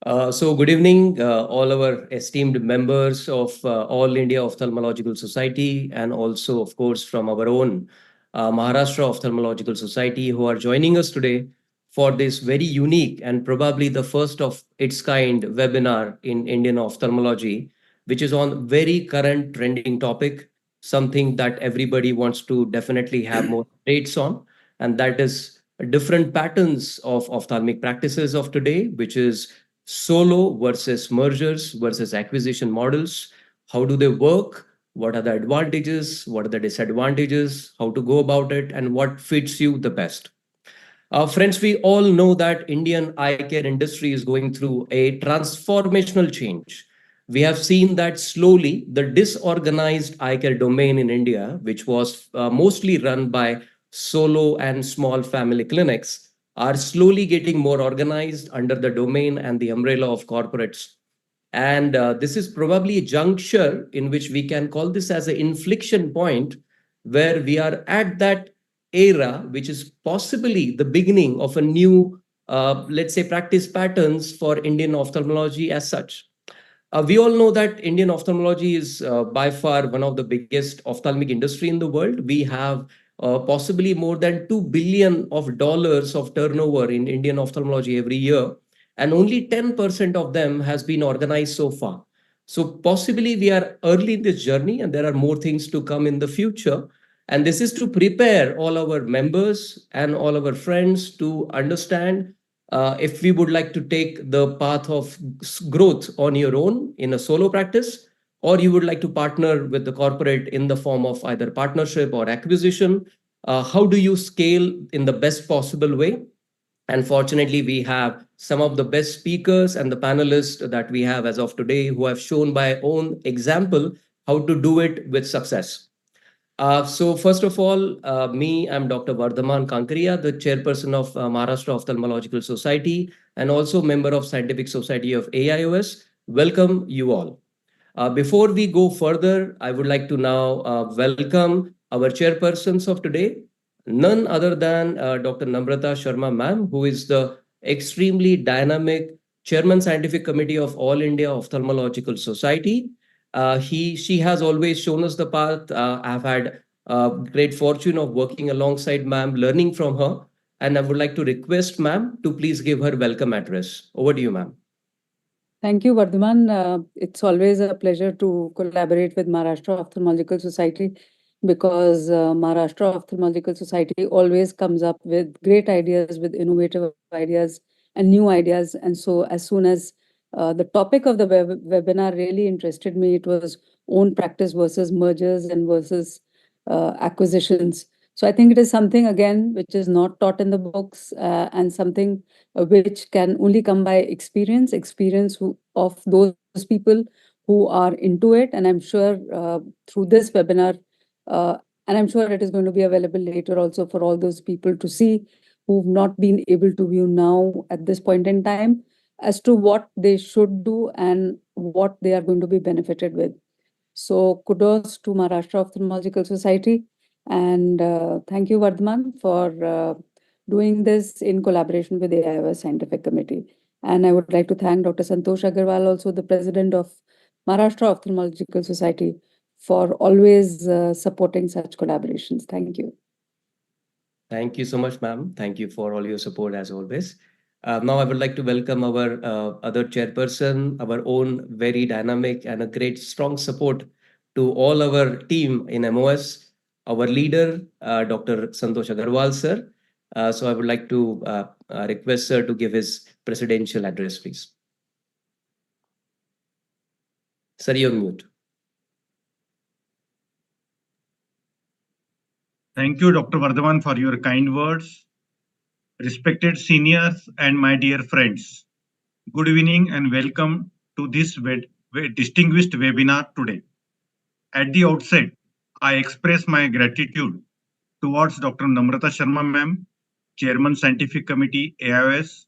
Good evening, all our esteemed members of All India Ophthalmological Society, and also, of course, from our own Maharashtra Ophthalmological Society, who are joining us today for this very unique and probably the first of its kind webinar in Indian ophthalmology, which is on very current trending topic, something that everybody wants to definitely have more updates on, and that is different patterns of ophthalmic practices of today, which is solo versus mergers versus acquisition models. How do they work? What are the advantages? What are the disadvantages? How to go about it? And what fits you the best? Friends, we all know that Indian eye care industry is going through a transformational change. We have seen that slowly the disorganized eye care domain in India, which was mostly run by solo and small family clinics, are slowly getting more organized under the domain and the umbrella of corporates. And this is probably a juncture in which we can call this as an inflection point where we are at that era, which is possibly the beginning of a new, let's say, practice patterns for Indian ophthalmology as such. We all know that Indian ophthalmology is by far one of the biggest ophthalmic industry in the world. We have possibly more than $2 billion of turnover in Indian ophthalmology every year, and only 10% of them has been organized so far. So possibly we are early in this journey, and there are more things to come in the future. And this is to prepare all our members and all our friends to understand if we would like to take the path of growth on your own in a solo practice, or you would like to partner with the corporate in the form of either partnership or acquisition. How do you scale in the best possible way? And fortunately, we have some of the best speakers and the panelists that we have as of today who have shown by own example how to do it with success. So first of all, I'm Dr. Vardhman Kankariya, the chairperson of Maharashtra Ophthalmological Society and also member of Scientific Society of AIOS. Welcome you all. Before we go further, I would like to now welcome our chairpersons of today, none other than Dr. Namrata Sharma ma'am, who is the extremely dynamic Chairman Scientific Committee of All India Ophthalmological Society. She has always shown us the path. I've had great fortune of working alongside ma'am, learning from her. And I would like to request ma'am to please give her welcome address. Over to you, ma'am. Thank you, Vardhman. It's always a pleasure to collaborate with Maharashtra Ophthalmological Society because Maharashtra Ophthalmological Society always comes up with great ideas, with innovative ideas and new ideas. And so as soon as the topic of the webinar really interested me, it was own practice versus mergers and versus acquisitions. So I think it is something, again, which is not taught in the books and something which can only come by experience of those people who are into it. And I'm sure through this webinar, and I'm sure it is going to be available later also for all those people to see who've not been able to view now at this point in time as to what they should do and what they are going to be benefited with. So kudos to Maharashtra Ophthalmological Society. And thank you, Vardhman, for doing this in collaboration with the AIOS Scientific Committee. And I would like to thank Dr. Santosh Agrawal, also the president of Maharashtra Ophthalmological Society, for always supporting such collaborations. Thank you. Thank you so much, ma'am. Thank you for all your support as always. Now I would like to welcome our other chairperson, our own very dynamic and a great strong support to all our team in MOS, our leader, Dr. Santosh Agrawal, sir. So I would like to request sir to give his presidential address, please. Sir, you're on mute. Thank you, Dr. Vardhman, for your kind words. Respected seniors and my dear friends, good evening and welcome to this distinguished webinar today. At the outset, I express my gratitude towards Dr. Namrata Sharma ma'am, Chairman Scientific Committee AIOS,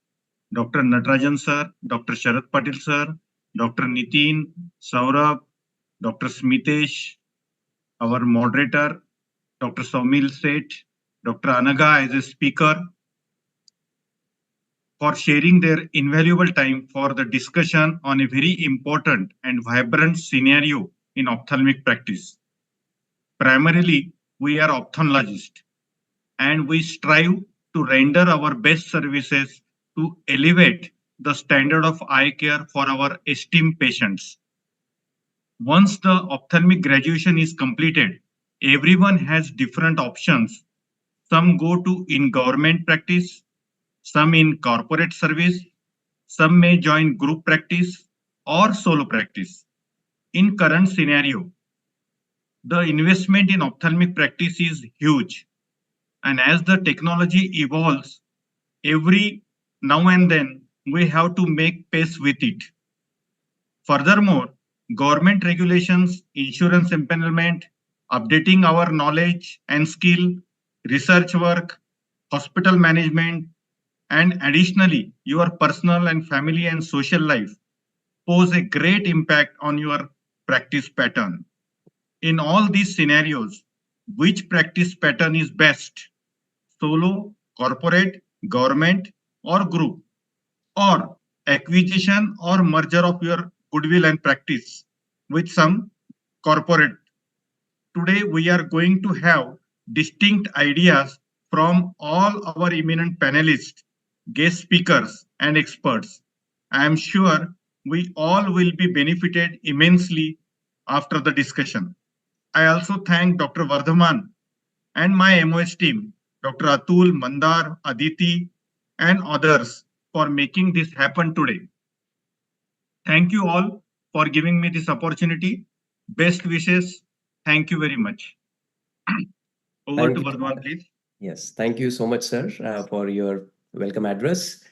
Dr. Natarajan sir, Dr. Sharad Patil sir, Dr. Nitin, Saurabh, Dr. Smitesh, our moderator, Dr. Saumil Seth, Dr. Anaga as a speaker, for sharing their invaluable time for the discussion on a very important and vibrant scenario in ophthalmic practice. Primarily, we are ophthalmologists and we strive to render our best services to elevate the standard of eye care for our esteemed patients. Once the ophthalmic graduation is completed, everyone has different options. Some go to in government practice, some in corporate service, some may join group practice or solo practice. In current scenario, the investment in ophthalmic practice is huge. And as the technology evolves, every now and then we have to make pace with it. Furthermore, government regulations, insurance empanelment, updating our knowledge and skill, research work, hospital management, and additionally, your personal and family and social life pose a great impact on your practice pattern. In all these scenarios, which practice pattern is best? Solo, corporate, government, or group? Or acquisition or merger of your goodwill and practice with some corporate? Today, we are going to have distinct ideas from all our eminent panelists, guest speakers, and experts. I am sure we all will be benefited immensely after the discussion. I also thank Dr. Vardhman and my MOS team, Dr. Atul, Mandar, Aditi, and others for making this happen today. Thank you all for giving me this opportunity. Best wishes. Thank you very much. Over Thank to you. Vardhman, please. Yes, thank you so much, sir, for your welcome address.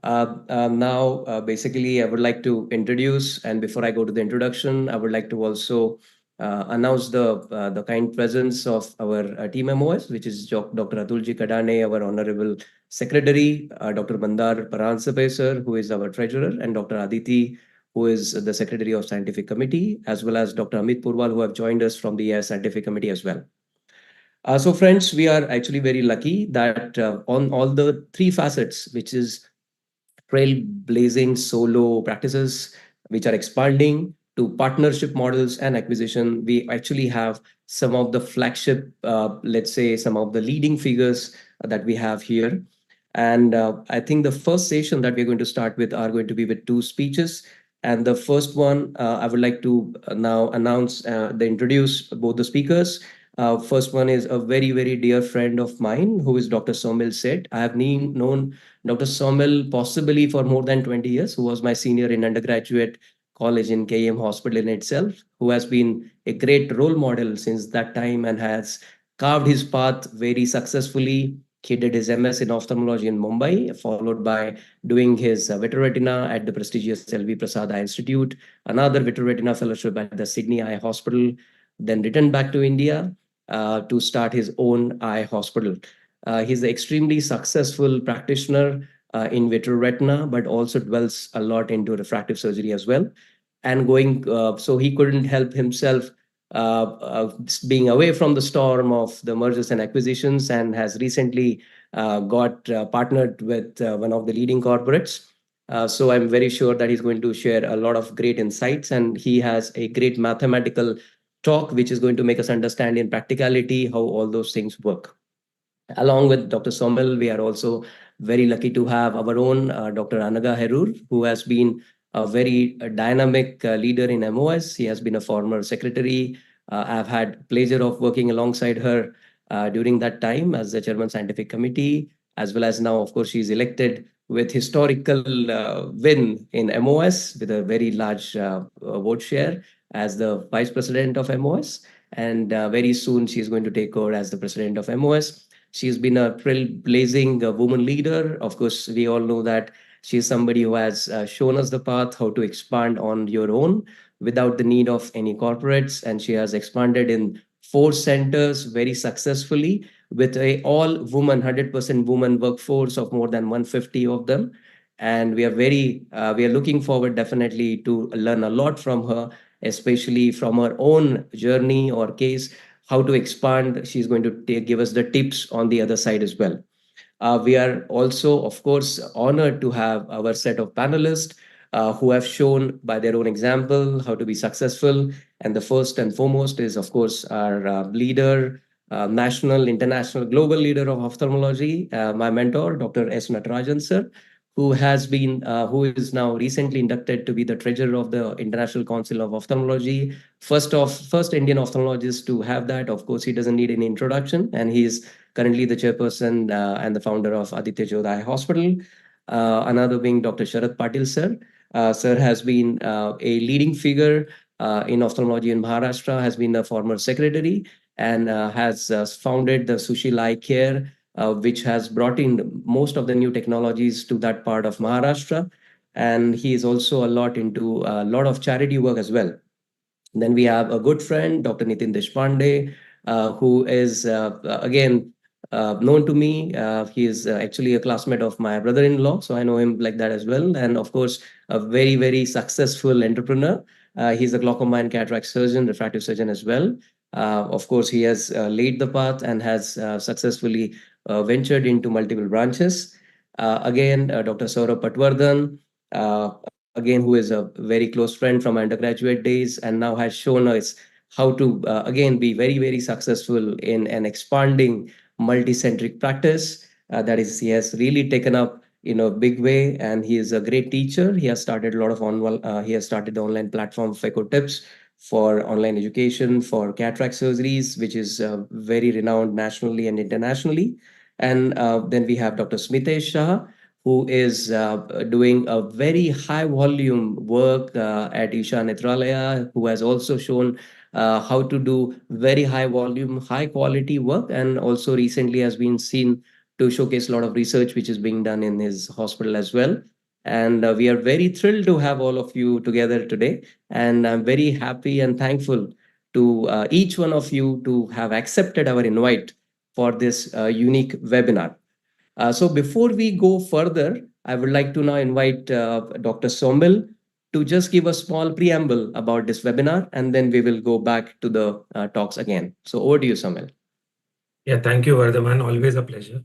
Now, basically, I would like to introduce, and before I go to the introduction, I would like to also announce the kind presence of our team MOS, which is Dr. Atulji Kadane, our Honorable Secretary, Dr. Mandar Paransape, sir, who is our Treasurer, and Dr. Aditi, who is the Secretary of Scientific Committee, as well as Dr. Amit Purwal, who have joined us from the Scientific Committee as well. So friends, we are actually very lucky that on all the three facets, which is trailblazing solo practices, which are expanding to partnership models and acquisition, we actually have some of the flagship, let's say, some of the leading figures that we have here. And I think the first session that we're going to start with are going to be with two speeches. And the first one, I would like to now introduce both the speakers. First one is a very, very dear friend of mine, who is Dr. Somil Seth. I have known Dr. Somil possibly for more than 20 years, who was my senior in undergraduate college in KM Hospital in itself, who has been a great role model since that time and has carved his path very successfully. He did his MS in ophthalmology in Mumbai, followed by doing his vitreoretina at the prestigious LV Prasad Eye Institute, another vitreoretina fellowship at the Sydney Eye Hospital, then returned back to India to start his own eye hospital. He's an extremely successful practitioner in vitreoretina, but also dwells a lot into refractive surgery as well. And so he couldn't help himself being away from the storm of the mergers and acquisitions, and has recently got partnered with one of the leading corporates. So I'm very sure that he's going to share a lot of great insights, and he has a great mathematical talk, which is going to make us understand in practicality how all those things work. Along with Dr. Somil, we are also very lucky to have our own Dr. Anaga Herur, who has been a very dynamic leader in MOS. He has been a former secretary. I've had pleasure of working alongside her during that time as the chairman scientific committee, as well as now, of course, she's elected with historical win in MOS with a very large vote share as the vice president of MOS. And very soon she's going to take over as the president of MOS. She's been a trailblazing woman leader. Of course, we all know that she's somebody who has shown us the path how to expand on your own without the need of any corporates. And she has expanded in 4 centers very successfully with a all woman, 100% woman workforce of more than 150 of them. And we are looking forward definitely to learn a lot from her, especially from her own journey or case, how to expand. She's going to give us the tips on the other side as well. We are also, of course, honored to have our set of panelists who have shown by their own example how to be successful. And the first and foremost is, of course, our leader, national, international, global leader of ophthalmology, my mentor, Dr. S. Natarajan, sir, who is now recently inducted to be the treasurer of the International Council of Ophthalmology. First Indian ophthalmologist to have that. Of course, he doesn't need any introduction, and he is currently the chairperson and the founder of Aditya Jodhai Hospital. Another being Dr. Sharad Patil, sir. Sir has been a leading figure in ophthalmology in Maharashtra, has been a former secretary, and has founded the Sushil Eye Care, which has brought in most of the new technologies to that part of Maharashtra. And he is also a lot into a lot of charity work as well. Then we have a good friend, Dr. Nitin Deshpande, who is again known to me. He is actually a classmate of my brother-in-law, so I know him like that as well. And of course, a very, very successful entrepreneur. He's a glaucoma and cataract surgeon, refractive surgeon as well. Of course, he has laid the path and has successfully ventured into multiple branches. Again, Dr. Saurabh Patwardhan, uh, again, who is a very close friend from my undergraduate days and now has shown us how to, again, be very, very successful in an expanding multi-centric practice. That is, he has really taken up in a big way, and he is a great teacher. He has started a lot of he has started the online platform FECO Tips for online education for cataract surgeries, which is very renowned nationally and internationally. And then we have Dr. Smitesh Shah, who is doing a very high volume work at Isha Netralaya, who has also shown how to do very high volume, high quality work, and also recently has been seen to showcase a lot of research which is being done in his hospital as well. And we are very thrilled to have all of you together today. And I'm very happy and thankful to each one of you to have accepted our invite for this unique webinar. So before we go further, I would like to now invite Dr. Somil to just give a small preamble about this webinar, and then we will go back to the talks again. So over to you, Somil. Yeah, thank you, Vardhman. Always a pleasure.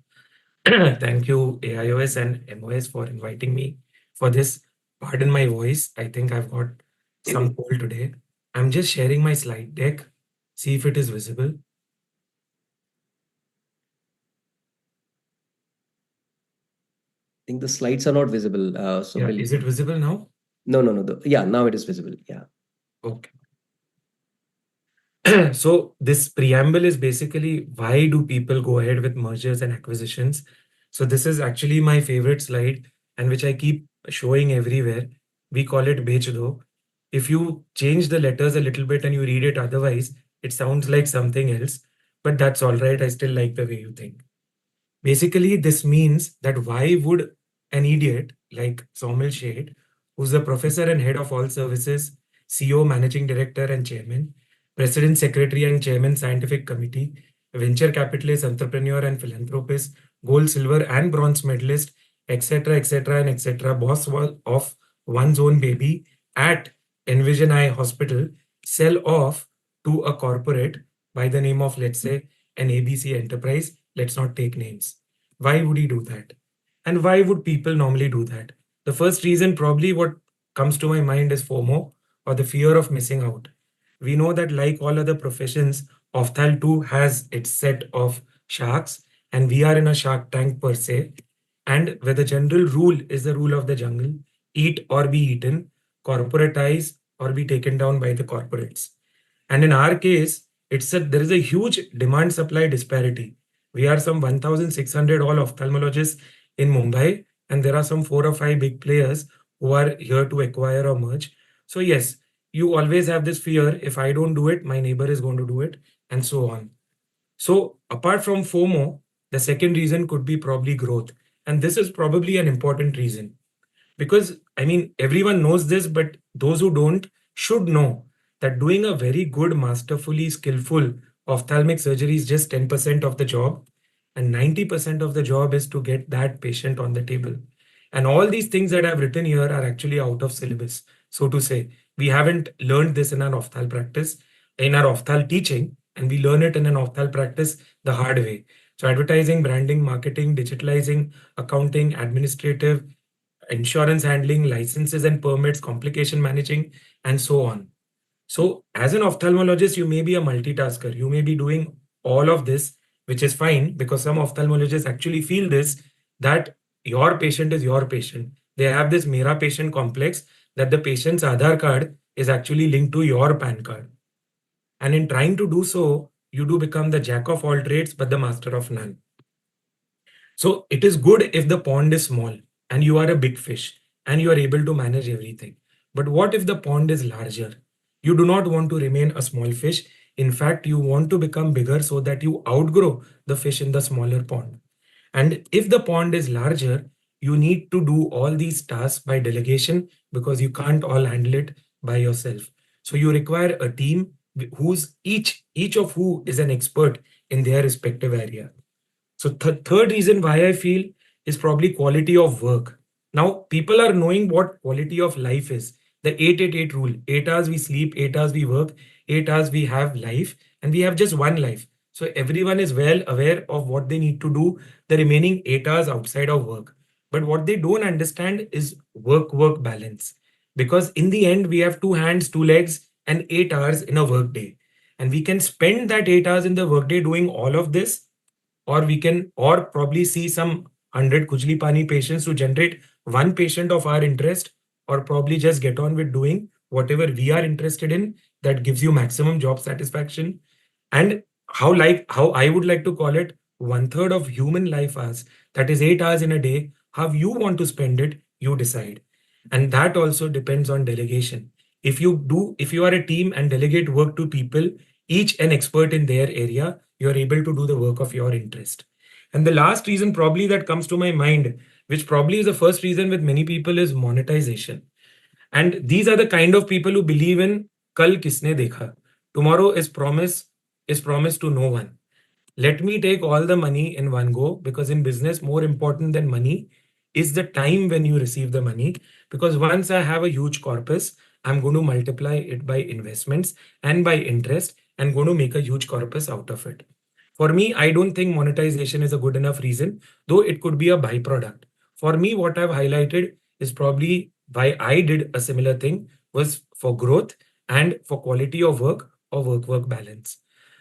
Thank you, AIOS and MOS, for inviting me for this. Pardon my voice. I think I've got some cold today. I'm just sharing my slide deck. See if it is visible. I think the slides are not visible. Yeah, is it visible now? No. Yeah, now it is visible. Yeah. Okay. So this preamble is basically why do people go ahead with mergers and acquisitions? So this is actually my favorite slide and which I keep showing everywhere. We call it Bech Do. If you change the letters a little bit and you read it otherwise, it sounds like something else, but that's all right. I still like the way you think. Basically, this means that why would an idiot like Somil Shade, who's the professor and head of all services, CEO, managing director and chairman, president, secretary and chairman, scientific committee, venture capitalist, entrepreneur and philanthropist, gold, silver and bronze medalist, etc., and etc., boss of one's own baby at Envision Eye Hospital, sell off to a corporate by the name of, let's say, an ABC enterprise. Let's not take names. Why would he do that? And why would people normally do that? The first reason, probably what comes to my mind, is FOMO, or the fear of missing out. We know that like all other professions, Ofthal too has its set of sharks, and we are in a shark tank per se. And where the general rule is the rule of the jungle, eat or be eaten, corporatize or be taken down by the corporates. And in our case, there is a huge demand supply disparity. We are some 1,600 all ophthalmologists in Mumbai, and there are some 4 or 5 big players who are here to acquire or merge. So yes, you always have this fear, if I don't do it, my neighbor is going to do it, and so on. So apart from FOMO, the second reason could be probably growth. And this is probably an important reason. Because, I mean, everyone knows this, but those who don't should know that doing a very good, masterfully skillful ophthalmic surgery is just 10% of the job. And 90% of the job is to get that patient on the table. And all these things that I've written here are actually out of syllabus. So to say, we haven't learned this in our opthal practice, in our opthal teaching, and we learn it in an opthal practice the hard way. So advertising, branding, marketing, digitalizing, accounting, administrative, insurance handling, licenses and permits, complication managing, and so on. So as an ophthalmologist, you may be a multitasker. You may be doing all of this, which is fine because some ophthalmologists actually feel this, that your patient is your patient. They have this Mera patient complex that the patient's Aadhaar card is actually linked to your PAN card. And in trying to do so, you do become the jack of all trades, but the master of none. So it is good if the pond is small and you are a big fish and you are able to manage everything. But what if the pond is larger? You do not want to remain a small fish. In fact, you want to become bigger so that you outgrow the fish in the smaller pond. And if the pond is larger, you need to do all these tasks by delegation because you can't all handle it by yourself. So you require a team who's each of who is an expert in their respective area. So third reason why I feel is probably quality of work. Now people are knowing what quality of life is. The 8-8-8 rule. 8 hours we sleep, 8 hours we work, 8 hours we have life, and we have just one life. So everyone is well aware of what they need to do the remaining 8 hours outside of work. But what they don't understand is work-work balance. Because in the end, we have 2 hands, 2 legs, and 8 hours in a work day. And we can spend that 8 hours in the workday doing all of this, or probably see some 100 Kujli Pani patients to generate one patient of our interest, or probably just get on with doing whatever we are interested in that gives you maximum job satisfaction. And how I would like to call it, 1/3 of human life hours, that is 8 hours in a day, how you want to spend it, you decide. And that also depends on delegation. If you are a team and delegate work to people, each an expert in their area, you're able to do the work of your interest. And the last reason probably that comes to my mind, which probably is the first reason with many people, is monetization. And these are the kind of people who believe in kal kisne dekha. Tomorrow is promised to no one. Let me take all the money in one go, because in business, more important than money is the time when you receive the money. Because once I have a huge corpus, I'm going to multiply it by investments and by interest and going to make a huge corpus out of it. For me, I don't think monetization is a good enough reason, though it could be a byproduct. For me, what I've highlighted is probably why I did a similar thing was for growth and for quality of work or work-work balance.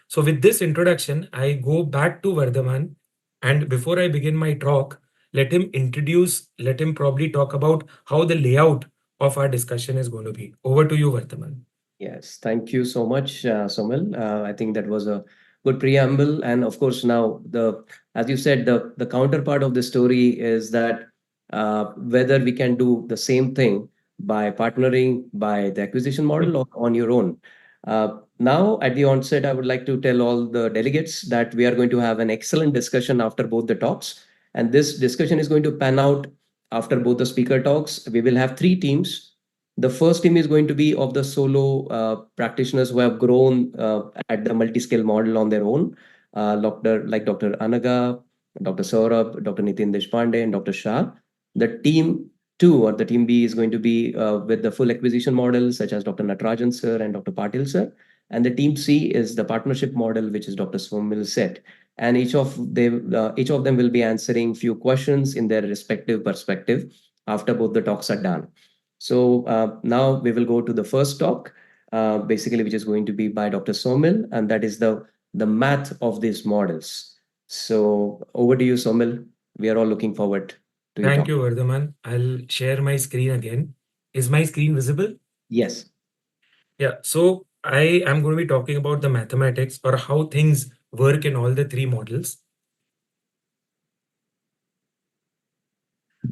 So with this introduction, I go back to Vardhman, and before I begin my talk, let him probably talk about how the layout of our discussion is going to be. Over to you, Vardhman. Yes, thank you so much, Somil. I think that was a good preamble. And of course, now as you said, the counterpart of the story is that whether we can do the same thing by partnering, by the acquisition model, or on your own. Now, at the onset, I would like to tell all the delegates that we are going to have an excellent discussion after both the talks. And this discussion is going to pan out after both the speaker talks. We will have 3 teams. The first team is going to be of the solo practitioners who have grown at the multi-scale model on their own, Dr. Anaga, Dr. Saurabh, Dr. Nitin Deshpande, and Dr. Shah. The team 2 or the team B is going to be with the full acquisition model, such as Dr. Natarajan sir and Dr. Patil sir. And the team C is the partnership model, which is Dr. Somil said. And each of them will be answering few questions in their respective perspective after both the talks are done. So now we will go to the first talk, basically, which is going to be by Dr. Somil, and that is the math of these models. So over to you, Somil. We are all looking forward to your talk. Thank you, Vardhman. I'll share my screen again. Is my screen visible? Yes. Yeah, so I am going to be talking about the mathematics or how things work in all the 3 models.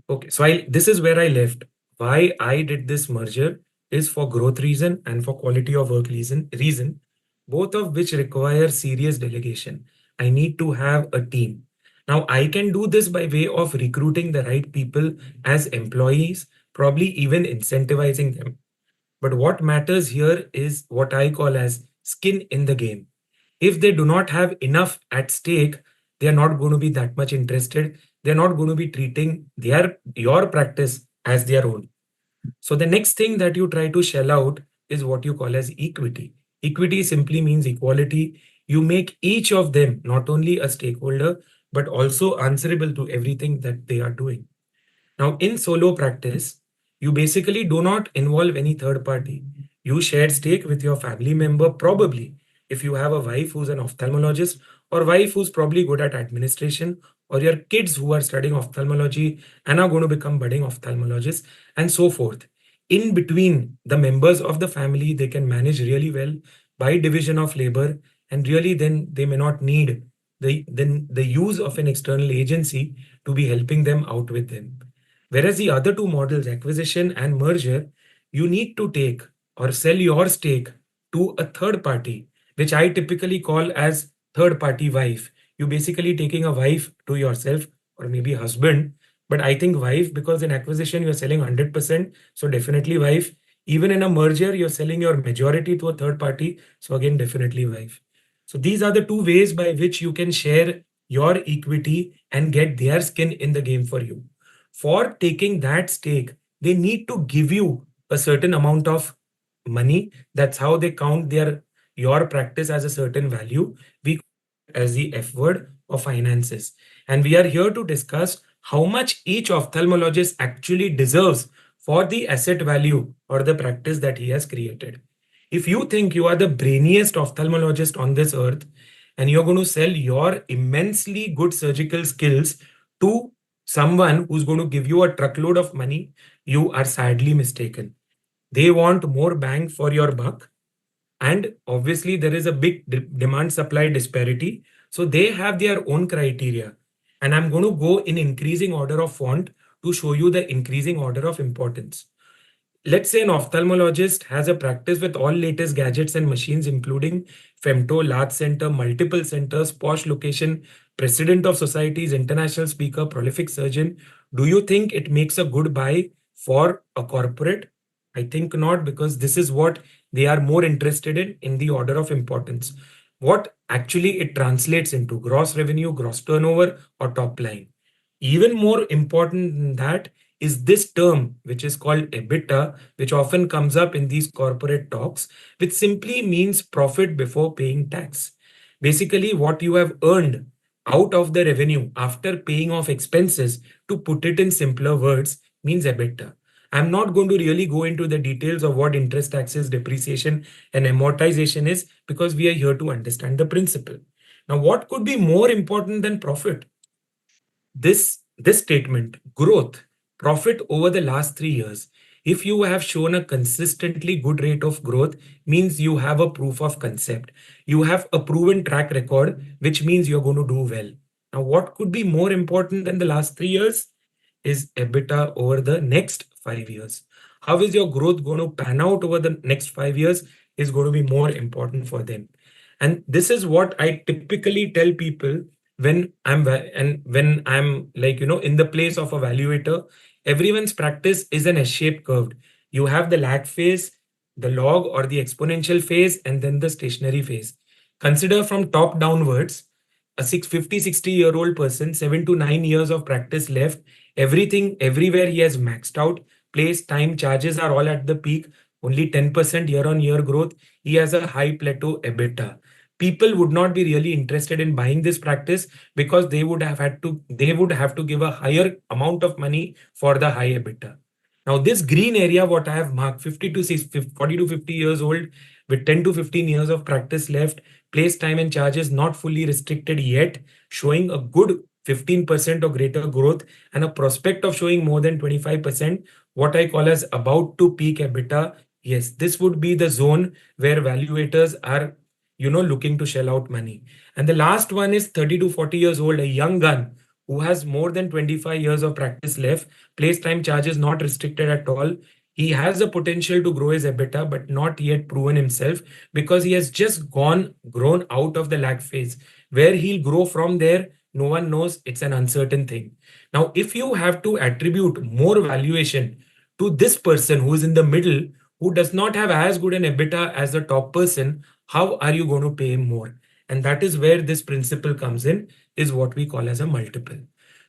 Okay, so this is where I left. Why I did this merger is for growth reason and for quality of work reason, both of which require serious delegation. I need to have a team. Now I can do this by way of recruiting the right people as employees, probably even incentivizing them. But what matters here is what I call as skin in the game. If they do not have enough at stake, they are not going to be that much interested. They're not going to be treating your practice as their own. So the next thing that you try to shell out is what you call as equity. Equity simply means equality. You make each of them not only a stakeholder, but also answerable to everything that they are doing. Now, in solo practice, you basically do not involve any third party. You share stake with your family member, probably if you have a wife who's an ophthalmologist, or wife who's probably good at administration, or your kids who are studying ophthalmology and are going to become budding ophthalmologists, and so forth. In between the members of the family, they can manage really well by division of labor, and really then they may not need the use of an external agency to be helping them out with them. Whereas the other two models, acquisition and merger, you need to take or sell your stake to a third party, which I typically call as third party wife. You basically taking a wife to yourself, or maybe husband. But I think wife, because in acquisition you're selling 100%, so definitely wife. Even in a merger, you're selling your majority to a third party, so again definitely wife. So these are the two ways by which you can share your equity and get their skin in the game for you. For taking that stake, they need to give you a certain amount of money. That's how they count your practice as a certain value. We call it as the F word of finances. And we are here to discuss how much each ophthalmologist actually deserves for the asset value or the practice that he has created. If you think you are the brainiest ophthalmologist on this earth and you're going to sell your immensely good surgical skills to someone who's going to give you a truckload of money, you are sadly mistaken. They want more bang for your buck. And obviously, there is a big demand supply disparity. So they have their own criteria. And I'm going to go in increasing order of font to show you the increasing order of importance. Let's say an ophthalmologist has a practice with all latest gadgets and machines, including femto, large center, multiple centers, posh location, president of societies, international speaker, prolific surgeon. Do you think it makes a good buy for a corporate? I think not, because this is what they are more interested in the order of importance. What actually it translates into: gross revenue, gross turnover, or top line. Even more important than that is this term, which is called EBITDA, which often comes up in these corporate talks, which simply means profit before paying tax. Basically, what you have earned out of the revenue after paying off expenses, to put it in simpler words, means EBITDA. I'm not going to really go into the details of what interest, taxes, depreciation, and amortization is, because we are here to understand the principle. Now, what could be more important than profit? This statement, growth, profit over the last 3 years. If you have shown a consistently good rate of growth, means you have a proof of concept. You have a proven track record, which means you're going to do well. Now, what could be more important than the last 3 years is EBITDA over the next 5 years. How is your growth going to pan out over the next 5 years is going to be more important for them. And this is what I typically tell people when I'm like, in the place of a evaluator. Everyone's practice is an S-shaped curve. You have the lag phase, the log or the exponential phase, and then the stationary phase. Consider from top downwards, a 60-year-old person, 7 to 9 years of practice left, everything, everywhere he has maxed out, place, time, charges are all at the peak, only 10% year-on-year growth. He has a high plateau EBITDA. People would not be really interested in buying this practice, because they would have to give a higher amount of money for the high EBITDA. Now, this green area, what I have marked, 40 to 50 years old with 10 to 15 years of practice left, place, time, and charges not fully restricted yet, showing a good 15% or greater growth and a prospect of showing more than 25%, what I call as about to peak EBITDA. Yes, this would be the zone where valuators are looking to shell out money. And the last one is 30 to 40 years old, a young gun who has more than 25 years of practice left, place, time, charges not restricted at all. He has the potential to grow his EBITDA, but not yet proven himself, because he has just grown out of the lag phase. Where he'll grow from there, no one knows. It's an uncertain thing. Now, if you have to attribute more valuation to this person who is in the middle, who does not have as good an EBITDA as the top person, how are you going to pay him more? And that is where this principle comes in, is what we call as a multiple.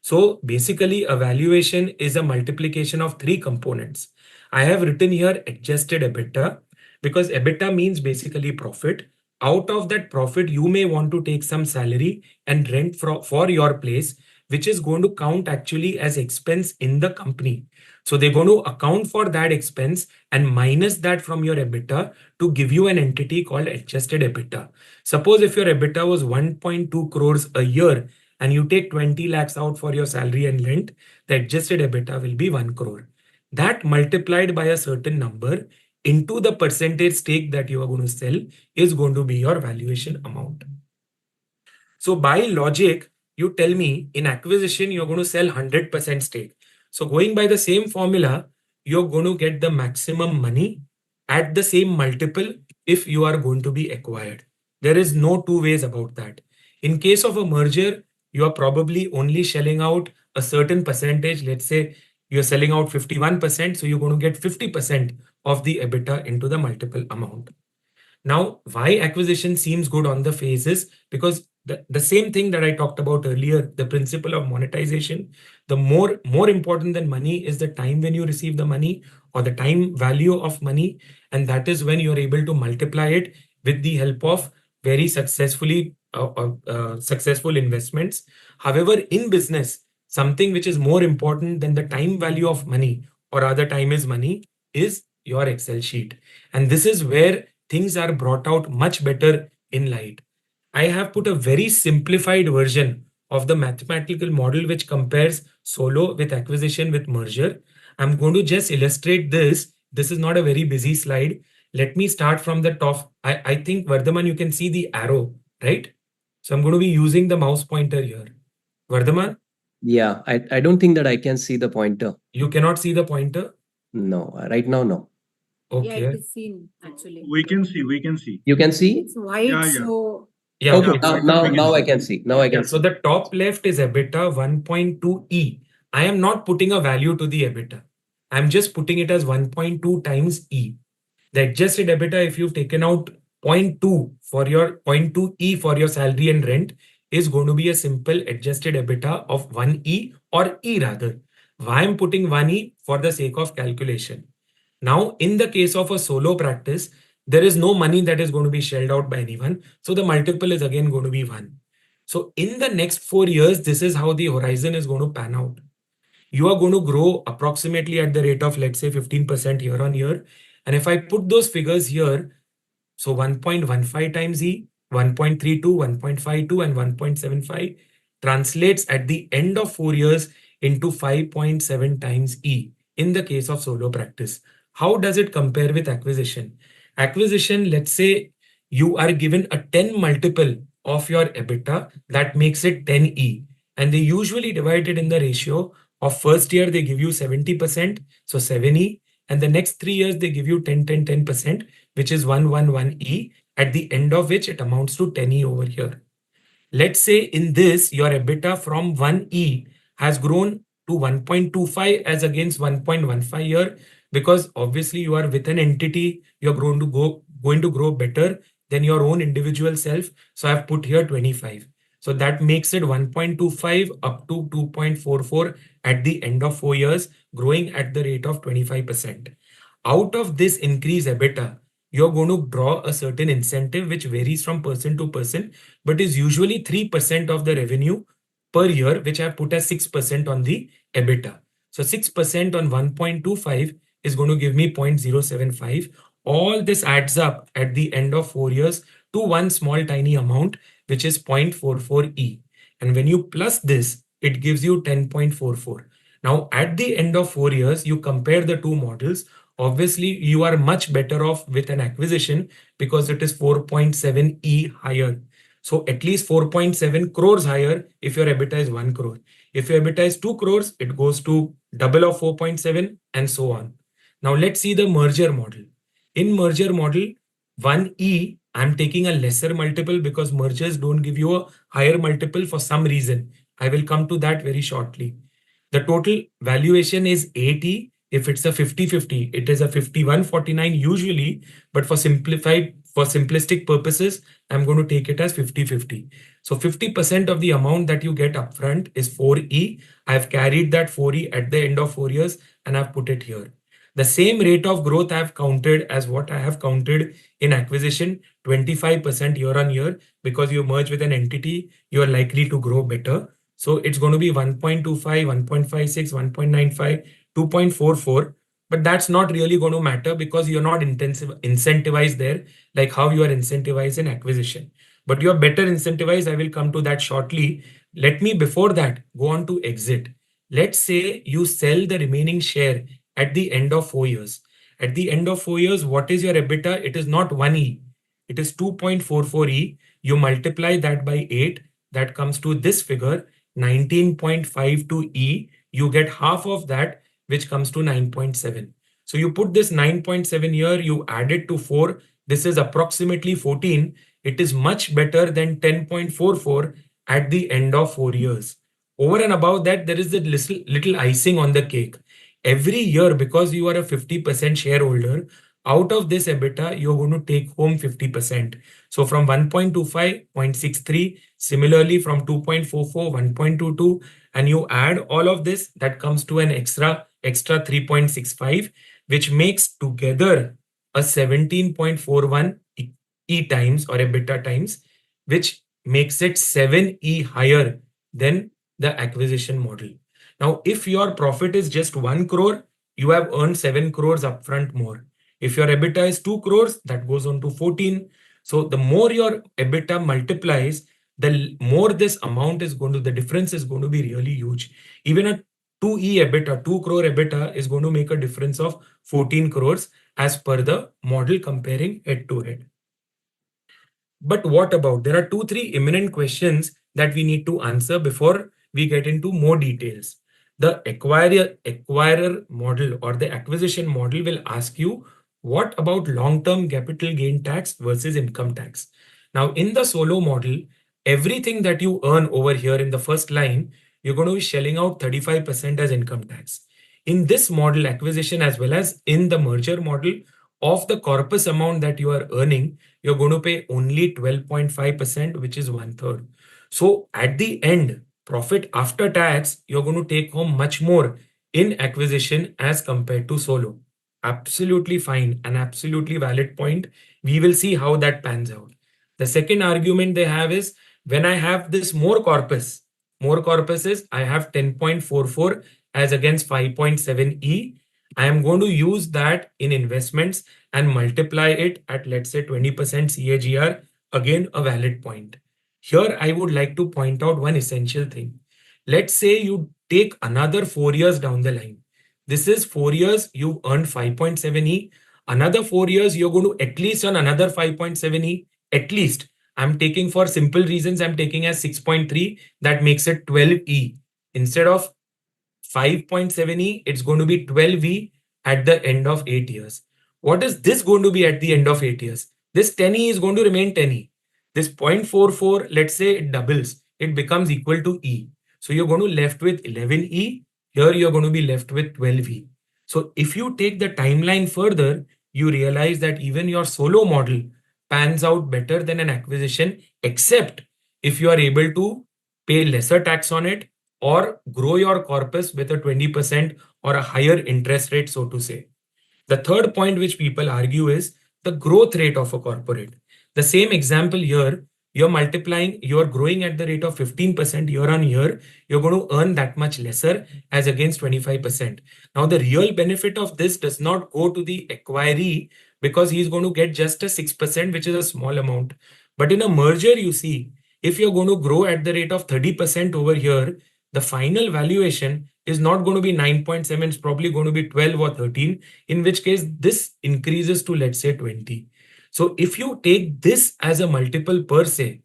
So basically, a valuation is a multiplication of three components. I have written here adjusted EBITDA, because EBITDA means basically profit. out of that profit, you may want to take some salary and rent for your place, which is going to count actually as expense in the company. So they're going to account for that expense and minus that from your EBITDA to give you an entity called adjusted EBITDA. Suppose if your EBITDA was 1.2 crores a year and you take 20 lakhs out for your salary and rent, the adjusted EBITDA will be 1 crore. That multiplied by a certain number into the percentage stake that you are going to sell is going to be your valuation amount. So by logic, you tell me in acquisition, you're going to sell 100% stake. So going by the same formula, you're going to get the maximum money at the same multiple if you are going to be acquired. There is no two ways about that. In case of a merger, you are probably only shelling out a certain percentage. Let's say you're selling out 51%, so you're going to get 50% of the EBITDA into the multiple amount. Now, why acquisition seems good on the face is because the same thing that I talked about earlier, the principle of monetization, the more important than money is the time when you receive the money or the time value of money. And that is when you're able to multiply it with the help of very successful investments. However, in business, something which is more important than the time value of money or other time is money is your Excel sheet. And this is where things are brought out much better in light. I have put a very simplified version of the mathematical model which compares solo with acquisition with merger. I'm going to just illustrate this. This is not a very busy slide. Let me start from the top. I think, Vardhman, you can see the arrow, right? So I'm going to be using the mouse pointer here. Vardhman? Yeah, I don't think that I can see the pointer. You cannot see the pointer? No, right now, no. Okay. Yeah, it is seen actually. We can see. You can see? It's white, Yeah. so Yeah. Okay, okay. now I can see. Now I can Yeah, so see. the top left is EBITDA 1.2E. I am not putting a value to the EBITDA. I'm just putting it as 1.2 times E. The adjusted EBITDA, if you've taken out 0.2 for your 0.2E for your salary and rent, is going to be a simple adjusted EBITDA of 1E or E rather. Why I'm putting 1E? For the sake of calculation. Now, in the case of a solo practice, there is no money that is going to be shelled out by anyone. So the multiple is again going to be 1. So in the next 4 years, this is how the horizon is going to pan out. You are going to grow approximately at the rate of, let's say, 15% year on year. And if I put those figures here, so 1.15 times E, 1.32, 1.52, and 1.75 translates at the end of 4 years into 5.7 times E in the case of solo practice. How does it compare with acquisition? Acquisition, let's say you are given a 10 multiple of your EBITDA, that makes it 10E. And they usually divide it in the ratio of first year, they give you 70%, so 7E. And the next 3 years, they give you 10%, which is 111E, at the end of which it amounts to 10E over here. Let's say in this, your EBITDA from 1E has grown to 1.25 as against 1.15 here, because obviously you are with an entity, you're going to grow better than your own individual self. So I've put here 25. So that makes it 1.25 up to 2.44 at the end of 4 years, growing at the rate of 25%. Out of this increased EBITDA, you're going to draw a certain incentive which varies from person to person, but is usually 3% of the revenue per year, which I put as 6% on the EBITDA. So 6% on 1.25 is going to give me 0.075. All this adds up at the end of 4 years to one small tiny amount, which is 0.44E. And when you plus this, it gives you 10.44. Now, at the end of 4 years, you compare the two models. Obviously, you are much better off with an acquisition because it is 4.7E higher. So at least 4.7 crores higher if your EBITDA is 1 crore. If your EBITDA is 2 crores, it goes to double of 4.7 and so on. Now let's see the merger model. In merger model, 1E, I'm taking a lesser multiple because mergers don't give you a higher multiple for some reason. I will come to that very shortly. The total valuation is 80. If it's a 50-50, it is a 51-49 usually, but for simplistic purposes, I'm going to take it as 50-50. So 50% of the amount that you get upfront is 4E. I've carried that 4E at the end of 4 years and I've put it here. The same rate of growth I've counted as what I have counted in acquisition 25% year on year, because you merge with an entity, you are likely to grow better. So it's going to be 1.25, 1.56, 1.95, 2.44. But that's not really going to matter because you're not incentivized there, like how you are incentivized in acquisition. But you're better incentivized. I will come to that shortly. Let me, before that, go on to exit. Let's say you sell the remaining share at the end of 4 years. At the end of 4 years, what is your EBITDA? It is not 1E. It is 2.44E. You multiply that by 8. That comes to this figure, 19.52E. You get half of that, which comes to 9.7. So you put this 9.7 here, you add it to 4. This is approximately 14. It is much better than 10.44 at the end of 4 years. Over and above that, there is the little icing on the cake. Every year, because you are a 50% shareholder, out of this EBITDA, you're going to take home 50%. So from 1.25, 0.63, similarly from 2.44, 1.22, and you add all of this, that comes to an extra 3.65, which makes together a 17.41 E times or EBITDA times, which makes it 7E higher than the acquisition model. Now, if your profit is just 1 crore, you have earned 7 crores upfront more. If your EBITDA is 2 crores, that goes on to 14. So the more your EBITDA multiplies, the more this amount is going to, the difference is going to be really huge. Even a 2E EBITDA, 2 crore EBITDA is going to make a difference of 14 crores as per the model comparing head to head. But what about, there are 2-3 imminent questions that we need to answer before we get into more details. The acquirer model or the acquisition model will ask you, what about long-term capital gain tax versus income tax? Now, in the solo model, everything that you earn over here in the first line, you're going to be shelling out 35% as income tax. In this model, acquisition as well as in the merger model, of the corpus amount that you are earning, you're going to pay only 12.5%, which is 1/3. So at the end, profit after tax, you're going to take home much more in acquisition as compared to solo. Absolutely fine, an absolutely valid point. We will see how that pans out. The second argument they have is, when I have this more corpus is I have 10.44 as against 5.7E. I am going to use that in investments and multiply it at, let's say, 20% CAGR. Again, a valid point. Here, I would like to point out one essential thing. Let's say you take another 4 years down the line. This is 4 years, you've earned 5.7E. Another 4 years, you're going to at least earn another 5.7E. At least. I'm taking, for simple reasons, I'm taking as 6.3. That makes it 12E. Instead of 5.7E, it's going to be 12E at the end of 8 years. What is this going to be at the end of 8 years? This 10E is going to remain 10E. This 0.44, let's say it doubles. It becomes equal to E. So you're going to left with 11E. Here you're going to be left with 12E. So if you take the timeline further, you realize that even your solo model pans out better than an acquisition, except if you are able to pay lesser tax on it or grow your corpus with a 20% or a higher interest rate, so to say. The third point which people argue is the growth rate of a corporate. The same example here, you're growing at the rate of 15% year on year, you're going to earn that much lesser as against 25%. Now, the real benefit of this does not go to the acquiree because he's going to get just a 6%, which is a small amount. But in a merger, you see, if you're going to grow at the rate of 30% over here, the final valuation is not going to be 9.7, it's probably going to be 12 or 13, in which case this increases to, let's say, 20. So if you take this as a multiple per se,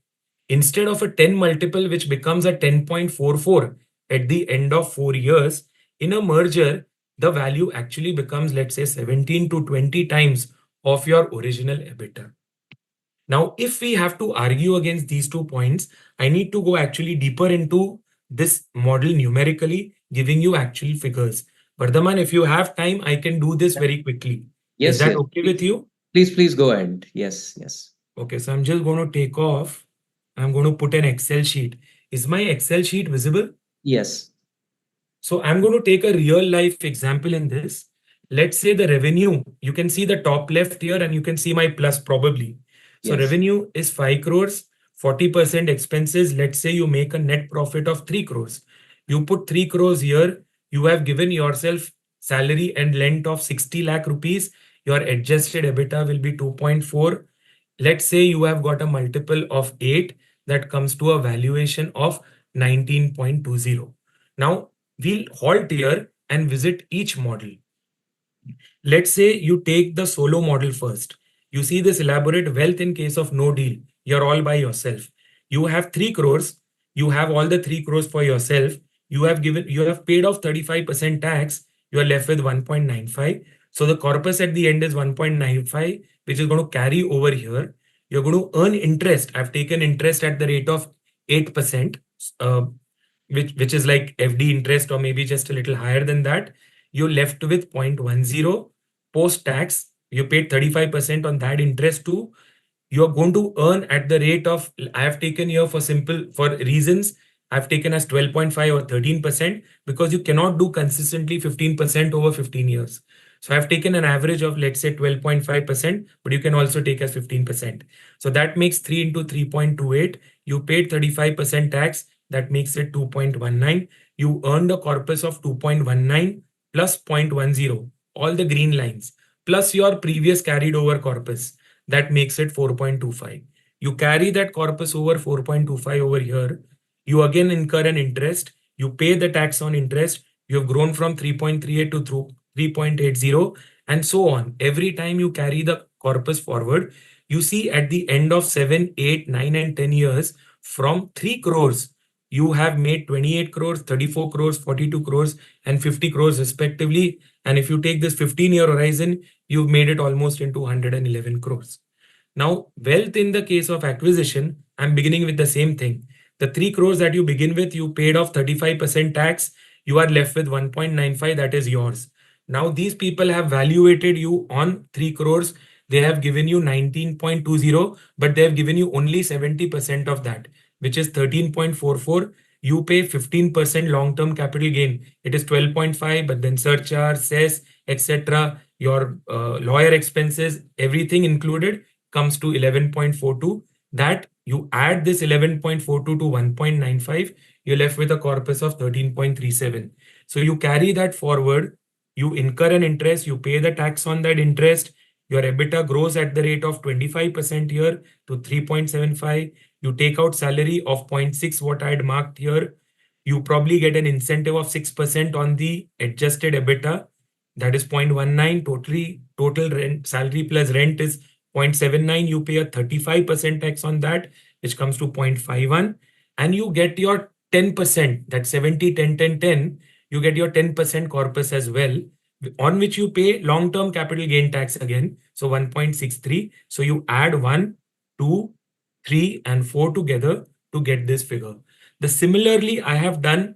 instead of a 10 multiple, which becomes a 10.44 at the end of 4 years, in a merger, the value actually becomes, let's say, 17 to 20 times of your original EBITDA. Now, if we have to argue against these 2 points, I need to go actually deeper into this model numerically, giving you actual figures. Vardhman, if you have time, I can do this very quickly. Yes, Is that yes. okay with you? Please go ahead. Yes, yes. Okay, so I'm just going to take off. I'm going to put an Excel sheet. Is my Excel sheet visible? Yes. So I'm going to take a real life example in this. Let's say the revenue, you can see the top left here and you can see my plus probably. So Yes. revenue is 5 crores, 40% expenses. Let's say you make a net profit of 3 crores. You put 3 crores here. You have given yourself salary and rent of 60 lakh rupees. Your adjusted EBITDA will be 2.4. Let's say you have got a multiple of 8 that comes to a valuation of 19.20. Now we'll halt here and visit each model. Let's say you take the solo model first. You see this elaborate wealth in case of no deal. You're all by yourself. You have 3 crores. You have all the 3 crores for yourself. You have paid off 35% tax. You are left with 1.95. So the corpus at the end is 1.95, which is going to carry over here. You're going to earn interest. I've taken interest at the rate of 8%, which is like FD interest or maybe just a little higher than that. You're left with 0.10 post-tax. You paid 35% on that interest too. You're going to earn at the rate of, I have taken here for reasons, I've taken as 12.5 or 13% because you cannot do consistently 15% over 15 years. So I've taken an average of, let's say 12.5%, but you can also take as 15%. So that makes 3 into 3.28. You paid 35% tax. That makes it 2.19. You earned a corpus of 2.19 plus 0.10, all the green lines, plus your previous carried over corpus. That makes it 4.25. You carry that corpus over 4.25 over here. You again incur an interest. You pay the tax on interest. You have grown from 3.38 to 3.80 and so on. Every time you carry the corpus forward, you see at the end of 7, 8, 9 and 10 years, from 3 crores, you have made 28 crores, 34 crores, 42 crores and 50 crores respectively. And if you take this 15-year horizon, you've made it almost into 111 crores. Now, wealth in the case of acquisition, I'm beginning with the same thing. The 3 crores that you begin with, you paid off 35% tax. You are left with 1.95, that is yours. Now, these people have valuated you on 3 crores. They have given you 19.20, but they have given you only 70% of that, which is 13.44. You pay 15% long-term capital gain. It is 12.5, but then surcharge, cess, etc. Your lawyer expenses, everything included, comes to 11.42. That you add this 11.42 to 1.95, you're left with a corpus of 13.37. So you carry that forward, you incur an interest, you pay the tax on that interest, your EBITDA grows at the rate of 25% here to 3.75. You take out salary of 0.6, what I had marked here. You probably get an incentive of 6% on the adjusted EBITDA. That is 0.19. Total rent, salary plus rent is 0.79. You pay a 35% tax on that, which comes to 0.51. And you get your 10%, that 70, 10, 10, 10. You get your 10% corpus as well, on which you pay long-term capital gain tax again. So 1.63. So you add 1, 2, 3 and 4 together to get this figure. Similarly, I have done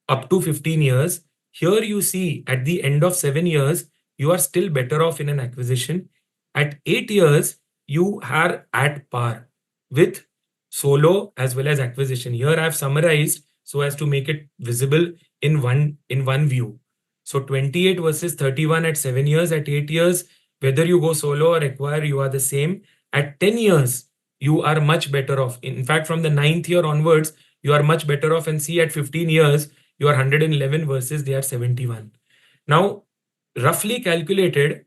up to 15 years. Here you see at the end of 7 years, you are still better off in an acquisition. At 8 years, you are at par with solo as well as acquisition. Here I have summarized so as to make it visible in one view. So 28 versus 31 at 7 years, at 8 years, whether you go solo or acquire, you are the same. At 10 years, you are much better off. In fact, from the 9th year onwards, you are much better off, and see at 15 years, you are 111 versus they are 71. Now, roughly calculated,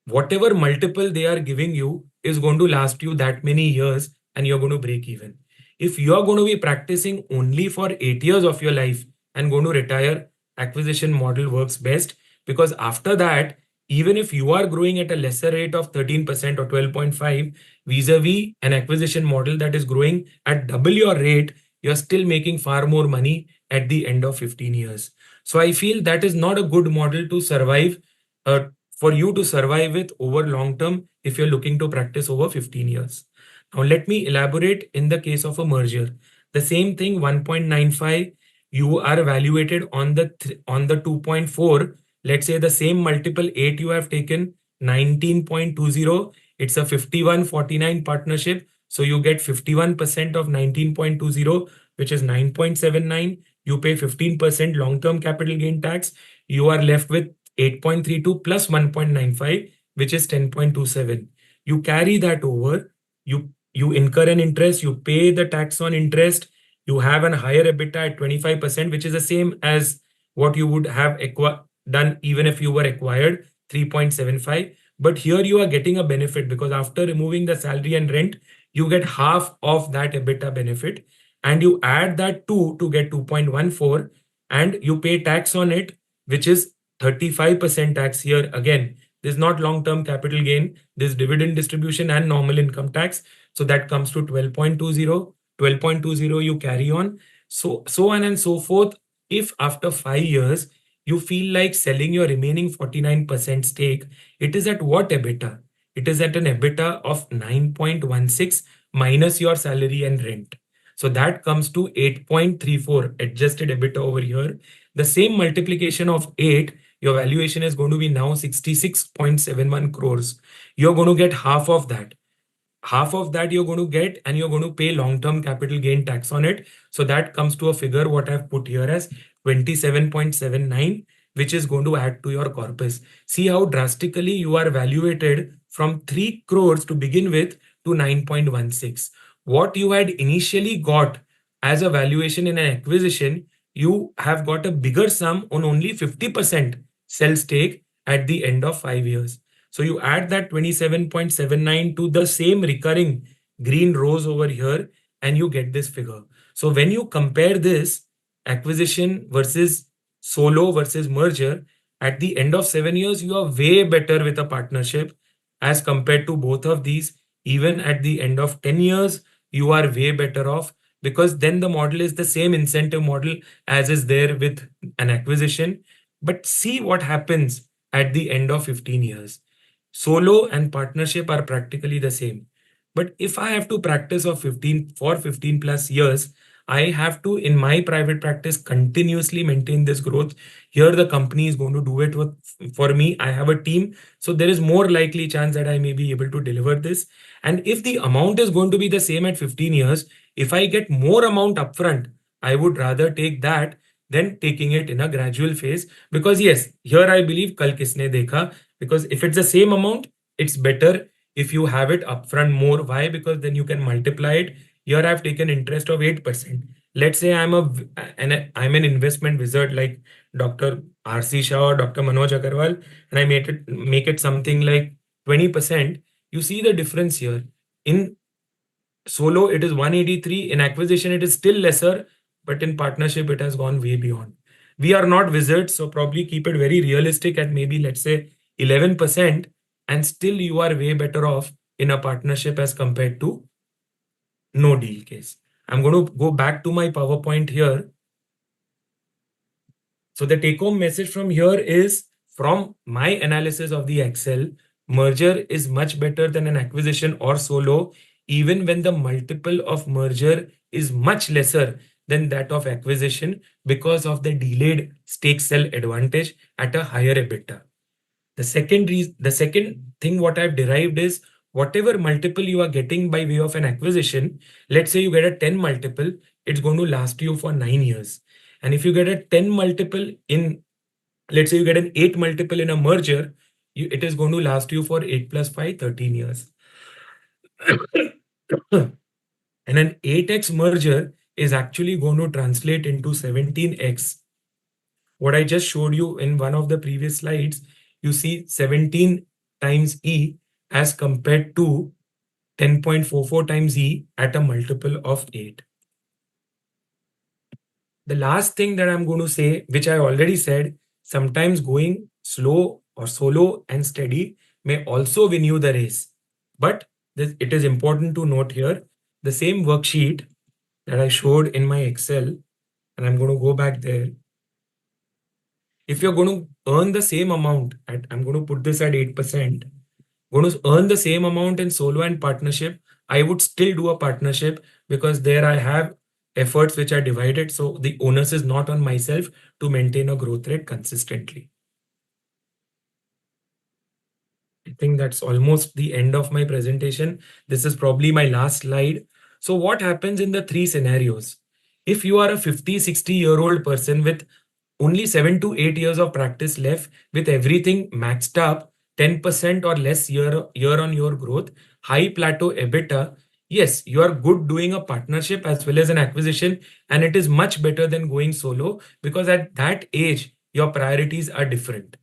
whatever multiple they are giving you is going to last you that many years and you're going to break even. If you are going to be practicing only for 8 years of your life and going to retire, acquisition model works best, because after that, even if you are growing at a lesser rate of 13% or 12.5 vis-a-vis an acquisition model that is growing at double your rate, you're still making far more money at the end of 15 years. So I feel that is not a good model to survive, for you to survive with over long term if you're looking to practice over 15 years. Now let me elaborate in the case of a merger. The same thing, 1.95, you are evaluated on the 2.4. Let's say the same multiple 8 you have taken, 19.20. It's a 51-49 partnership. So you get 51% of 19.20, which is 9.79. You pay 15% long-term capital gain tax. You are left with 8.32 plus 1.95, which is 10.27. You carry that over. You incur an interest, you pay the tax on interest, you have a higher EBITDA at 25%, which is the same as what you would have done even if you were acquired 3.75. But here you are getting a benefit because after removing the salary and rent, you get half of that EBITDA benefit, and you add that 2 to get 2.14, and you pay tax on it, which is 35% tax here. Again, this is not long-term capital gain, this dividend distribution and normal income tax. So that comes to 12.20. 12.20 you carry on. So on and so forth. If after 5 years, you feel like selling your remaining 49% stake, it is at what EBITDA? It is at an EBITDA of 9.16 minus your salary and rent. So that comes to 8.34 adjusted EBITDA over here. The same multiplication of 8, your valuation is going to be now 66.71 crores. You're going to get half of that. Half of that you're going to get, and you're going to pay long-term capital gain tax on it. So that comes to a figure what I've put here as 27.79, which is going to add to your corpus. See how drastically you are valuated from 3 crores to begin with to 9.16. What you had initially got as a valuation in an acquisition, you have got a bigger sum on only 50% sell stake at the end of 5 years. So you add that 27.79 to the same recurring green rows over here, and you get this figure. So when you compare this acquisition versus solo versus merger, at the end of 7 years, you are way better with a partnership as compared to both of these. Even at the end of 10 years, you are way better off, because then the model is the same incentive model as is there with an acquisition. But see what happens at the end of 15 years. Solo and partnership are practically the same. But if I have to practice for 15 plus years, I have to, in my private practice, continuously maintain this growth. Here, the company is going to do it for me. I have a team. So there is more likely chance that I may be able to deliver this. And if the amount is going to be the same at 15 years, if I get more amount upfront, I would rather take that than taking it in a gradual phase. Because yes, here I believe kal kisne dekha, because if it's the same amount, it's better if you have it upfront more. Why? Because then you can multiply it. Here I've taken interest of 8%. Let's say I'm an investment wizard like Dr. R.C. Shah or Dr. Manoj Agrawal, and I make it something like 20%. You see the difference here. In solo, it is 183. In acquisition, it is still lesser, but in partnership, it has gone way beyond. We are not wizards, so probably keep it very realistic at maybe, let's say, 11%, and still you are way better off in a partnership as compared to no deal case. I'm going to go back to my PowerPoint here. So the take-home message from here is, from my analysis of the Excel, merger is much better than an acquisition or solo, even when the multiple of merger is much lesser than that of acquisition because of the delayed stake sell advantage at a higher EBITDA. The second thing what I've derived is, whatever multiple you are getting by way of an acquisition, let's say you get a 10 multiple, it's going to last you for 9 years. And if you get a 10 multiple in, let's say you get an 8 multiple in a merger, it is going to last you for 8 plus 5, 13 years. And an 8x merger is actually going to translate into 17x. What I just showed you in one of the previous slides, you see 17 times E as compared to 10.44 times E at a multiple of 8. The last thing that I'm going to say, which I already said, sometimes going slow or solo and steady may also win you the race. But it is important to note here, the same worksheet that I showed in my Excel, and I'm going to go back there. If you're going to earn the same amount, I'm going to put this at 8%, going to earn the same amount in solo and partnership, I would still do a partnership, because there I have efforts which are divided. So the onus is not on myself to maintain a growth rate consistently. I think that's almost the end of my presentation. This is probably my last slide. So what happens in the 3 scenarios? If you are a 50, 60-year-old person with only 7 to 8 years of practice left, with everything maxed up, 10% or less year on year growth, high plateau EBITDA, yes, you are good doing a partnership as well as an acquisition, and it is much better than going solo, because at that age, your priorities are different.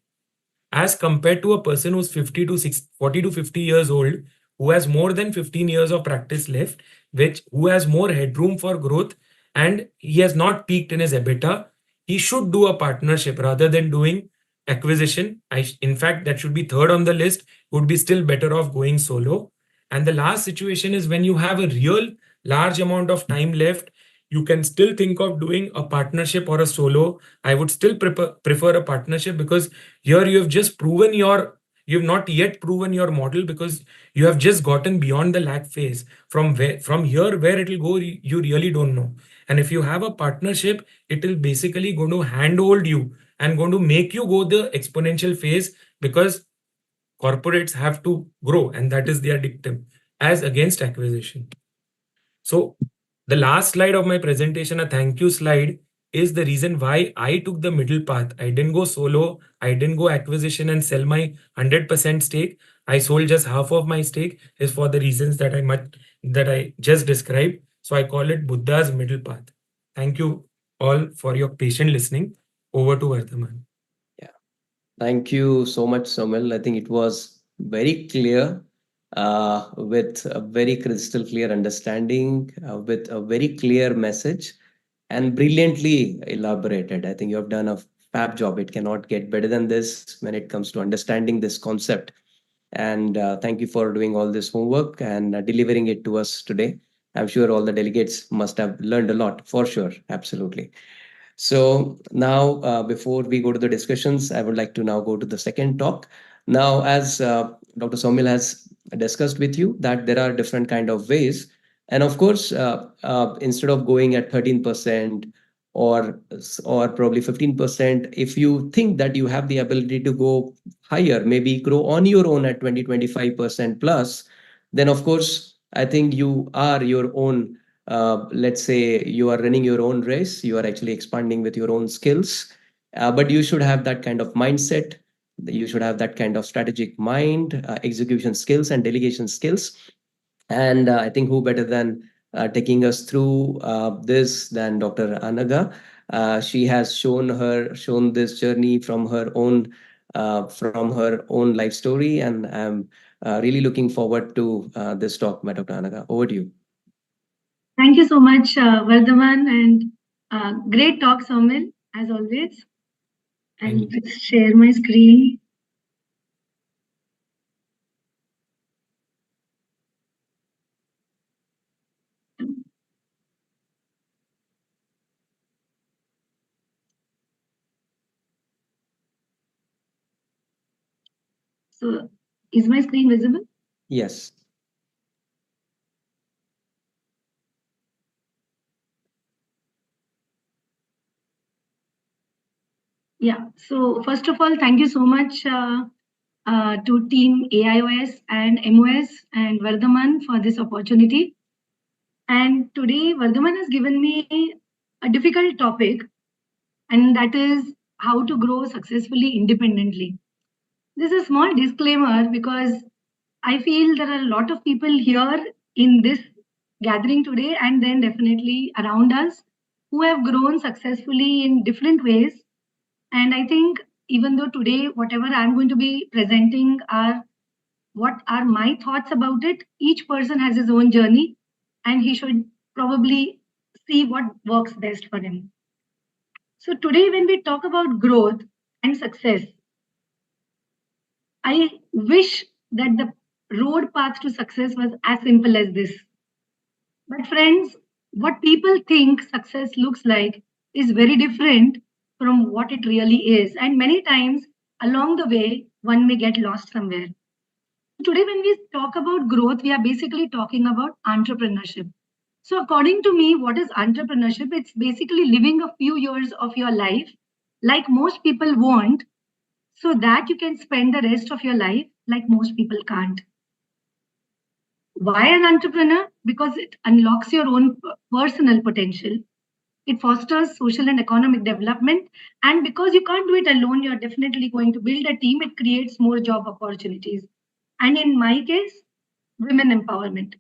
As compared to a person who's 40 to 50 years old, who has more than 15 years of practice left, who has more headroom for growth, and he has not peaked in his EBITDA, he should do a partnership rather than doing acquisition. In fact, that should be third on the list, would be still better off going solo. And the last situation is when you have a real large amount of time left, you can still think of doing a partnership or a solo. I would still prefer a partnership, because here you've not yet proven your model, because you have just gotten beyond the lag phase. From here where it will go, you really don't know. And if you have a partnership, it will basically going to handhold you and going to make you go the exponential phase, because corporates have to grow, and that is their dictum, as against acquisition. So the last slide of my presentation, a thank you slide, is the reason why I took the middle path. I didn't go solo. I didn't go acquisition and sell my 100% stake. I sold just half of my stake, is for the reasons that I just described. So I call it Buddha's middle path. Thank you all for your patient listening. Over to Vardhman. Yeah. Thank you so much, Somil. I think it was very clear, with a very crystal clear understanding, with a very clear message, and brilliantly elaborated. I think you have done a fab job. It cannot get better than this when it comes to understanding this concept. And thank you for doing all this homework and delivering it to us today. I'm sure all the delegates must have learned a lot, for sure. Absolutely. So now, before we go to the discussions, I would like to now go to the second talk. Now, as Dr. Somil has discussed with you, that there are different kind of ways, and of course, instead of going at 13% or probably 15%, if you think that you have the ability to go higher, maybe grow on your own at 20-25% plus, then of course, I think you are your own, let's say you are running your own race, you are actually expanding with your own skills, but you should have that kind of mindset, you should have that kind of strategic mind, execution skills and delegation skills. And I think who better than taking us through this than Dr. Anaga. She has shown this journey from her own life story, and I'm really looking forward to this talk by Dr. Anaga. Over to you. Thank you so much, Vardhman, and great talk, Somil, as always. And let's share my screen. So, is my screen visible? Yes. Yeah. So, first of all, thank you so much to Team AIOS and MOS and Vardhman for this opportunity. And today, Vardhman has given me a difficult topic, and that is how to grow successfully independently. This is a small disclaimer because I feel there are a lot of people here in this gathering today, and then definitely around us, who have grown successfully in different ways. And I think even though today, whatever I'm going to be presenting are what are my thoughts about it, each person has his own journey, and he should probably see what works best for him. So today, when we talk about growth and success, I wish that the road path to success was as simple as this. But friends, what people think success looks like is very different from what it really is. And many times along the way, one may get lost somewhere. Today, when we talk about growth, we are basically talking about entrepreneurship. So according to me, what is entrepreneurship? It's basically living a few years of your life like most people want, so that you can spend the rest of your life like most people can't. Why an entrepreneur? Because it unlocks your own personal potential. It fosters social and economic development. And because you can't do it alone, you're definitely going to build a team. It creates more job opportunities. And in my case, women empowerment.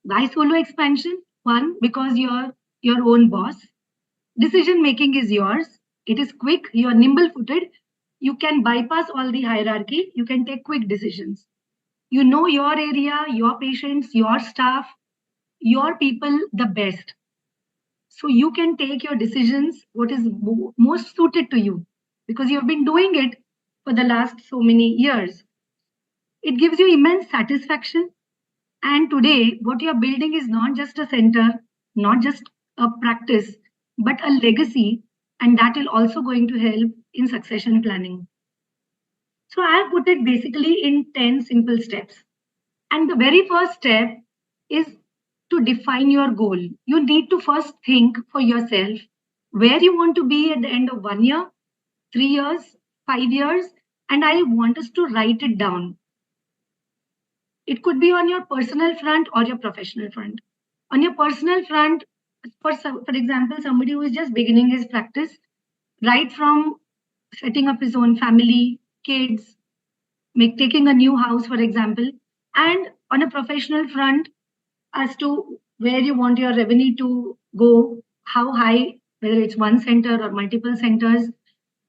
Why solo expansion? One, because you're your own boss. Decision making is yours. It is quick. You are nimble footed. You can bypass all the hierarchy. You can take quick decisions. You know your area, your patients, your staff, your people the best. So you can take your decisions what is most suited to you because you've been doing it for the last so many years. It gives you immense satisfaction. And today, what you're building is not just a center, not just a practice, but a legacy. And that will also going to help in succession planning. So I have put it basically in 10 simple steps. And the very first step is to define your goal. You need to first think for yourself where you want to be at the end of 1 year, 3 years, 5 years, and I want us to write it down. It could be on your personal front or your professional front. On your personal front, for example, somebody who is just beginning his practice, right from setting up his own family, kids, taking a new house, for example, and on a professional front, as to where you want your revenue to go, how high, whether it's one center or multiple centers,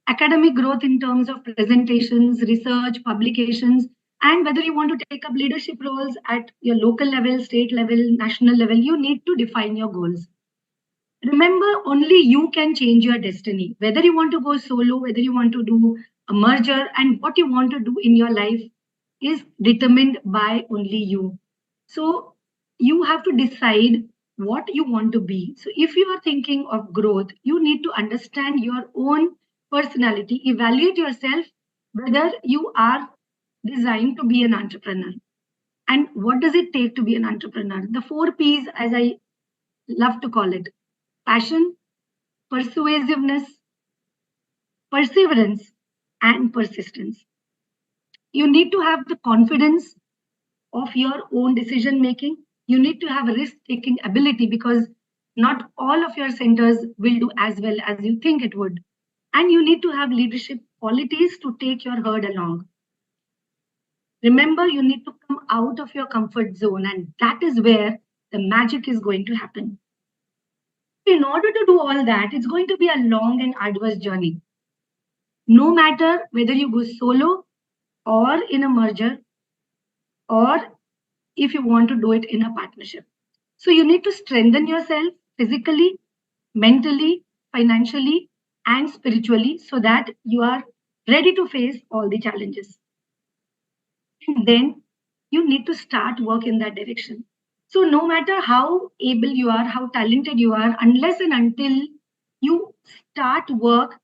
academic growth in terms of presentations, research, publications, and whether you want to take up leadership roles at your local level, state level, national level, you need to define your goals. Remember, only you can change your destiny. Whether you want to go solo, whether you want to do a merger, and what you want to do in your life is determined by only you. So you have to decide what you want to be. So if you are thinking of growth, you need to understand your own personality, evaluate yourself whether you are designed to be an entrepreneur. And what does it take to be an entrepreneur? The 4 P's, as I love to call it: passion, persuasiveness, perseverance, and persistence. You need to have the confidence of your own decision making. You need to have a risk taking ability because not all of your centers will do as well as you think it would. And you need to have leadership qualities to take your herd along. Remember, you need to come out of your comfort zone, and that is where the magic is going to happen. In order to do all that, it's going to be a long and arduous journey. No matter whether you go solo or in a merger, or if you want to do it in a partnership. So you need to strengthen yourself physically, mentally, financially, and spiritually so that you are ready to face all the challenges. And then you need to start work in that direction. So no matter how able you are, how talented you are, unless and until you start work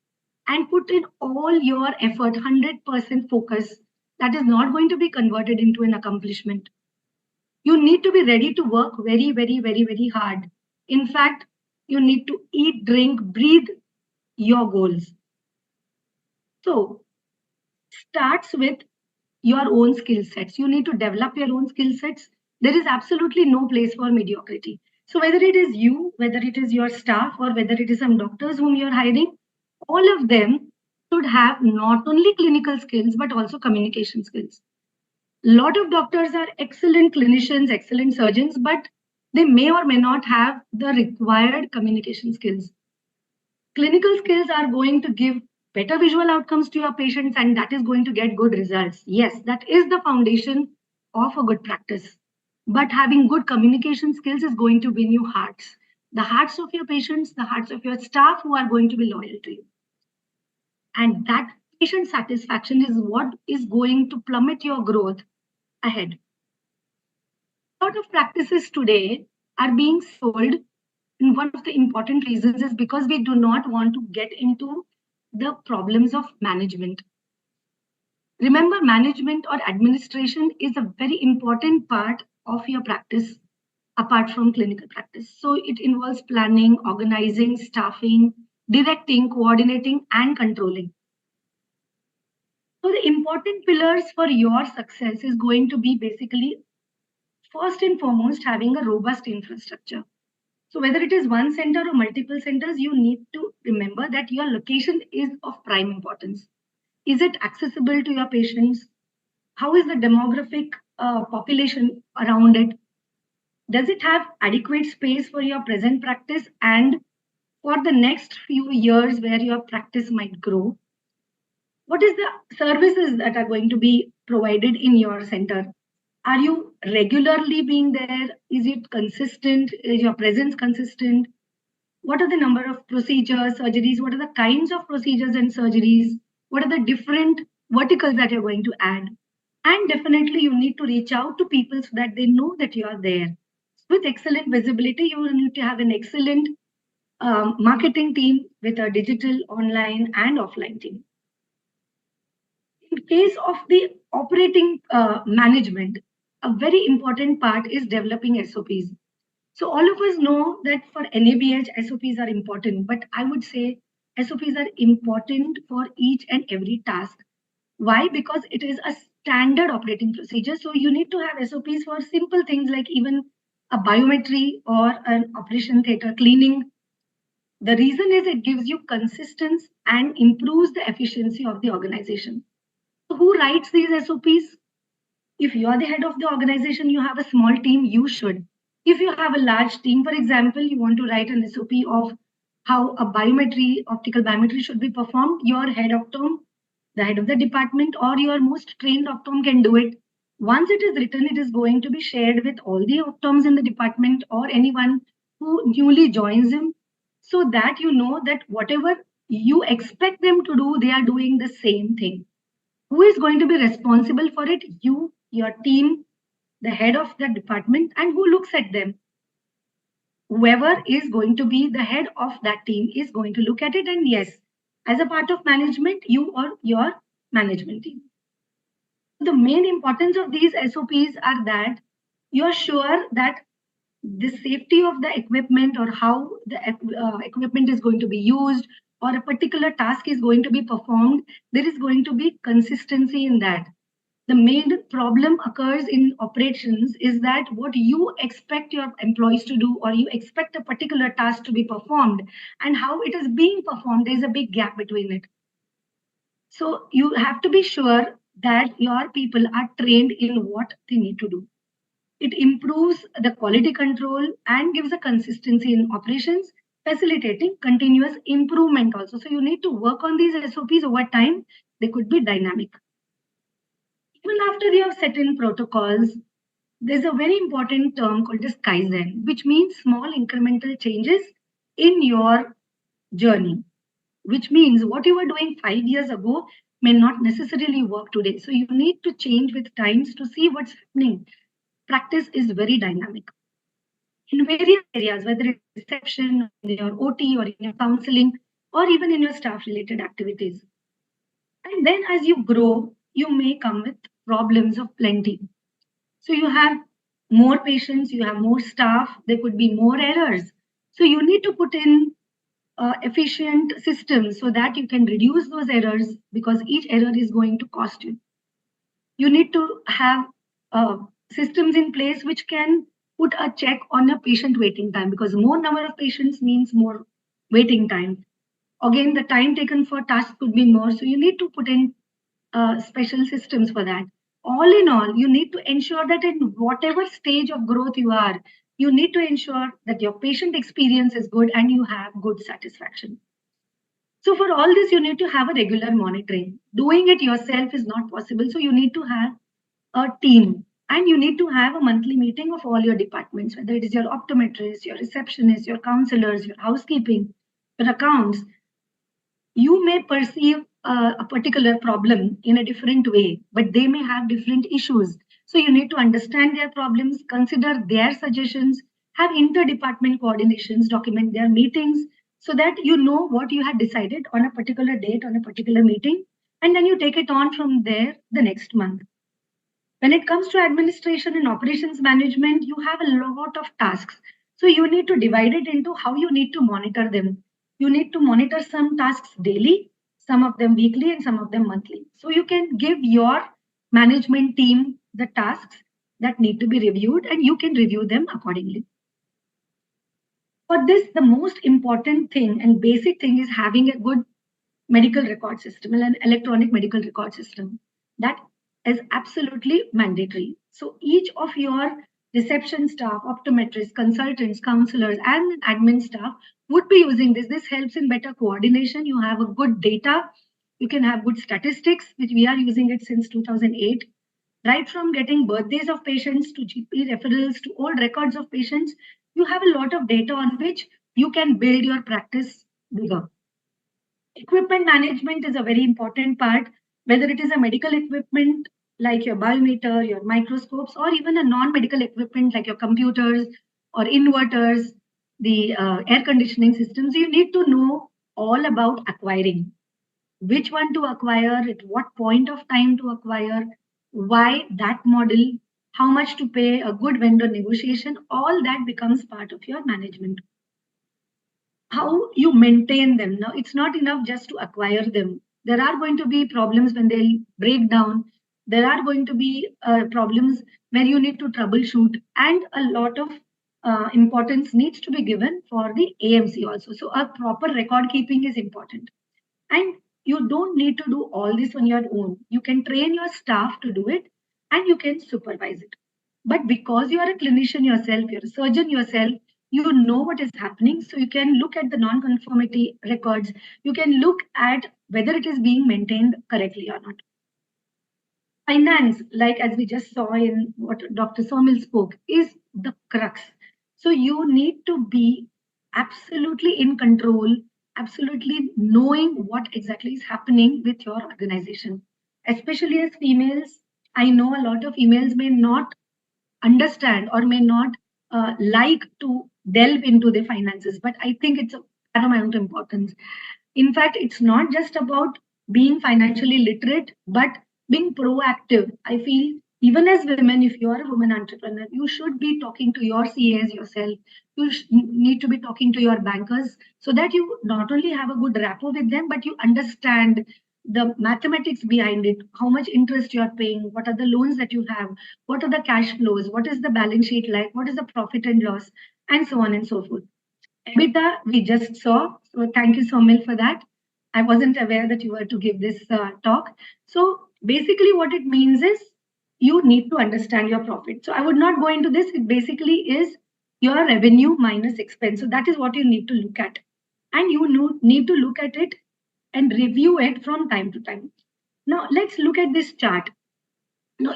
and put in all your effort, 100% focus, that is not going to be converted into an accomplishment. You need to be ready to work very, very, very, very hard. In fact, you need to eat, drink, breathe your goals. So starts with your own skill sets. You need to develop your own skill sets. There is absolutely no place for mediocrity. So whether it is you, whether it is your staff, or whether it is some doctors whom you're hiring, all of them should have not only clinical skills, but also communication skills. A lot of doctors are excellent clinicians, excellent surgeons, but they may or may not have the required communication skills. Clinical skills are going to give better visual outcomes to your patients, and that is going to get good results. Yes, that is the foundation of a good practice. But having good communication skills is going to win you hearts. The hearts of your patients, the hearts of your staff who are going to be loyal to you. And that patient satisfaction is what is going to plummet your growth ahead. A lot of practices today are being sold, and one of the important reasons is because we do not want to get into the problems of management. Remember, management or administration is a very important part of your practice apart from clinical practice. So it involves planning, organizing, staffing, directing, coordinating, and controlling. So the important pillars for your success is going to be basically, first and foremost, having a robust infrastructure. So whether it is one center or multiple centers, you need to remember that your location is of prime importance. Is it accessible to your patients? How is the demographic population around it? Does it have adequate space for your present practice and for the next few years where your practice might grow? What is the services that are going to be provided in your center? Are you regularly being there? Is it consistent? Is your presence consistent? What are the number of procedures, surgeries? What are the kinds of procedures and surgeries? What are the different verticals that you're going to add? And definitely you need to reach out to people so that they know that you are there. With excellent visibility, you will need to have an excellent marketing team with a digital, online and offline team. In case of the operating management, a very important part is developing SOPs. So all of us know that for NABH, SOPs are important, but I would say SOPs are important for each and every task. Why? Because it is a standard operating procedure. So you need to have SOPs for simple things like even a biometry or an operation theater cleaning. The reason is it gives you consistency and improves the efficiency of the organization. So who writes these SOPs? If you are the head of the organization, you have a small team, you should. If you have a large team, for example, you want to write an SOP of how a optical biometry should be performed, your head optom, the head of the department, or your most trained optom can do it. Once it is written, it is going to be shared with all the optoms in the department or anyone who newly joins him, so that you know that whatever you expect them to do, they are doing the same thing. Who is going to be responsible for it? You, your team, the head of the department, and who looks at them. Whoever is going to be the head of that team is going to look at it, and yes, as a part of management, you or your management team. The main importance of these SOPs are that you're sure that the safety of the equipment or how the equipment is going to be used or a particular task is going to be performed, there is going to be consistency in that. The main problem occurs in operations is that what you expect your employees to do or you expect a particular task to be performed and how it is being performed, there's a big gap between it. So you have to be sure that your people are trained in what they need to do. It improves the quality control and gives a consistency in operations, facilitating continuous improvement also. So you need to work on these SOPs over time. They could be dynamic. Even after you have set in protocols, there's a very important term called as Kaizen, which means small incremental changes in your journey, which means what you were doing 5 years ago may not necessarily work today. So you need to change with times to see what's happening. Practice is very dynamic in various areas, whether it's reception, in your OT, or in your counseling, or even in your staff related activities. And then as you grow, you may come with problems of plenty. So you have more patients, you have more staff, there could be more errors. So you need to put in efficient systems so that you can reduce those errors, because each error is going to cost you. You need to have systems in place which can put a check on a patient waiting time, because more number of patients means more waiting time. Again, the time taken for tasks could be more. So you need to put in special systems for that. All in all, you need to ensure that in whatever stage of growth you are, you need to ensure that your patient experience is good and you have good satisfaction. So for all this, you need to have a regular monitoring. Doing it yourself is not possible. So you need to have a team, and you need to have a monthly meeting of all your departments, whether it is your optometrist, your receptionist, your counselors, your housekeeping, your accounts. You may perceive a particular problem in a different way, but they may have different issues. So you need to understand their problems, consider their suggestions, have interdepartment coordinations, document their meetings so that you know what you had decided on a particular date, on a particular meeting, and then you take it on from there the next month. When it comes to administration and operations management, you have a lot of tasks. So you need to divide it into how you need to monitor them. You need to monitor some tasks daily, some of them weekly, and some of them monthly. So you can give your management team the tasks that need to be reviewed, and you can review them accordingly. For this, the most important thing and basic thing is having a good medical record system, an electronic medical record system that is absolutely mandatory. So each of your reception staff, optometrists, consultants, counselors, and admin staff would be using this. This helps in better coordination. You have a good data. You can have good statistics, which we are using it since 2008. Right from getting birthdays of patients to GP referrals to old records of patients, you have a lot of data on which you can build your practice bigger. Equipment management is a very important part, whether it is a medical equipment like your biometer, your microscopes, or even a non-medical equipment like your computers or inverters, the air conditioning systems. You need to know all about acquiring. Which one to acquire, at what point of time to acquire, why that model, how much to pay, a good vendor negotiation, all that becomes part of your management. How you maintain them. Now, it's not enough just to acquire them. There are going to be problems when they break down. There are going to be problems where you need to troubleshoot, and a lot of importance needs to be given for the AMC also. So a proper record keeping is important. And you don't need to do all this on your own. You can train your staff to do it and you can supervise it. But because you are a clinician yourself, you're a surgeon yourself, you know what is happening. So you can look at the non-conformity records. You can look at whether it is being maintained correctly or not. Finance, like as we just saw in what Dr. Somil spoke, is the crux. So you need to be absolutely in control, absolutely knowing what exactly is happening with your organization. Especially as females, I know a lot of females may not understand or may not like to delve into the finances, but I think it's of paramount importance. In fact, it's not just about being financially literate, but being proactive. I feel even as women, if you are a woman entrepreneur, you should be talking to your CAs yourself. You need to be talking to your bankers so that you not only have a good rapport with them, but you understand the mathematics behind it, how much interest you are paying, what are the loans that you have, what are the cash flows, what is the balance sheet like, what is the profit and loss, and so on and so forth. EBITDA, we just saw. So thank you, Somil, for that. I wasn't aware that you were to give this talk. So basically what it means is you need to understand your profit. So I would not go into this. It basically is your revenue minus expense. So that is what you need to look at. And you need to look at it and review it from time to time. Now let's look at this chart. Now,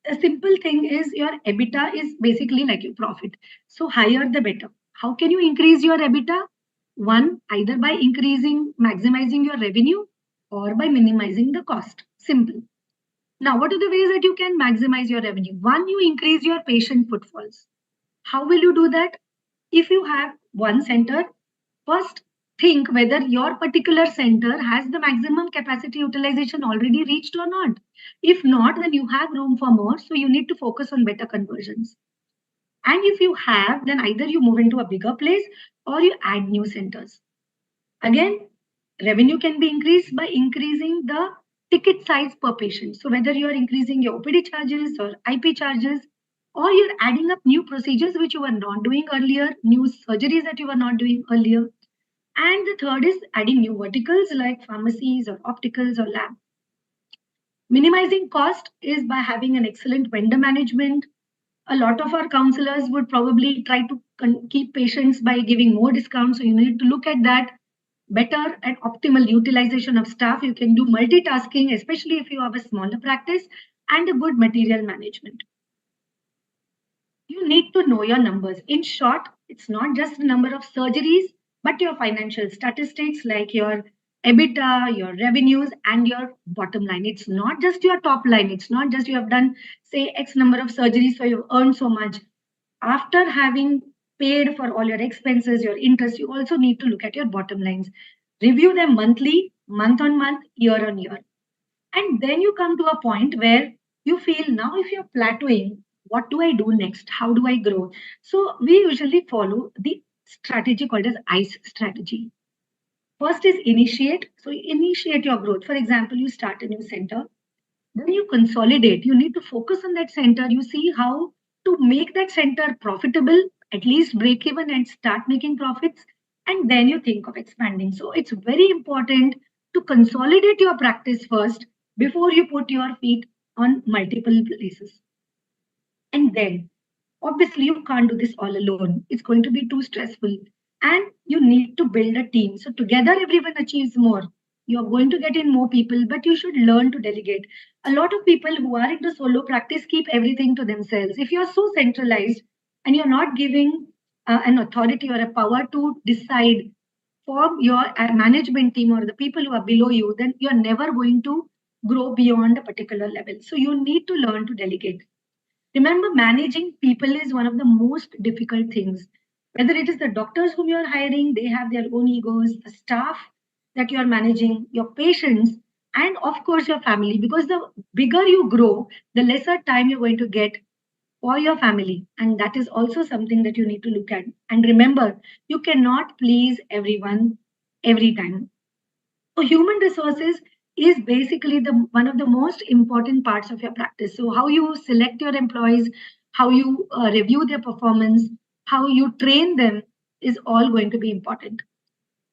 a simple thing is your EBITDA is basically like your profit. So higher the better. How can you increase your EBITDA? One, either by maximizing your revenue or by minimizing the cost. Simple. Now, what are the ways that you can maximize your revenue? One, you increase your patient footfalls. How will you do that? If you have one center, first think whether your particular center has the maximum capacity utilization already reached or not. If not, then you have room for more. So you need to focus on better conversions. And if you have, then either you move into a bigger place or you add new centers. Again, revenue can be increased by increasing the ticket size per patient. So whether you're increasing your OPD charges or IP charges, or you're adding up new procedures which you were not doing earlier, new surgeries that you were not doing earlier. And the third is adding new verticals like pharmacies or opticals or lab. Minimizing cost is by having an excellent vendor management. A lot of our counselors would probably try to keep patients by giving more discounts. So you need to look at that. Better and optimal utilization of staff. You can do multitasking, especially if you have a smaller practice, and a good material management. You need to know your numbers. In short, it's not just the number of surgeries, but your financial statistics like your EBITDA, your revenues, and your bottom line. It's not just your top line. It's not just you have done, say, X number of surgeries, so you've earned so much. After having paid for all your expenses, your interest, you also need to look at your bottom lines. Review them monthly, month on month, year on year. And then you come to a point where you feel now if you're plateauing, what do I do next? How do I grow? So we usually follow the strategy called as ICE strategy. First is initiate. So initiate your growth. For example, you start a new center. Then you consolidate. You need to focus on that center. You see how to make that center profitable, at least break even and start making profits. And then you think of expanding. So it's very important to consolidate your practice first before you put your feet on multiple places. And then, obviously, you can't do this all alone. It's going to be too stressful. And you need to build a team. So, together, everyone achieves more. You're going to get in more people, but you should learn to delegate. A lot of people who are into solo practice keep everything to themselves. If you're so centralized and you're not giving an authority or a power to decide for your management team or the people who are below you, then you're never going to grow beyond a particular level. So, you need to learn to delegate. Remember, managing people is one of the most difficult things. Whether it is the doctors whom you are hiring, they have their own egos, the staff that you are managing, your patients, and of course your family. Because the bigger you grow, the lesser time you're going to get for your family. And that is also something that you need to look at. And remember, you cannot please everyone every time. So human resources is basically the one of the most important parts of your practice. So how you select your employees, how you review their performance, how you train them is all going to be important.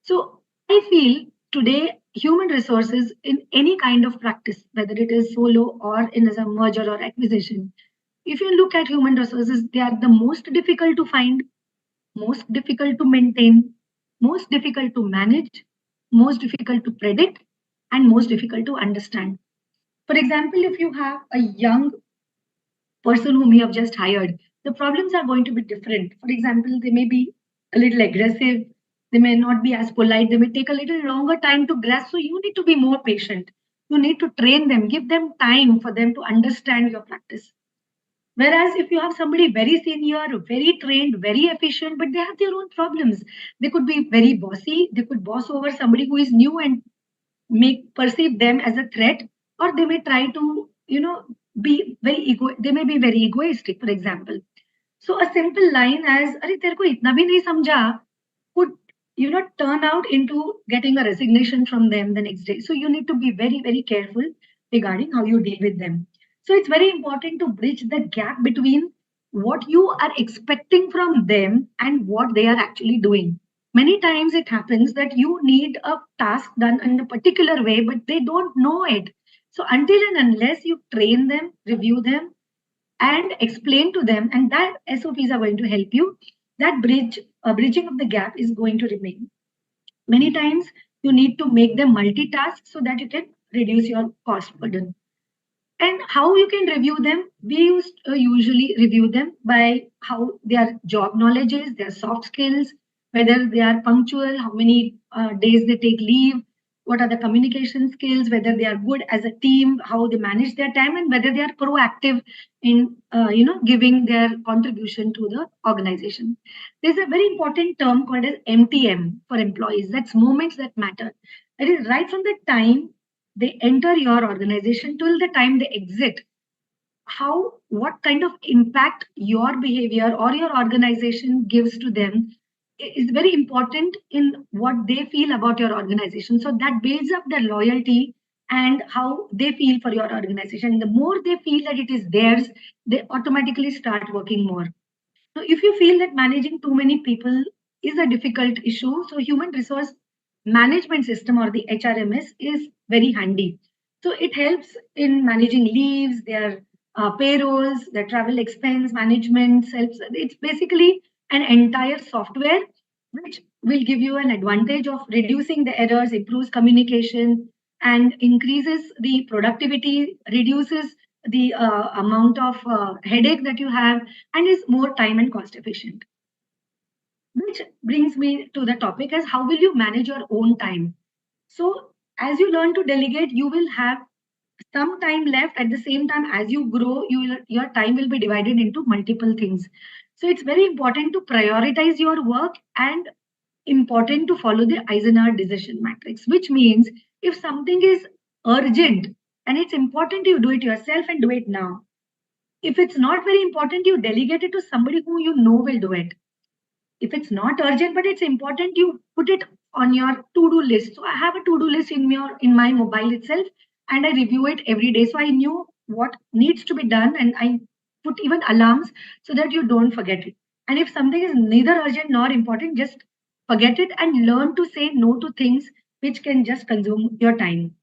So I feel today human resources in any kind of practice, whether it is solo or in as a merger or acquisition, if you look at human resources, they are the most difficult to find, most difficult to maintain, most difficult to manage, most difficult to predict, and most difficult to understand. For example, if you have a young person whom you have just hired, the problems are going to be different. For example, they may be a little aggressive, they may not be as polite, they may take a little longer time to grasp. So you need to be more patient. You need to train them, give them time for them to understand your practice. Whereas if you have somebody very senior, very trained, very efficient, but they have their own problems, they could be very bossy, they could boss over somebody who is new and make perceive them as a threat, or they may try to, be they may be very egoistic, for example. So a simple line as "Arey तेरे को इतना भी नहीं समझा" could, turn out into getting a resignation from them the next day. So you need to be very, very careful regarding how you deal with them. So it's very important to bridge the gap between what you are expecting from them and what they are actually doing. Many times it happens that you need a task done in a particular way, but they don't know it. So until and unless you train them, review them, and explain to them, and that SOPs are going to help you, that bridging of the gap is going to remain. Many times you need to make them multitask so that you can reduce your cost burden. And how you can review them? We usually review them by how their job knowledge is, their soft skills, whether they are punctual, how many days they take leave, what are the communication skills, whether they are good as a team, how they manage their time, and whether they are proactive in giving their contribution to the organization. There's a very important term called as MTM for employees. That's moments that matter. That is right from the time they enter your organization till the time they exit, what kind of impact your behavior or your organization gives to them is very important in what they feel about your organization. So that builds up their loyalty and how they feel for your organization. The more they feel that it is theirs, they automatically start working more. So if you feel that managing too many people is a difficult issue, so human resource management system or the HRMS is very handy. So it helps in managing leaves, their payrolls, their travel expense management. It's basically an entire software which will give you an advantage of reducing the errors, improves communication, and increases the productivity, reduces the amount of headache that you have, and is more time and cost efficient. Which brings me to the topic as how will you manage your own time? So as you learn to delegate, you will have some time left. At the same time, as you grow, your time will be divided into multiple things. So it's very important to prioritize your work and important to follow the Eisenhower decision matrix, which means if something is urgent and it's important you do it yourself and do it now. If it's not very important, you delegate it to somebody who you know will do it. If it's not urgent but it's important, you put it on your to-do list. So I have a to-do list in my mobile itself, and I review it every day. So I knew what needs to be done, and I put even alarms so that you don't forget it. And if something is neither urgent nor important, just forget it and learn to say no to things which can just consume your time.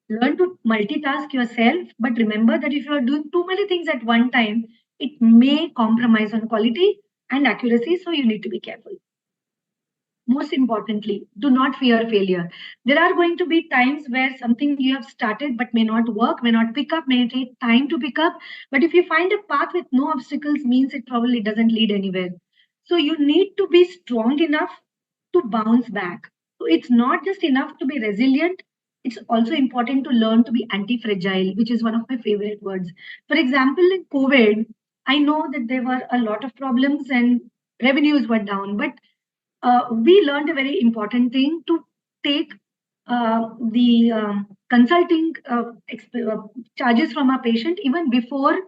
Learn to multitask yourself, but remember that if you are doing too many things at one time, it may compromise on quality and accuracy, so you need to be careful. Most importantly, do not fear failure. There are going to be times where something you have started but may not work, may not pick up, may take time to pick up. But if you find a path with no obstacles, means it probably doesn't lead anywhere. So you need to be strong enough to bounce back. So it's not just enough to be resilient, it's also important to learn to be anti-fragile, which is one of my favorite words. For example, in COVID, I know that there were a lot of problems and revenues were down, but we learned a very important thing to take the consulting charges from our patient even before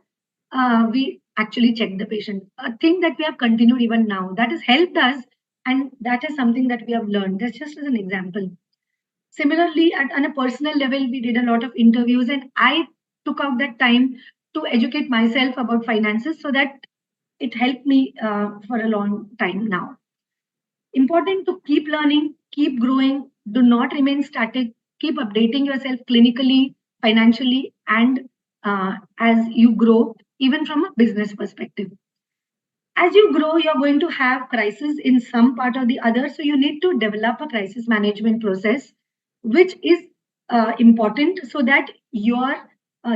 we actually check the patient. A thing that we have continued even now that has helped us, and that is something that we have learned. That's just as an example. Similarly, on a personal level, we did a lot of interviews, and I took out that time to educate myself about finances so that it helped me for a long time now. Important to keep learning, keep growing, do not remain static, keep updating yourself clinically, financially, and as you grow, even from a business perspective. As you grow, you're going to have crisis in some part or the other. So you need to develop a crisis management process, which is important so that your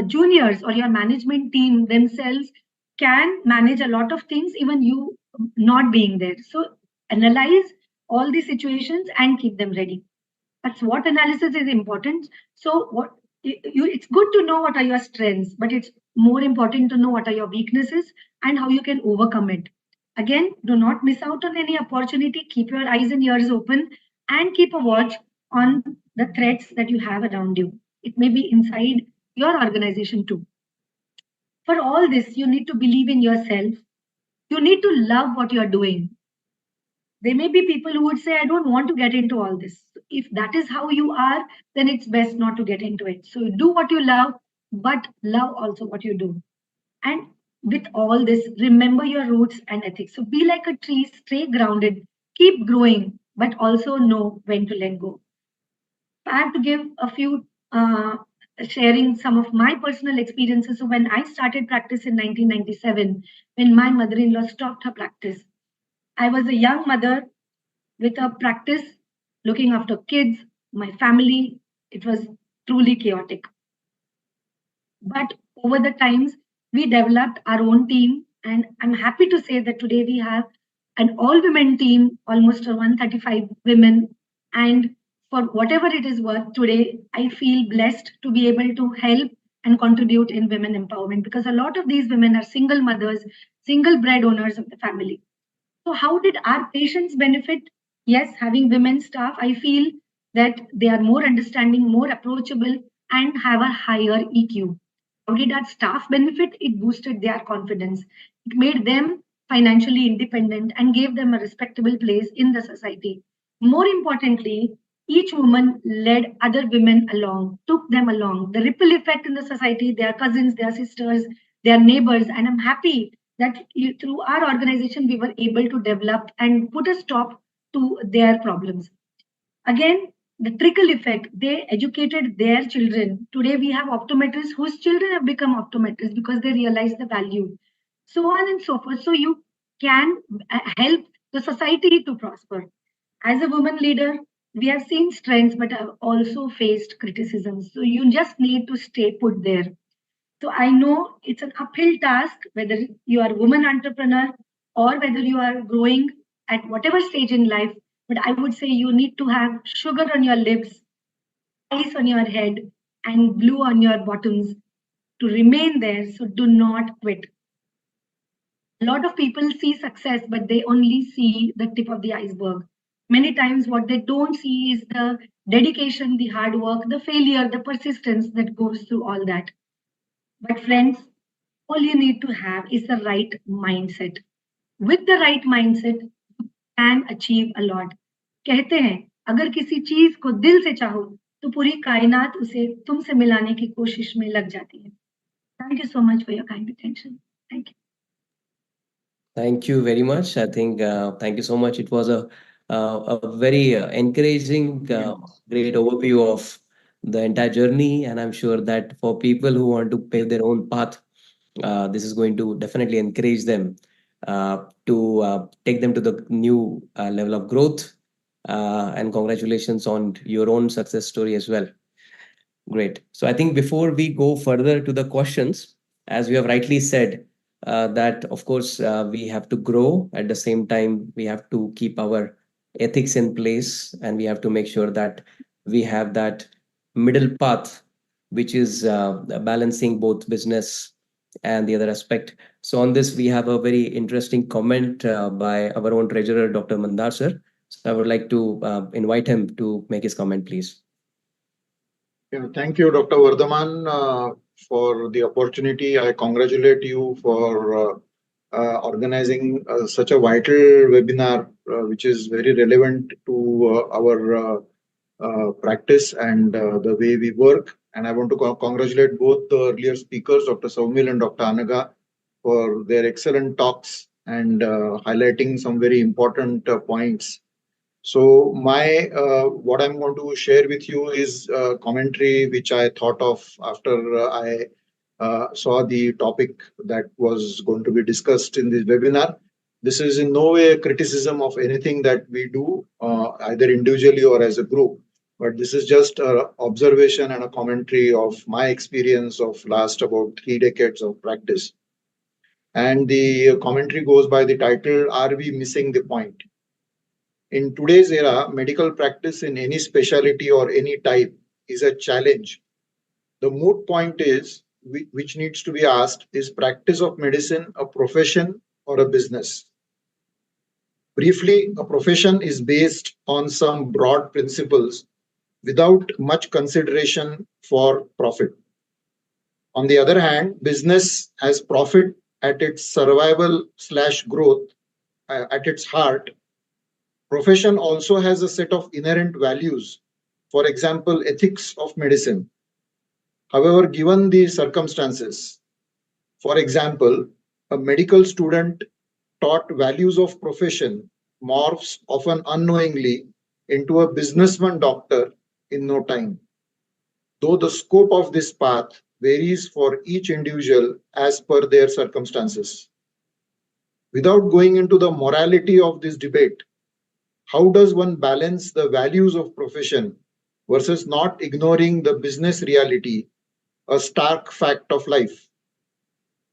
juniors or your management team themselves can manage a lot of things, even you not being there. So analyze all the situations and keep them ready. That's what analysis is important. So it's good to know what are your strengths, but it's more important to know what are your weaknesses and how you can overcome it. Again, do not miss out on any opportunity. Keep your eyes and ears open and keep a watch on the threats that you have around you. It may be inside your organization too. For all this, you need to believe in yourself. You need to love what you're doing. There may be people who would say, I don't want to get into all this. If that is how you are, then it's best not to get into it. So do what you love, but love also what you do. And with all this, remember your roots and ethics. So be like a tree, stay grounded, keep growing, but also know when to let go. I have to give a few sharing some of my personal experiences. So when I started practice in 1997, when my mother-in-law stopped her practice, I was a young mother with a practice, looking after kids, my family. It was truly chaotic. But over the times, we developed our own team. And I'm happy to say that today we have an all-women team, almost 135 women. And for whatever it is worth today, I feel blessed to be able to help and contribute in women empowerment, because a lot of these women are single mothers, single bread owners of the family. So how did our patients benefit? Yes, having women staff, I feel that they are more understanding, more approachable, and have a higher EQ. How did our staff benefit? It boosted their confidence. It made them financially independent and gave them a respectable place in the society. More importantly, each woman led other women along, took them along. The ripple effect in the society, their cousins, their sisters, their neighbors, and I'm happy that through our organization, we were able to develop and put a stop to their problems. Again, the trickle effect, they educated their children. Today, we have optometrists whose children have become optometrists because they realize the value. So on and so forth. So you can help the society to prosper. As a woman leader, we have seen strengths, but have also faced criticisms. So you just need to stay put there. So I know it's an uphill task, whether you are a woman entrepreneur or whether you are growing at whatever stage in life. But I would say you need to have sugar on your lips, ice on your head, and glue on your bottoms to remain there. So do not quit. A lot of people see success, but they only see the tip of the iceberg. Many times, what they don't see is the dedication, the hard work, the failure, the persistence that goes through all that. But friends, all you need to have is the right mindset. With the right mindset, you can achieve a lot. कहते हैं अगर किसी चीज को दिल से चाहो तो पूरी कायनात उसे तुमसे मिलाने की कोशिश में लग जाती है. Thank you so much for your kind attention. Thank you. Thank you very much. I think thank you so much. It was a very encouraging, great overview of the entire journey. And I'm sure that for people who want to pave their own path, this is going to definitely encourage them to take them to the new level of growth. And congratulations on your own success story as well. Great. So I think before we go further to the questions, as you have rightly said, that of course we have to grow. At the same time, we have to keep our ethics in place, and we have to make sure that we have that middle path, which is balancing both business and the other aspect. So on this, we have a very interesting comment by our own treasurer, Dr. Mandar sir. So I would like to invite him to make his comment, please. Yeah, thank you, Dr. Vardhman, for the opportunity. I congratulate you for organizing such a vital webinar, which is very relevant to our practice and the way we work. And I want to congratulate both the earlier speakers, Dr. Saumil and Dr. Anaga, for their excellent talks and highlighting some very important points. So my what I'm going to share with you is commentary which I thought of after I saw the topic that was going to be discussed in this webinar. This is in no way a criticism of anything that we do, either individually or as a group. But this is just an observation and a commentary of my experience of last about 3 decades of practice. And the commentary goes by the title, Are We Missing the Point? In today's era, medical practice in any specialty or any type is a challenge. The moot point is, which needs to be asked, is practice of medicine a profession or a business? Briefly, a profession is based on some broad principles without much consideration for profit. On the other hand, business has profit at its survival/growth at its heart. Profession also has a set of inherent values, for example, ethics of medicine. However, given the circumstances, for example, a medical student taught values of profession morphs often unknowingly into a businessman doctor in no time, though the scope of this path varies for each individual as per their circumstances. Without going into the morality of this debate, how does one balance the values of profession versus not ignoring the business reality, a stark fact of life?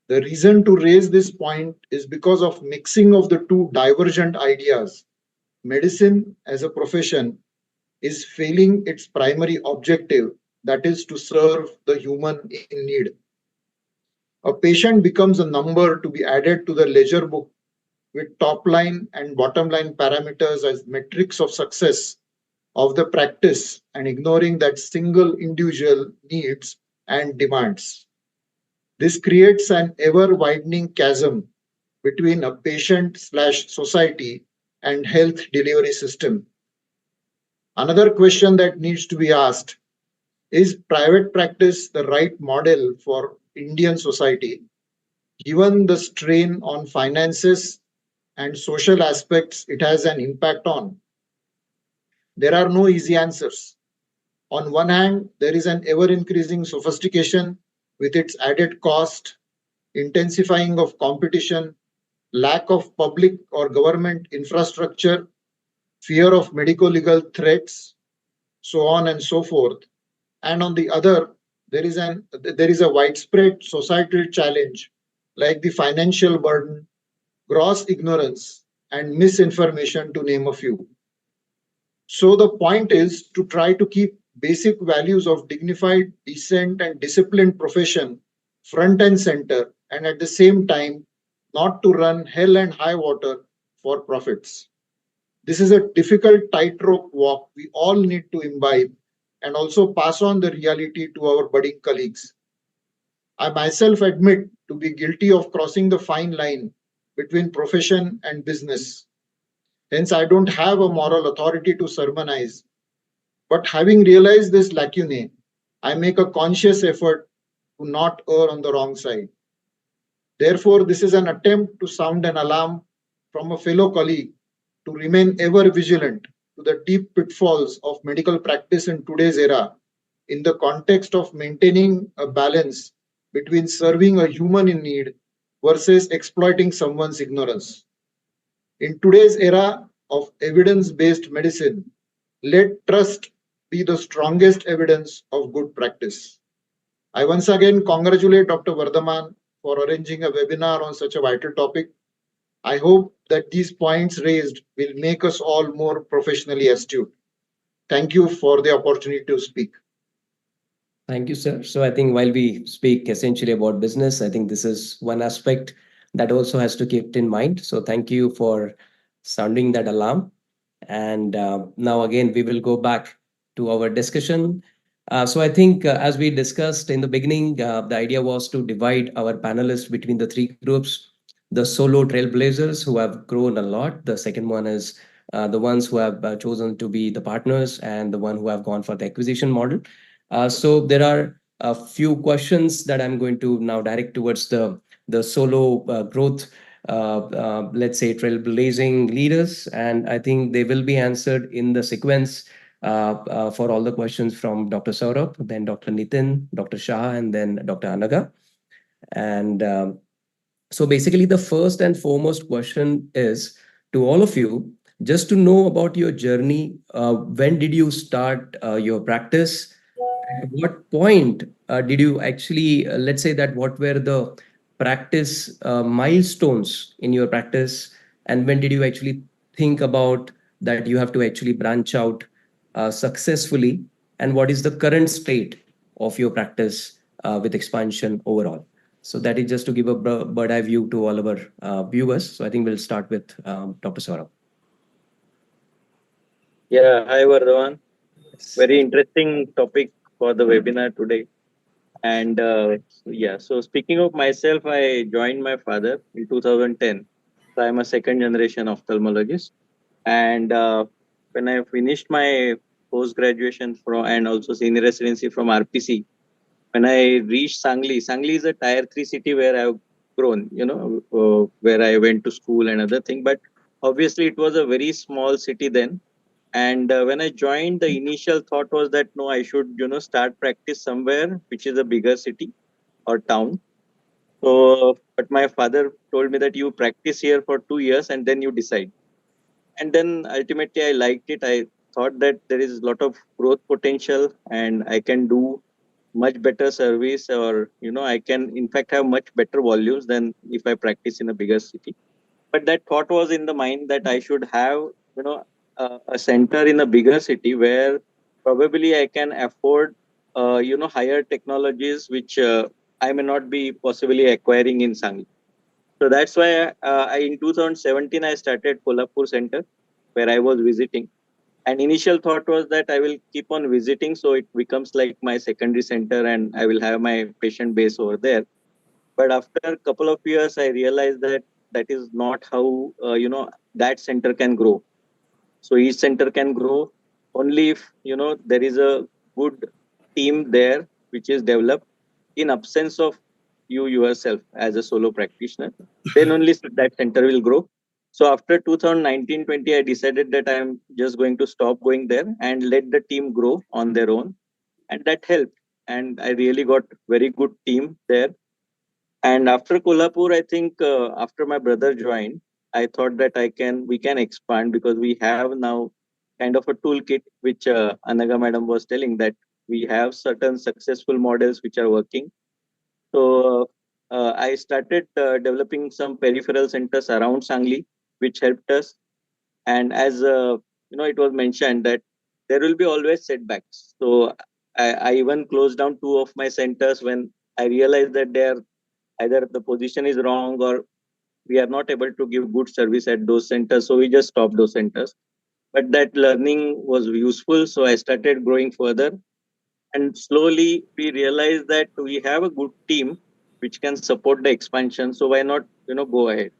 The reason to raise this point is because of mixing of the two divergent ideas. Medicine as a profession is failing its primary objective, that is to serve the human in need. A patient becomes a number to be added to the ledger book with top line and bottom line parameters as metrics of success of the practice and ignoring that single individual needs and demands. This creates an ever widening chasm between a patient/society and health delivery system. Another question that needs to be asked, is private practice the right model for Indian society, given the strain on finances and social aspects it has an impact on? There are no easy answers. On one hand, there is an ever-increasing sophistication with its added cost, intensifying of competition, lack of public or government infrastructure, fear of medico-legal threats, so on and so forth. And on the other, there is a widespread societal challenge like the financial burden, gross ignorance, and misinformation, to name a few. So the point is to try to keep basic values of dignified, decent, and disciplined profession front and center, and at the same time, not to run hell and high water for profits. This is a difficult tightrope walk we all need to imbibe and also pass on the reality to our budding colleagues. I myself admit to be guilty of crossing the fine line between profession and business. Hence, I don't have a moral authority to sermonize. But having realized this lacunae, I make a conscious effort to not err on the wrong side. Therefore, this is an attempt to sound an alarm from a fellow colleague to remain ever vigilant to the deep pitfalls of medical practice in today's era, in the context of maintaining a balance between serving a human in need versus exploiting someone's ignorance. In today's era of evidence based medicine, let trust be the strongest evidence of good practice. I once again congratulate Dr. Vardhman for arranging a webinar on such a vital topic. I hope that these points raised will make us all more professionally astute. Thank you for the opportunity to speak. Thank you, sir. So I think while we speak essentially about business, I think this is one aspect that also has to keep in mind. So thank you for sounding that alarm. And now again, we will go back to our discussion. So I think as we discussed in the beginning, the idea was to divide our panelists between the three groups. The solo trailblazers who have grown a lot. The second one is the ones who have chosen to be the partners, and the one who have gone for the acquisition model. So there are a few questions that I'm going to now direct towards the solo growth, let's say trailblazing leaders, and I think they will be answered in the sequence for all the questions from Dr. Saurabh, then Dr. Nitin, Dr. Shah, and then Dr. Anaga. And so basically, the first and foremost question is to all of you, just to know about your journey. When did you start your practice? At what point did you actually, let's say that what were the practice milestones in your practice, and when did you actually think about that you have to actually branch out successfully, and what is the current state of your practice with expansion overall? So that is just to give a bird eye view to all of our viewers. So I think we'll start with Dr. Saurabh. Yeah, hi Vardhman. Very interesting topic for the webinar today. And so speaking of myself, I joined my father in 2010. So I'm a second generation ophthalmologist. And when I finished my post graduation from and also senior residency from RPC, when I reached Sangli, Sangli is a tier 3 city where I've grown, where I went to school and other thing. But obviously, it was a very small city then. And when I joined, the initial thought was that no, I should, start practice somewhere which is a bigger city or town. So, but my father told me that you practice here for 2 years and then you decide. And then ultimately, I liked it. I thought that there is a lot of growth potential and I can do much better service, or I can in fact have much better volumes than if I practice in a bigger city. But that thought was in the mind that I should have a center in a bigger city where probably I can afford higher technologies which I may not be possibly acquiring in Sangli. So that's why in 2017 I started Kolhapur Center where I was visiting. And initial thought was that I will keep on visiting, so it becomes like my secondary center, and I will have my patient base over there. But after a couple of years, I realized that that is not how that center can grow. So each center can grow only if there is a good team there which is developed in absence of you yourself as a solo practitioner. Then only that center will grow. So after 2019-20, I decided that I'm just going to stop going there and let the team grow on their own, and that helped. And I really got very good team there. And after Kolhapur, I think after my brother joined, I thought that we can expand because we have now kind of a toolkit which Anaga madam was telling that we have certain successful models which are working. So I started developing some peripheral centers around Sangli, which helped us. And as it was mentioned that there will be always setbacks. So I even closed down 2 of my centers when I realized that they are either the position is wrong or we are not able to give good service at those centers. So we just stopped those centers. But that learning was useful. So I started growing further. And slowly we realized that we have a good team which can support the expansion. So why not, go ahead?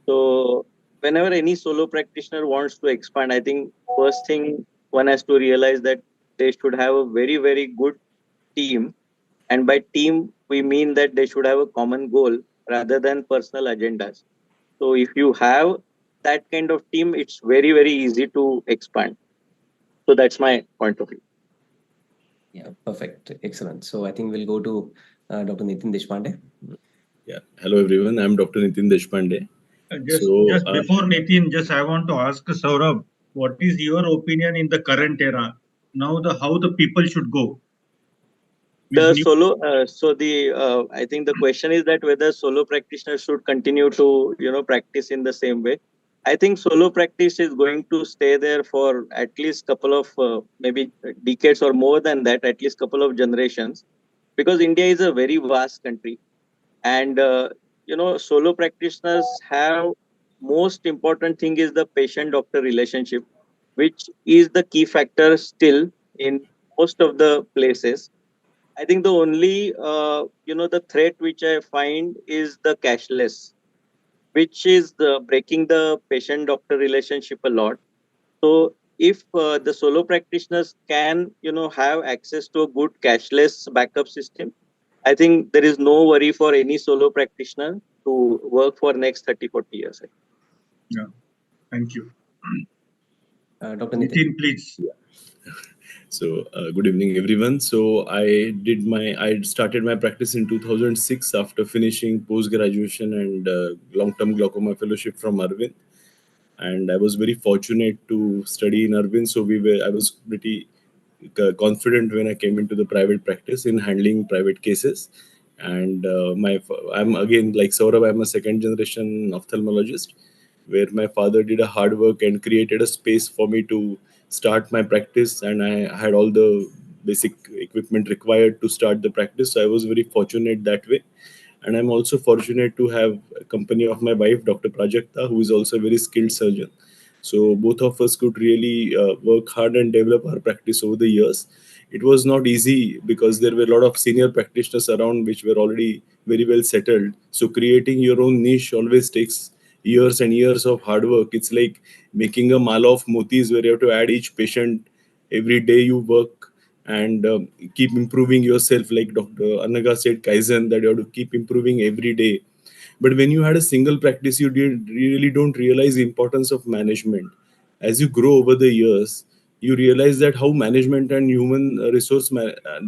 So whenever any solo practitioner wants to expand, I think first thing one has to realize that they should have a very, very good team. And by team, we mean that they should have a common goal rather than personal agendas. So if you have that kind of team, it's very, very easy to expand. So that's my point of view. Yeah, perfect. Excellent. So I think we'll go to Dr. Nitin Deshpande. Yeah. Hello, everyone. I'm Dr. Nitin Deshpande. Just before Nitin, just I want to ask Saurabh, what is your opinion in the current era? Now, how the people should go? The Means new- solo, I think the question is that whether solo practitioners should continue to, practice in the same way. I think solo practice is going to stay there for at least couple of maybe decades or more than that, at least couple of generations, because India is a very vast country, and solo practitioners have most important thing is the patient-doctor relationship, which is the key factor still in most of the places. I think the only, the threat which I find is the cashless, which is breaking the patient-doctor relationship a lot. So if the solo practitioners can, have access to a good cashless backup system, I think there is no worry for any solo practitioner to work for next 30, 40 years. Yeah, thank you. Dr. Nitin. Nitin, please. So, good evening, everyone. So, I started my practice in 2006 after finishing post graduation and long-term glaucoma fellowship from Arvind. And I was very fortunate to study in Arvind. So, I was pretty confident when I came into the private practice in handling private cases. And I'm again like Saurabh. I'm a second generation ophthalmologist, where my father did a hard work and created a space for me to start my practice, and I had all the basic equipment required to start the practice. So I was very fortunate that way. And I'm also fortunate to have a company of my wife, Dr. Prajakta, who is also a very skilled surgeon. So both of us could really work hard and develop our practice over the years. It was not easy because there were a lot of senior practitioners around which were already very well settled. So creating your own niche always takes years and years of hard work. It's like making a mala of motis where you have to add each patient every day you work, and keep improving yourself. Like Dr. Anaga said, Kaizen, that you have to keep improving every day. But when you had a single practice, you really don't realize the importance of management. As you grow over the years, you realize that how management and human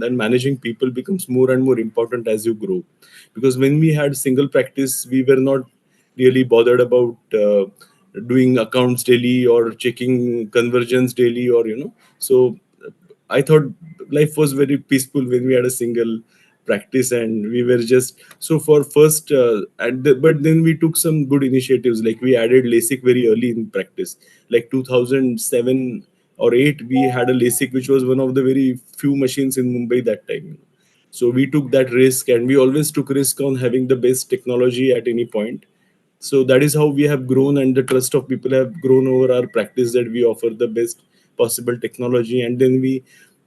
then managing people becomes more and more important as you grow. Because when we had single practice, we were not really bothered about doing accounts daily or checking conversions daily, or so I thought life was very peaceful when we had a single practice, and we were just so for first but then we took some good initiatives, like we added LASIK very early in practice, like 2007 or 8 we had a LASIK, which was one of the very few machines in Mumbai that time. So we took that risk, and we always took risk on having the best technology at any point. So that is how we have grown, and the trust of people have grown over our practice, that we offer the best possible technology. And then we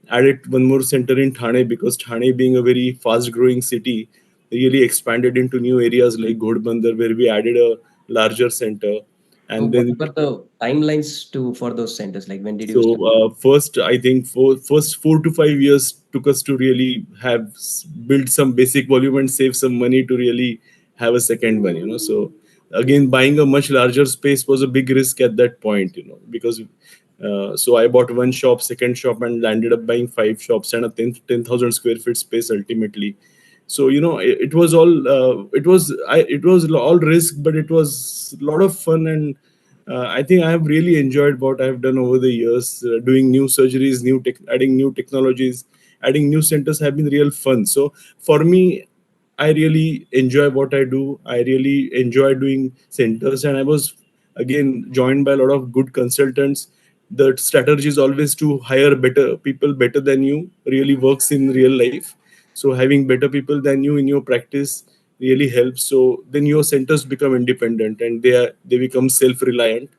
added one more center in Thane, because Thane, being a very fast growing city, really expanded into new areas like Ghodbandar, where we added a larger center. So And what then were the timelines for those centers? Like when did you so start? first, I think first 4 to 5 years took us to really have build some basic volume and save some money to really have a second one. So again, buying a much larger space was a big risk at that point. Because so I bought one shop, second shop, and landed up buying 5 shops and a 10,000 square feet space ultimately. So it was all it was all risk, but it was a lot of fun. And I think I have really enjoyed what I've done over the years. Doing new surgeries, adding new technologies, adding new centers have been real fun. So for me, I really enjoy what I do. I really enjoy doing centers, and I was again joined by a lot of good consultants. The strategy is always to hire better people, better than you, really works in real life. So having better people than you in your practice really helps. So then your centers become independent, and they become self-reliant.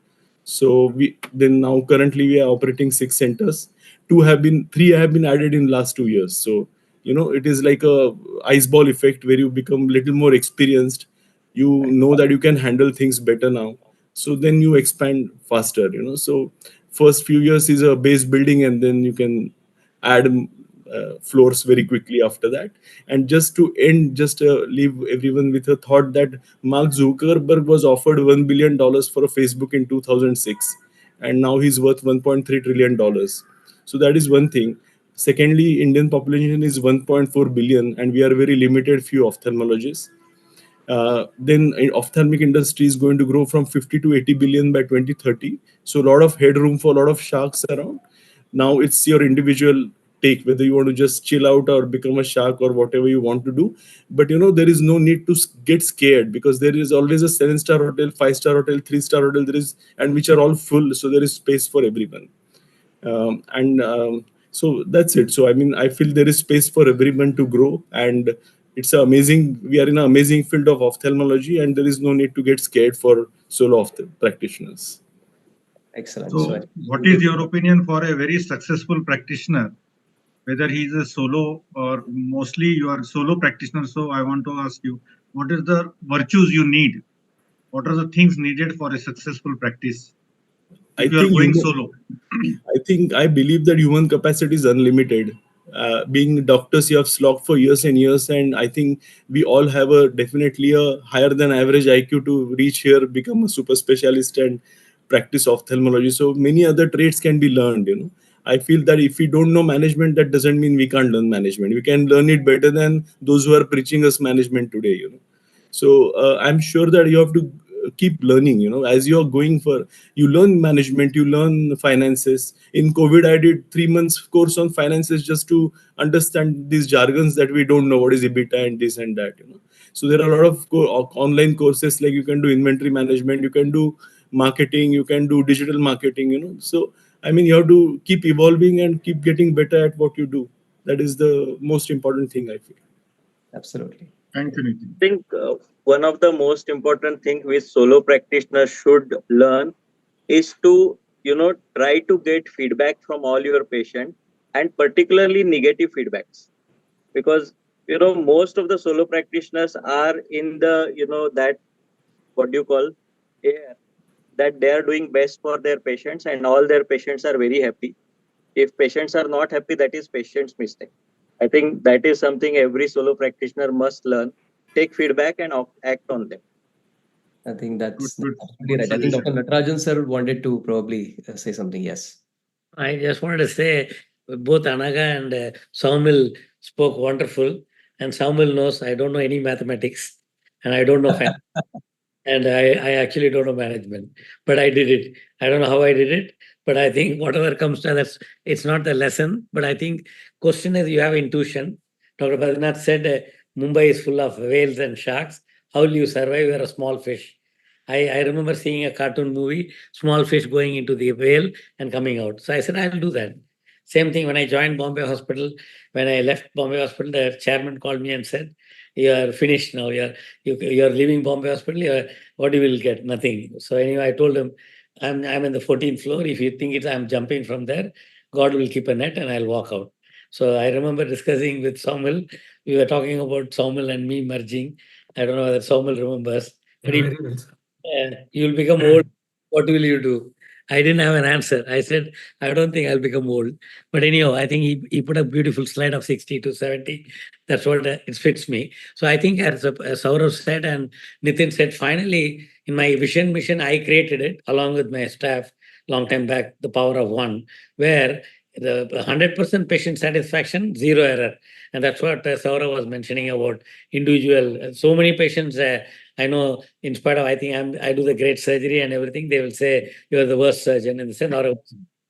So we then now currently we are operating 6 centers. Three have been added in last 2 years. So it is like a ice ball effect, where you become little more experienced. You know that you can handle things better now. So then you expand faster. So first few years is a base building, and then you can add floors very quickly after that. And just to end, just leave everyone with a thought that Mark Zuckerberg was offered $1 billion for a Facebook in 2006, and now he's worth $1.3 trillion. So that is one thing. Secondly, Indian population is 1.4 billion, and we are very limited few ophthalmologists. Then ophthalmic industry is going to grow from 50 to 80 billion by 2030. So a lot of headroom for a lot of sharks around. Now it's your individual take whether you want to just chill out or become a shark or whatever you want to do. But there is no need to get scared, because there is always a 7-star hotel, 5-star hotel, 3-star hotel, and which are all full. So there is space for everyone. And so that's it. So I mean, I feel there is space for everyone to grow, and it's amazing. We are in an amazing field of ophthalmology, and there is no need to get scared for solo practitioners. Excellent. So, what is your opinion for a very successful practitioner, whether he is a solo or mostly you are solo practitioner? So, I want to ask you, what is the virtues you need? What are the things needed for a successful practice if you are going solo? I believe that human capacity is unlimited. Being doctors, you have slogged for years and years, and I think we all have definitely a higher than average IQ to reach here, become a super specialist, and practice ophthalmology. So many other traits can be learned. I feel that if we don't know management, that doesn't mean we can't learn management. We can learn it better than those who are preaching us management today. So I'm sure that you have to keep learning, as you're going for, you learn management, you learn finances. In COVID, I did 3 months course on finances just to understand these jargons that we don't know, what is EBITDA and this and that. So there are a lot of online courses, like you can do inventory management, you can do marketing, you can do digital marketing. So I mean, you have to keep evolving and keep getting better at what you do. That is the most important thing, I feel. Absolutely. Thank you, Nitin. I think one of the most important things which solo practitioners should learn is to try to get feedback from all your patients, and particularly negative feedbacks, because most of the solo practitioners are in the that what do you call air that they are doing best for their patients and all their patients are very happy. If patients are not happy, that is patient's mistake. I think that is something every solo practitioner must learn. Take feedback and act on them. I think that's Good absolutely right. I think Dr. Natarajan sir wanted to probably say something. Yes. I just wanted to say both Anaga and Saumil spoke wonderful. And Saumil knows I don't know any mathematics and I don't know finance. And I actually don't know management, but I did it. I don't know how I did it, but I think whatever comes to that's it's not the lesson. But I think question is you have intuition. Dr. Badrinath said Mumbai is full of whales and sharks. How will you survive? You're a small fish. I remember seeing a cartoon movie, small fish going into the whale and coming out. So I said, I'll do that. Same thing when I joined Bombay Hospital. When I left Bombay Hospital, the chairman called me and said, you are finished now. You're leaving Bombay Hospital. What you will get? Nothing. So anyway, I told him, I'm in the 14th floor. If you think I'm jumping from there, God will keep a net and I'll walk out. So I remember discussing with Saumil. We were talking about Saumil and me merging. I don't know whether Saumil remembers. But you'll become old. What will you do? I didn't have an answer. I said, I don't think I'll become old. But anyhow, I think he put a beautiful slide of 60 to 70. That's what it fits me. So I think as Saurav said and Nitin said, finally, in my vision mission, I created it along with my staff long time back, the power of one, where the 100% patient satisfaction, zero error. And that's what Saurav was mentioning about individual. So many patients, I know, in spite of, I think I do the great surgery and everything, they will say you're the worst surgeon in the sense or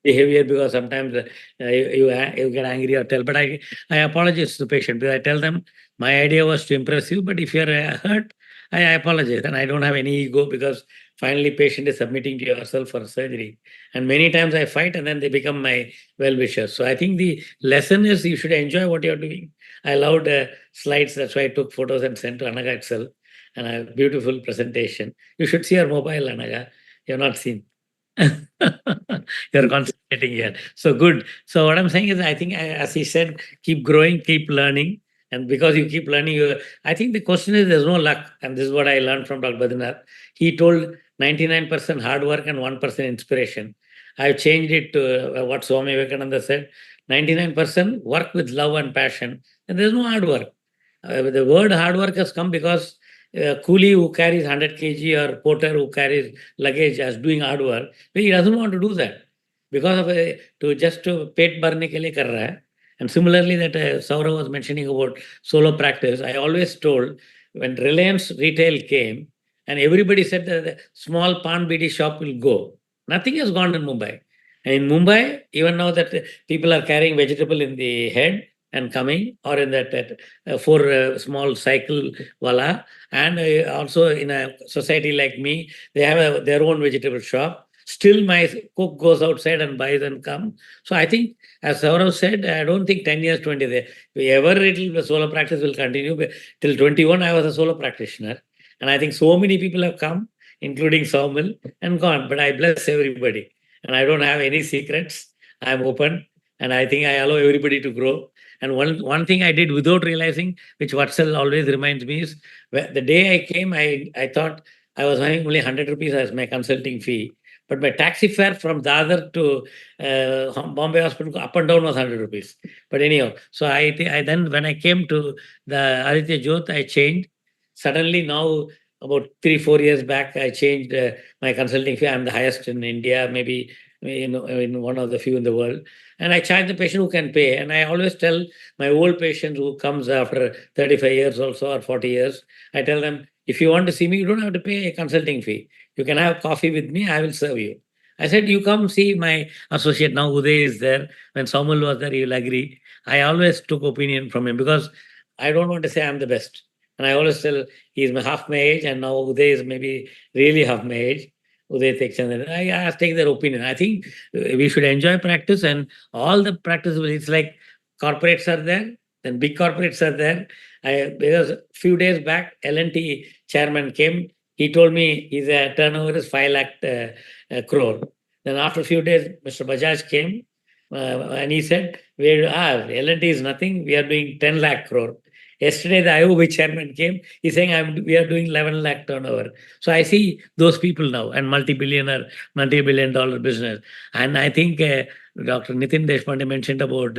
behavior, because sometimes you get angry or tell. But I apologize to the patient because I tell them my idea was to impress you, but if you're hurt, I apologize. And I don't have any ego because finally patient is submitting to yourself for surgery. And many times I fight and then they become my well-wishers. So I think the lesson is you should enjoy what you're doing. I loved slides. That's why I took photos and sent to Anaga itself. And a beautiful presentation. You should see your mobile, Anaga. You're not seen. You're concentrating here. So good. So what I'm saying is, I think, as he said, keep growing, keep learning. And because you keep learning, I think the question is there's no luck. And this is what I learned from Dr. Badrinath. He told 99% hard work and 1% inspiration. I've changed it to what Swami Vivekananda said, 99% work with love and passion. And there's no hard work. The word hard work has come because coolie who carries 100 kg or porter who carries luggage as doing hard work, he doesn't want to do that because of to pet bharne ke liye kar raha hai. And similarly, that Saurav was mentioning about solo practice, I always told when Reliance Retail came and everybody said that the small pan BD shop will go. Nothing has gone in Mumbai. And in Mumbai, even now that people are carrying vegetable in the head and coming, or in that for small cycle wala, and also in a society like me, they have their own vegetable shop. Still, my cook goes outside and buys and come. So I think, as Saurav said, I don't think 10 years, 20 years, the solo practice will continue. But till 21, I was a solo practitioner. And I think so many people have come, including Saumil, and gone. But I bless everybody. And I don't have any secrets. I'm open. And I think I allow everybody to grow. And one thing I did without realizing, which Vatsal always reminds me, is the day I came, I thought I was having only 100 rupees as my consulting fee. But my taxi fare from Dadar to Bombay Hospital up and down was 100 rupees. But anyhow, so I then when I came to the Aditya Jyot, I changed. Suddenly now, about 3-4 years back, I changed my consulting fee. I'm the highest in India, maybe in one of the few in the world. And I charge the patient who can pay. And I always tell my old patients who comes after 35 years also or 40 years, I tell them, if you want to see me, you don't have to pay a consulting fee. You can have coffee with me, I will serve you. I said, you come see my associate now, Uday is there. When Saumal was there, he will agree. I always took opinion from him because I don't want to say I'm the best. And I always tell he's half my age, and now Uday is maybe really half my age. Uday takes and I take their opinion. I think we should enjoy practice, and all the practice, it's like corporates are there, then big corporates are there. Because a few days back, L&T chairman came. He told me his turnover is 5 lakh crore. Then after a few days, Mr. Bajaj came and he said, L&T is nothing. We are doing 10 lakh crore. Yesterday, the IOB chairman came. He's saying, we are doing 11 lakh turnover. So I see those people now, and multi-billion dollar business. And I think Dr. Nitin Deshpande mentioned about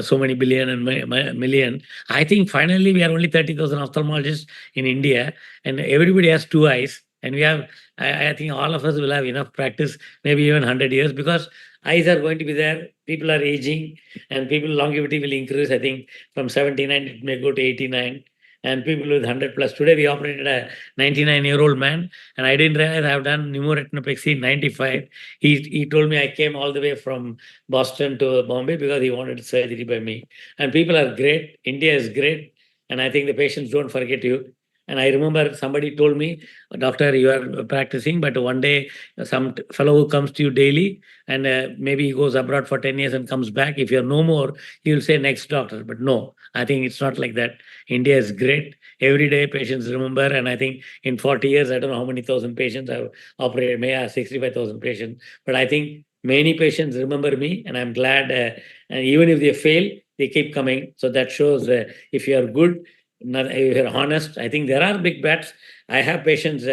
so many billion and million. I think finally we are only 30,000 ophthalmologists in India, and everybody has 2 eyes. And we have, I think all of us will have enough practice, maybe even 100 years, because eyes are going to be there. People are aging, and people longevity will increase. I think from 79, it may go to 89. And people with 100 plus. Today, we operated a 99-year-old man, and I didn't realize I have done pneumoretinopexy in 95. He told me I came all the way from Boston to Bombay because he wanted surgery by me. And people are great. India is great. And I think the patients don't forget you. And I remember somebody told me, doctor, you are practicing, but one day some fellow who comes to you daily and maybe he goes abroad for 10 years and comes back. If you're no more, he will say next doctor. But no, I think it's not like that. India is great. Every day patients remember. And I think in 40 years, I don't know how many thousand patients I've operated, may have 65,000 patients. But I think many patients remember me, and I'm glad. And even if they fail, they keep coming. So that shows if you are good, if you're honest. I think there are big bats. I have patients,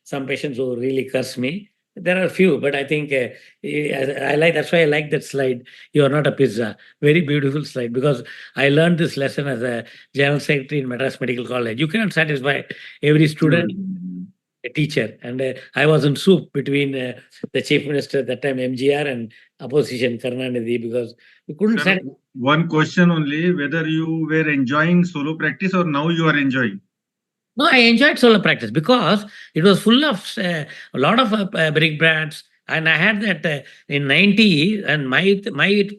some patients who really curse me. There are a few, but I think I like. That's why I like that slide. You are not a pizza. Very beautiful slide, because I learned this lesson as a general secretary in Madras Medical College. You cannot satisfy every student, a teacher, and I was in soup between the chief minister at that time, MGR, and opposition Karunanidhi, because we couldn't Sir, satisfy. one question only, whether you were enjoying solo practice or now you are enjoying? No, I enjoyed solo practice because it was full of a lot of brick brats. And I had that in 90, and my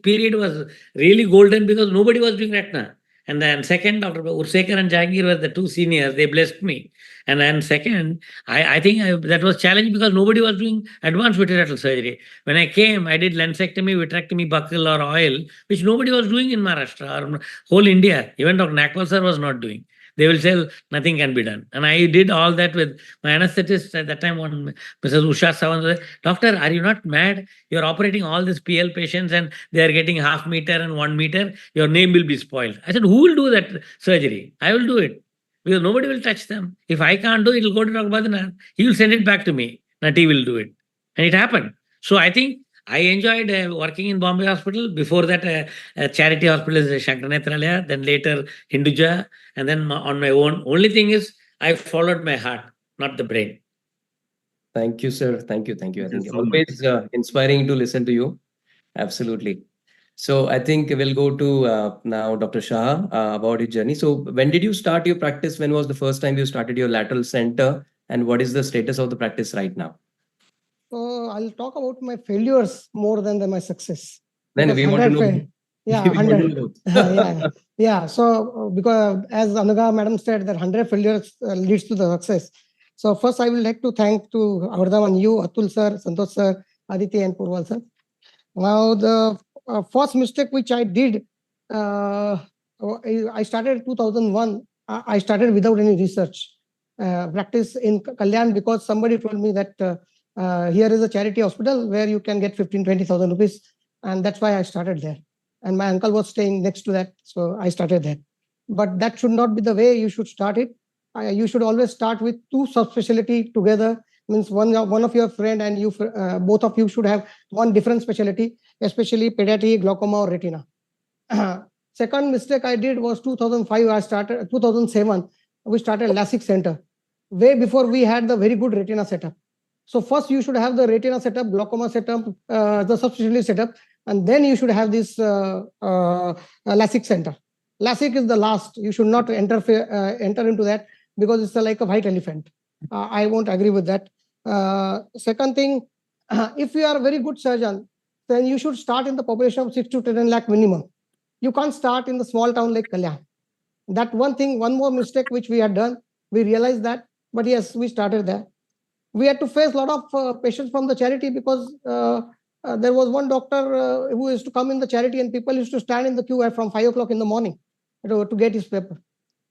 period was really golden because nobody was doing retina. And then second, Dr. Ursekar and Jahangir were the 2 seniors. They blessed me. And then second, I think that was challenging because nobody was doing advanced vitreoretinal surgery. When I came, I did lensectomy, vitrectomy, buccal or oil, which nobody was doing in Maharashtra or whole India. Even Dr. Nakwal sir was not doing. They will say nothing can be done. And I did all that with my anesthetist at that time, one Mrs. Usha Sawant. Doctor, are you not mad? You're operating all these PL patients and they are getting 0.5 meter and 1 meter. Your name will be spoiled. I said, who will do that surgery? I will do it. Because nobody will touch them. If I can't do it, it will go to Dr. Badrinath. He will send it back to me. Nati will do it. And it happened. So I think I enjoyed working in Bombay Hospital. Before that, charity hospital is Shankar Netralaya, then later Hinduja, and then on my own. Only thing is, I followed my heart, not the brain. Thank you, sir. Thank you. I Thank you think so much. always inspiring to listen to you. Absolutely. So I think we'll go to now Dr. Shah about his journey. So when did you start your practice? When was the first time you started your lateral center? And what is the status of the practice right now? So I'll talk about my failures more than my success. Then Because we want to 100 know. Yeah, we want to 100. know both. Yeah. So because as Anaga madam said that 100 failures leads to the success. So first I will like to thank to Vardhman, you, Atul sir, Santosh sir, Aditya and Purval sir. Now the first mistake which I did, I started in 2001. I started without any research practice in Kalyan because somebody told me that here is a charity hospital where you can get 15,000-20,000 rupees, and that's why I started there. And my uncle was staying next to that, so I started there. But that should not be the way you should start it. You should always start with two subspecialty together. Means one of your friend and you, both of you should have one different specialty, especially pediatry, glaucoma, or retina. Second mistake I did was 2005. I started 2007. We started LASIK center way before we had the very good retina setup. So first you should have the retina setup, glaucoma setup, the subspecialty setup, and then you should have this LASIK center. LASIK is the last. You should not enter into that because it's like a white elephant. I won't agree with that. Second thing, if you are a very good surgeon, then you should start in the population of 6 to 10 lakh minimum. You can't start in the small town like Kalyan. That one thing, one more mistake which we had done, we realized that, but yes, we started there. We had to face a lot of patients from the charity because there was one doctor who used to come in the charity and people used to stand in the queue from 5 o'clock in the morning to get his paper.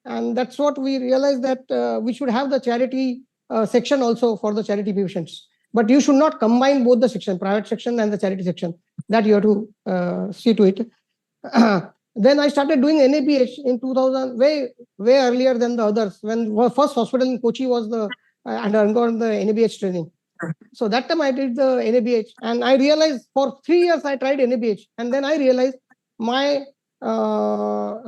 And that's what we realized that we should have the charity section also for the charity patients. But you should not combine both the section, private section and the charity section. That you have to see to it. Then I started doing NABH in 2000, way earlier than the others. When the first hospital in Kochi was and I undergone the NABH training. So that time I did the NABH, and I realized for 3 years I tried NABH, and then I realized my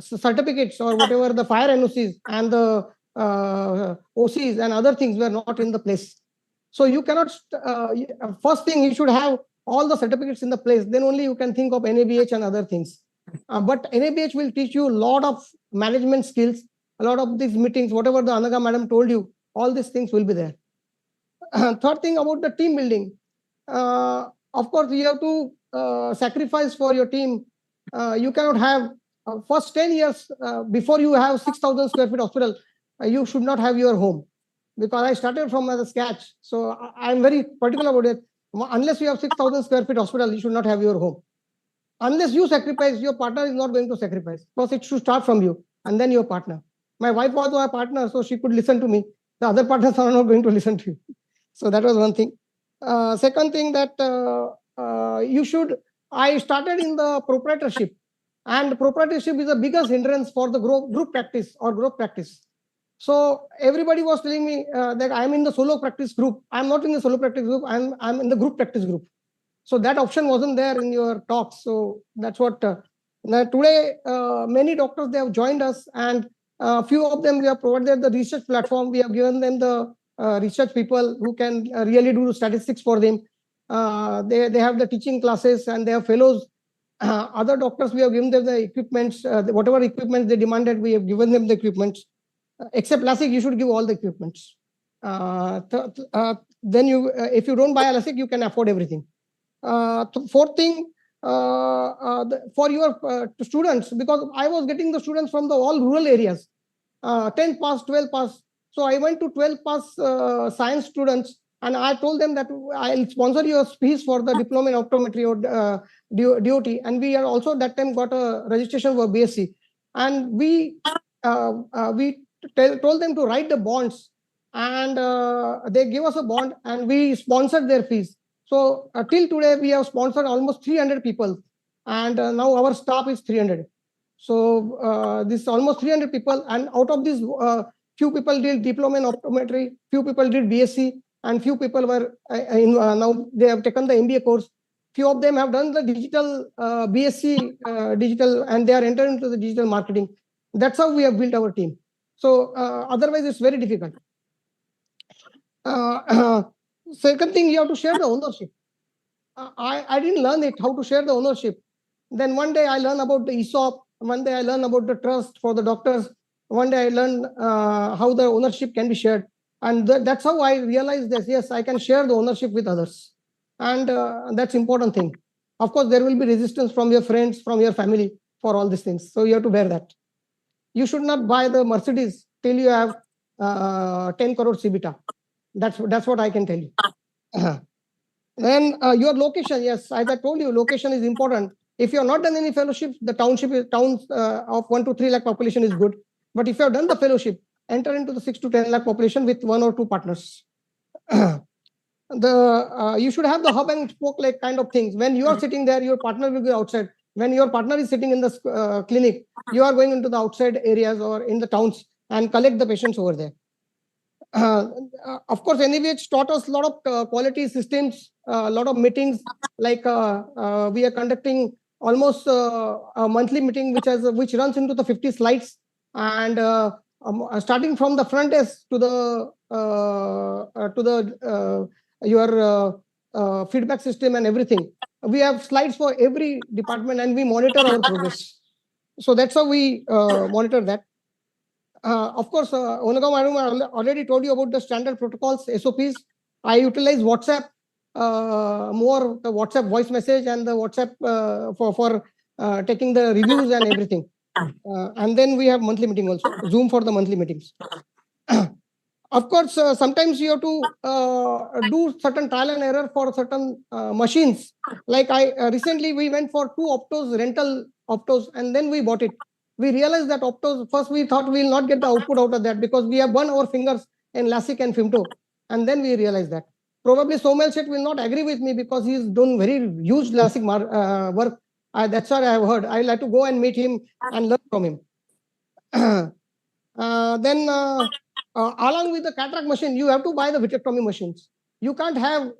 certificates or whatever the fire NOCs and the OCs and other things were not in the place. So you cannot. First thing, you should have all the certificates in the place. Then only you can think of NABH and other things. But NABH will teach you a lot of management skills, a lot of these meetings, whatever the Anaga madam told you, all these things will be there. Third thing about the team building. Of course, you have to sacrifice for your team. You cannot have first 10 years before you have 6,000 square feet hospital, you should not have your home. Because I started from as a sketch. So I'm very particular about it. Unless you have 6,000 square feet hospital, you should not have your home. Unless you sacrifice, your partner is not going to sacrifice. Because it should start from you and then your partner. My wife was my partner, so she could listen to me. The other partners are not going to listen to you. So that was one thing. Second thing that I started in the proprietorship. And proprietorship is the biggest hindrance for the group practice or group practice. So everybody was telling me that I'm in the solo practice group. I'm not in the solo practice group. I'm in the group practice group. So that option wasn't there in your talks. So that's what today many doctors, they have joined us, and a few of them we have provided the research platform. We have given them the research people who can really do statistics for them. They have the teaching classes and they have fellows. Other doctors, we have given them the equipments, whatever equipment they demanded, we have given them the equipments. Except LASIK, you should give all the equipments. Then if you don't buy a LASIK, you can afford everything. Fourth thing, for your students, because I was getting the students from the all rural areas, 10th pass, 12th pass. So I went to 12th pass science students, and I told them that I'll sponsor your fees for the diploma in optometry or DOT. And we are also that time got a registration for BSc. And we told them to write the bonds, and they gave us a bond, and we sponsored their fees. So till today, we have sponsored almost 300 people, and now our staff is 300. So this is almost 300 people, and out of these, few people did diploma in optometry, few people did BSc, and few people were now they have taken the MBA course. Few of them have done the digital BSc digital, and they are entering into the digital marketing. That's how we have built our team. So otherwise, it's very difficult. Second thing, you have to share the ownership. I didn't learn it, how to share the ownership. Then one day I learn about the ESOP. One day I learn about the trust for the doctors. One day I learn how the ownership can be shared. And that's how I realized this. Yes, I can share the ownership with others. And that's important thing. Of course, there will be resistance from your friends, from your family for all these things. So you have to bear that. You should not buy the Mercedes till you have 10 crore CBTA. That's what I can tell you. Then your location, yes, as I told you, location is important. If you have not done any fellowship, the towns of 1 to 3 lakh population is good. But if you have done the fellowship, enter into the 6 to 10 lakh population with 1 or 2 partners. You should have the hub and spoke like kind of things. When you are sitting there, your partner will be outside. When your partner is sitting in the clinic, you are going into the outside areas or in the towns and collect the patients over there. Of course, NAVH taught us a lot of quality systems, a lot of meetings. Like we are conducting almost a monthly meeting, which runs into the 50 slides, and starting from the front desk to your feedback system and everything. We have slides for every department, and we monitor our progress. So that's how we monitor that. Of course, Onaga madam already told you about the standard protocols, SOPs. I utilize WhatsApp, more the WhatsApp voice message and the WhatsApp for taking the reviews and everything. And then we have monthly meeting also, Zoom for the monthly meetings. Of course, sometimes you have to do certain trial and error for certain machines. Like recently we went for 2 optos, rental optos, and then we bought it. We realized that optos, first we thought we will not get the output out of that because we have burned our fingers in LASIK and Femto. And then we realized that. Probably Somel Shet will not agree with me because he's done very huge LASIK work. That's what I have heard. I'll have to go and meet him and learn from him. Then along with the cataract machine, you have to buy the vitrectomy machines. You can't have,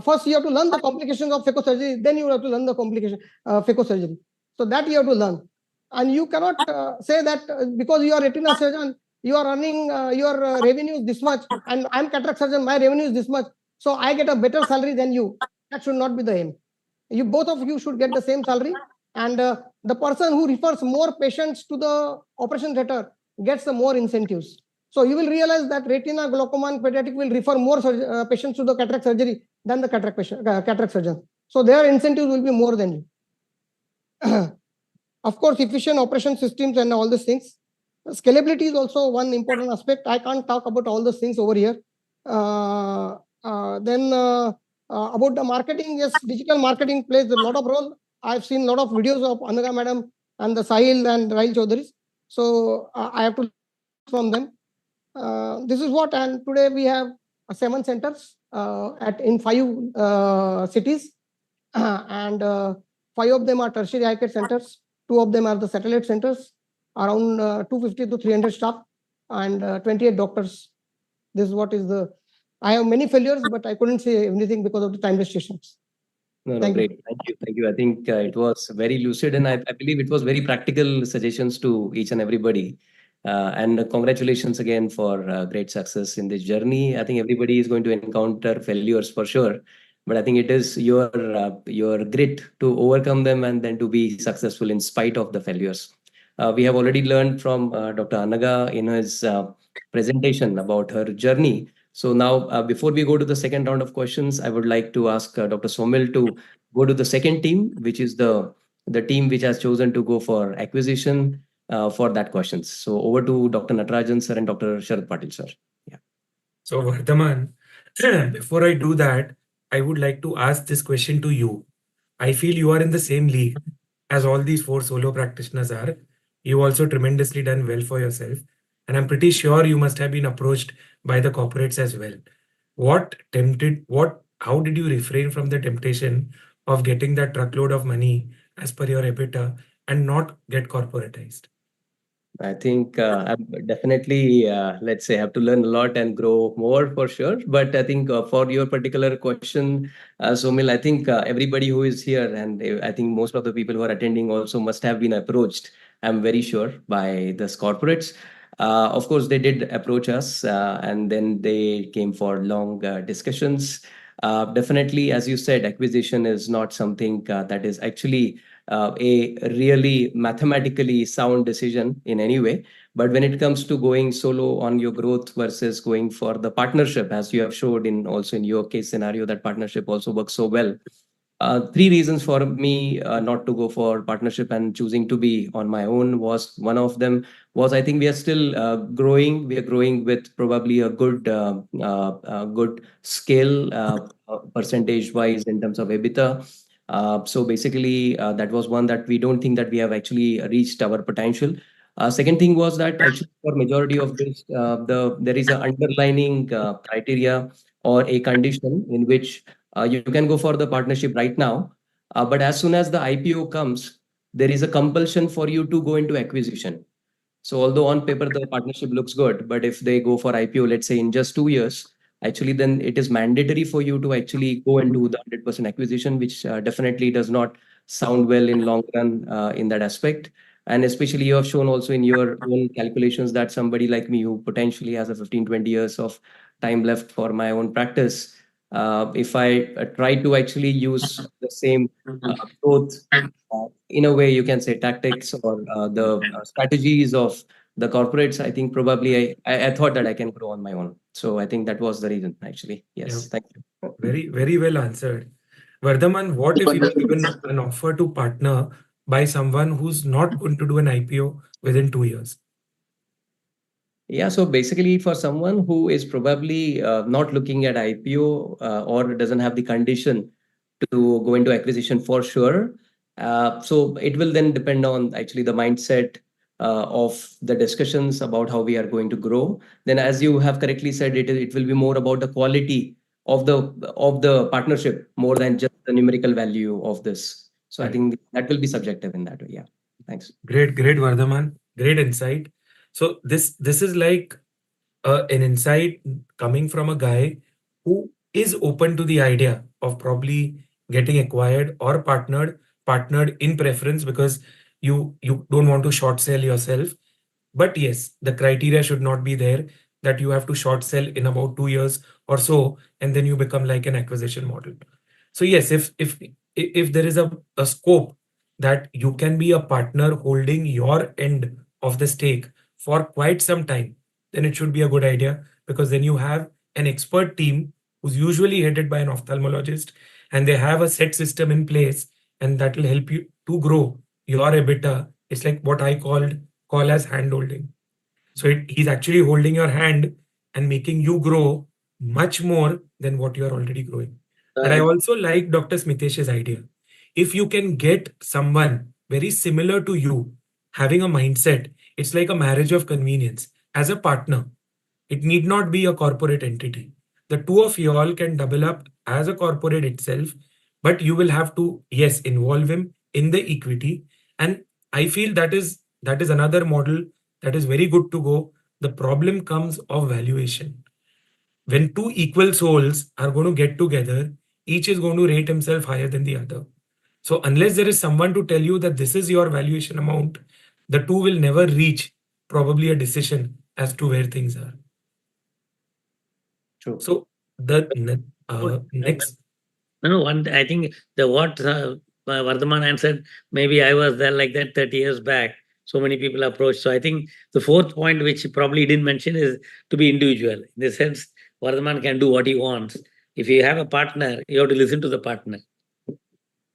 first you have to learn the complications of phacosurgery, then you have to learn the complication phacosurgery. So that you have to learn. And you cannot say that because you are retina surgeon, you are earning your revenue is this much, and I'm cataract surgeon, my revenue is this much. So I get a better salary than you. That should not be the aim. You both of you should get the same salary. And the person who refers more patients to the operation theater gets the more incentives. So you will realize that retina, glaucoma, and pediatric will refer more patients to the cataract surgery than the cataract surgeon. So their incentives will be more than you. Of course, efficient operation systems and all these things. Scalability is also one important aspect. I can't talk about all those things over here. Then about the marketing, yes, digital marketing plays a lot of role. I've seen a lot of videos of Anaga madam and the Sahil and Rahil Chaudhary. So I have to learn from them. This is what, and today we have 7 centers in 5 cities, and 5 of them are tertiary eye care centers. 2 of them are the satellite centers, around 250 to 300 staff, and 28 doctors. This is what is the. I have many failures, but I couldn't say anything because of the time restrictions. No, Thank great. Thank you. I think it was very lucid, and I believe it was very practical suggestions to each and everybody. And congratulations again for great success in this journey. I think everybody is going to encounter failures for sure, but I think it is your grit to overcome them and then to be successful in spite of the failures. We have already learned from Dr. Anaga in his presentation about her journey. So now, before we go to the second round of questions, I would like to ask Dr. Somil to go to the second team, which is the team which has chosen to go for acquisition for that questions. So over to Dr. Natarajan sir and Dr. Sharad Patil sir. Yeah. So Vardhman, before I do that, I would like to ask this question to you. I feel you are in the same league as all these 4 solo practitioners are. You also tremendously done well for yourself. And I'm pretty sure you must have been approached by the corporates as well. How did you refrain from the temptation of getting that truckload of money as per your EBITDA and not get corporatized? I think I'm definitely, let's say, have to learn a lot and grow more for sure. But I think for your particular question, Somil, I think everybody who is here, and I think most of the people who are attending also must have been approached, I'm very sure, by these corporates. Of course, they did approach us, and then they came for long discussions. Definitely, as you said, acquisition is not something that is actually a really mathematically sound decision in any way. But when it comes to going solo on your growth versus going for the partnership, as you have showed in also in your case scenario, that partnership also works so well. Three reasons for me not to go for partnership and choosing to be on my own was, one of them was, I think we are still growing. We are growing with probably a good scale percentage wise in terms of EBITDA. So basically, that was one, that we don't think that we have actually reached our potential. Second thing was that actually for majority of this, there is an underlining criteria or a condition in which you can go for the partnership right now, but as soon as the IPO comes, there is a compulsion for you to go into acquisition. So although on paper the partnership looks good, but if they go for IPO, let's say in just 2 years, actually then it is mandatory for you to actually go and do the 100% acquisition, which definitely does not sound well in long run in that aspect. And especially you have shown also in your own calculations that somebody like me who potentially has a 15-20 years of time left for my own practice, if I try to actually use the same growth, in a way you can say tactics or the strategies of the corporates, I think probably I thought that I can grow on my own. So I think that was the reason actually. Yes, Yeah. thank you. Very, very well answered. Vardhaman, what if you are given an offer to partner by someone who's not going to do an IPO within 2 years? Yeah, so basically for someone who is probably not looking at IPO or doesn't have the condition to go into acquisition for sure. So it will then depend on actually the mindset of the discussions about how we are going to grow. Then, as you have correctly said, it will be more about the quality of the partnership more than just the numerical value of this. So I Right. think that will be subjective in that way. Yeah. Thanks. Great, Vardhaman. Great insight. So this is like an insight coming from a guy who is open to the idea of probably getting acquired or partnered in preference, because you don't want to short sell yourself. But yes, the criteria should not be there that you have to short sell in about 2 years or so, and then you become like an acquisition model. So yes, if there is a scope that you can be a partner holding your end of the stake for quite some time, then it should be a good idea, because then you have an expert team who's usually headed by an ophthalmologist, and they have a set system in place, and that will help you to grow your EBITDA. It's like what I call as hand holding. So he's actually holding your hand and making you grow much more than what you're already growing. But I also like Dr. Smithesh's idea. If you can get someone very similar to you, having a mindset, it's like a marriage of convenience as a partner. It need not be a corporate entity. The two of you all can double up as a corporate itself, but you will have to, yes, involve him in the equity. And I feel that is another model that is very good to go. The problem comes of valuation. When two equal souls are going to get together, each is going to rate himself higher than the other. So unless there is someone to tell you that this is your valuation amount, the two will never reach probably a decision as to where things are. True. So the next. No, I think what Vardhaman answered, maybe I was there like that 30 years back. So many people approached. So I think the fourth point, which he probably didn't mention, is to be individual. In the sense, Vardhaman can do what he wants. If you have a partner, you have to listen to the partner.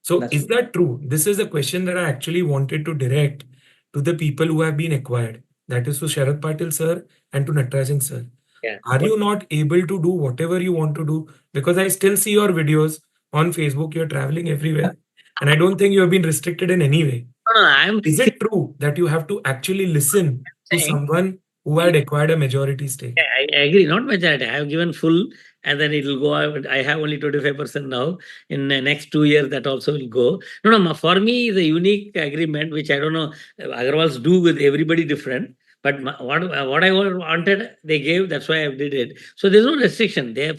So is that true? This is a question that I actually wanted to direct to the people who have been acquired. That is to Sharad Patil sir and to Natarajan sir. Yeah. Are you not able to do whatever you want to do? Because I still see your videos on Facebook. You're traveling everywhere. And I don't think you have been restricted in any way. No, Is it true that you have to actually listen to someone who had acquired a majority stake? I agree, not majority. I have given full, and then it will go. I have only 25% now. In the next 2 years, that also will go. No. For me, the unique agreement, which I don't know, Agrawals do with everybody different. But what I wanted, they gave. That's why I did it. So there's no restriction. They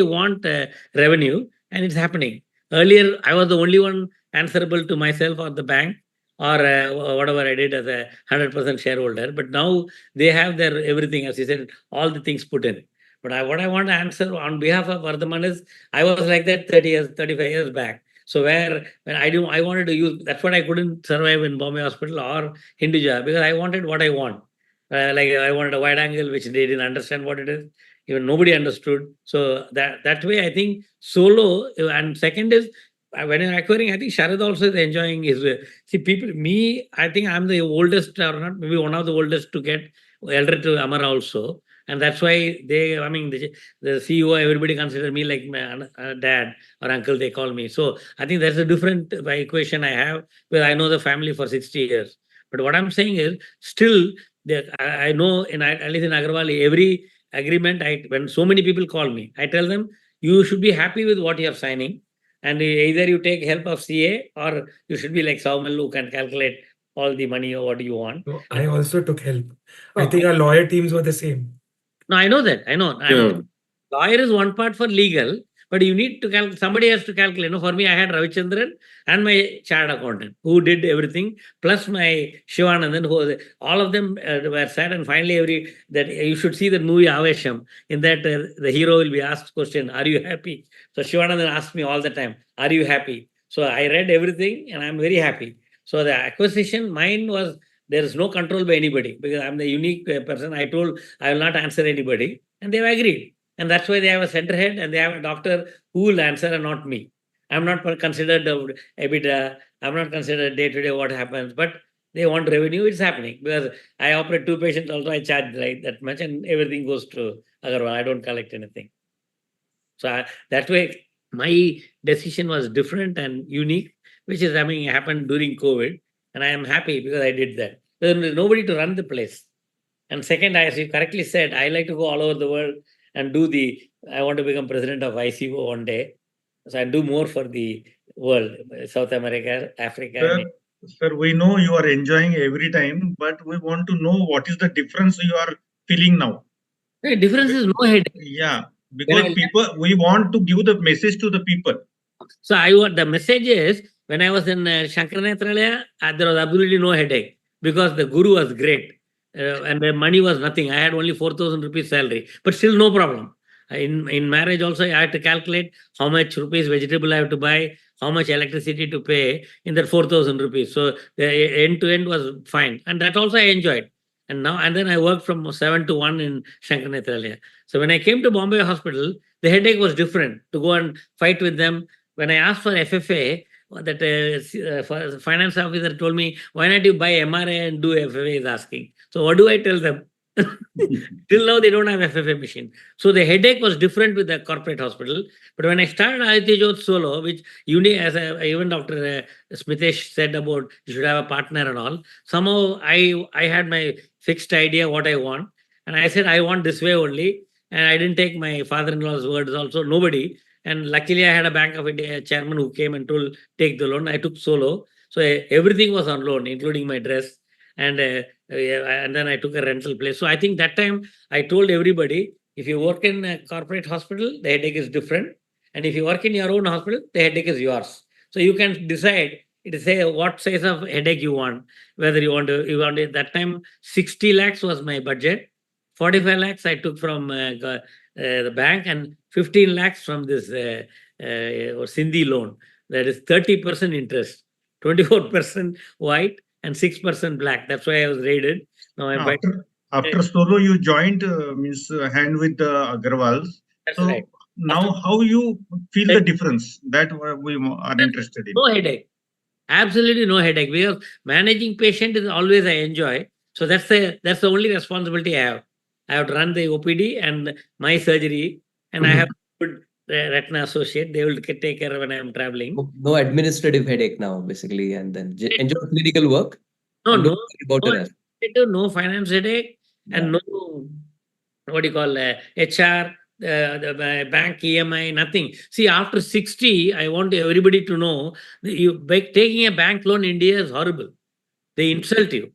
want revenue, and it's happening. Earlier, I was the only one answerable to myself or the bank, or whatever I did as a 100% shareholder. But now they have their everything, as you said, all the things put in. But what I want to answer on behalf of Vardhman is, I was like that 30 years, 35 years back. So when I wanted to use, that's what I couldn't survive in Bombay Hospital or Hinduja, because I wanted what I want. Like I wanted a wide angle, which they didn't understand what it is. Even nobody understood. So that way, I think solo. And second is, when you're acquiring, I think Sharad also is enjoying his. See, me, I think I'm the oldest, or not, maybe one of the oldest to get elder to Amara also. And that's why the CEO, everybody consider me like my dad or uncle, they call me. So I think that's a different equation I have, where I know the family for 60 years. But what I'm saying is, still, I know, at least in Agrawal, every agreement, when so many people call me, I tell them, you should be happy with what you are signing. And either you take help of CA, or you should be like Saumal, who can calculate all the money or what you want. So I also took help. I think our lawyer teams were the same. No, I know that. I know. Lawyer is one part for legal, but you need to somebody has to calculate. For me, I had Ravichandran and my chartered accountant who did everything, plus my Shivanandan, who all of them were sad. And finally, that you should see the movie Avesham. In that, the hero will be asked question, "Are you happy?" So Shivanandan asked me all the time, "Are you happy?" So I read everything, and I'm very happy. So the acquisition, mine was, there is no control by anybody, because I'm the unique person. I told I will not answer anybody, and they've agreed. And that's why they have a center head and they have a doctor who will answer, and not me. I'm not considered EBITDA. I'm not considered day-to-day what happens, but they want revenue, it's happening. Because I operate 2 patients also, I charge that much, and everything goes to Agrawal. I don't collect anything. So that way, my decision was different and unique, which is happened during COVID. And I am happy because I did that. There's nobody to run the place. And second, as you correctly said, I like to go all over the world and I want to become president of ICO one day. So I do more for the world, South America, Africa. Sir, we know you are enjoying every time, but we want to know what is the difference you are feeling now. The difference is no headache. Yeah, because we want to give the message to the people. So the message is, when I was in Shankaranatralaya, there was absolutely no headache, because the guru was great. And the money was nothing. I had only 4,000 rupees salary, but still no problem. In marriage also, I had to calculate how much rupees vegetable I have to buy, how much electricity to pay in that 4,000 rupees. So the end to end was fine. And that also I enjoyed. And then I worked from 7 to 1 in Shankaranatralaya. So when I came to Bombay Hospital, the headache was different, to go and fight with them. When I asked for FFA, that finance officer told me, "Why not you buy MRA and do FFA?" is asking. So what do I tell them? Till now, they don't have FFA machine. So the headache was different with the corporate hospital. But when I started Aditya Jyot solo, which even Dr. Smitesh said about you should have a partner and all, somehow I had my fixed idea what I want. And I said, I want this way only. And I didn't take my father-in-law's words also, nobody. And luckily, I had a Bank of India chairman who came and told, take the loan. I took solo. So everything was on loan, including my dress. And then I took a rental place. So I think that time I told everybody, if you work in a corporate hospital, the headache is different. And if you work in your own hospital, the headache is yours. So you can decide, say what size of headache you want. Whether you want it. That time, 60 lakhs was my budget. 45 lakhs I took from the bank, and 15 lakhs from this Sindhi loan. That is 30% interest, 24% white, and 6% black. That's why I was rated. Now after solo, you joined hand with the Agrawals. That's so right. Now, how you feel the difference? That we are interested in. No headache. Absolutely no headache, because managing patient is always I enjoy. So that's the only responsibility I have. I have to run the OPD and my surgery, and I have good retina associate. They will take care when I am traveling. No administrative headache now, basically, and then enjoy clinical work. No finance headache, and no, what do you call, HR, the bank EMI, nothing. See, after 60, I want everybody to know, taking a bank loan in India is horrible. They insult you.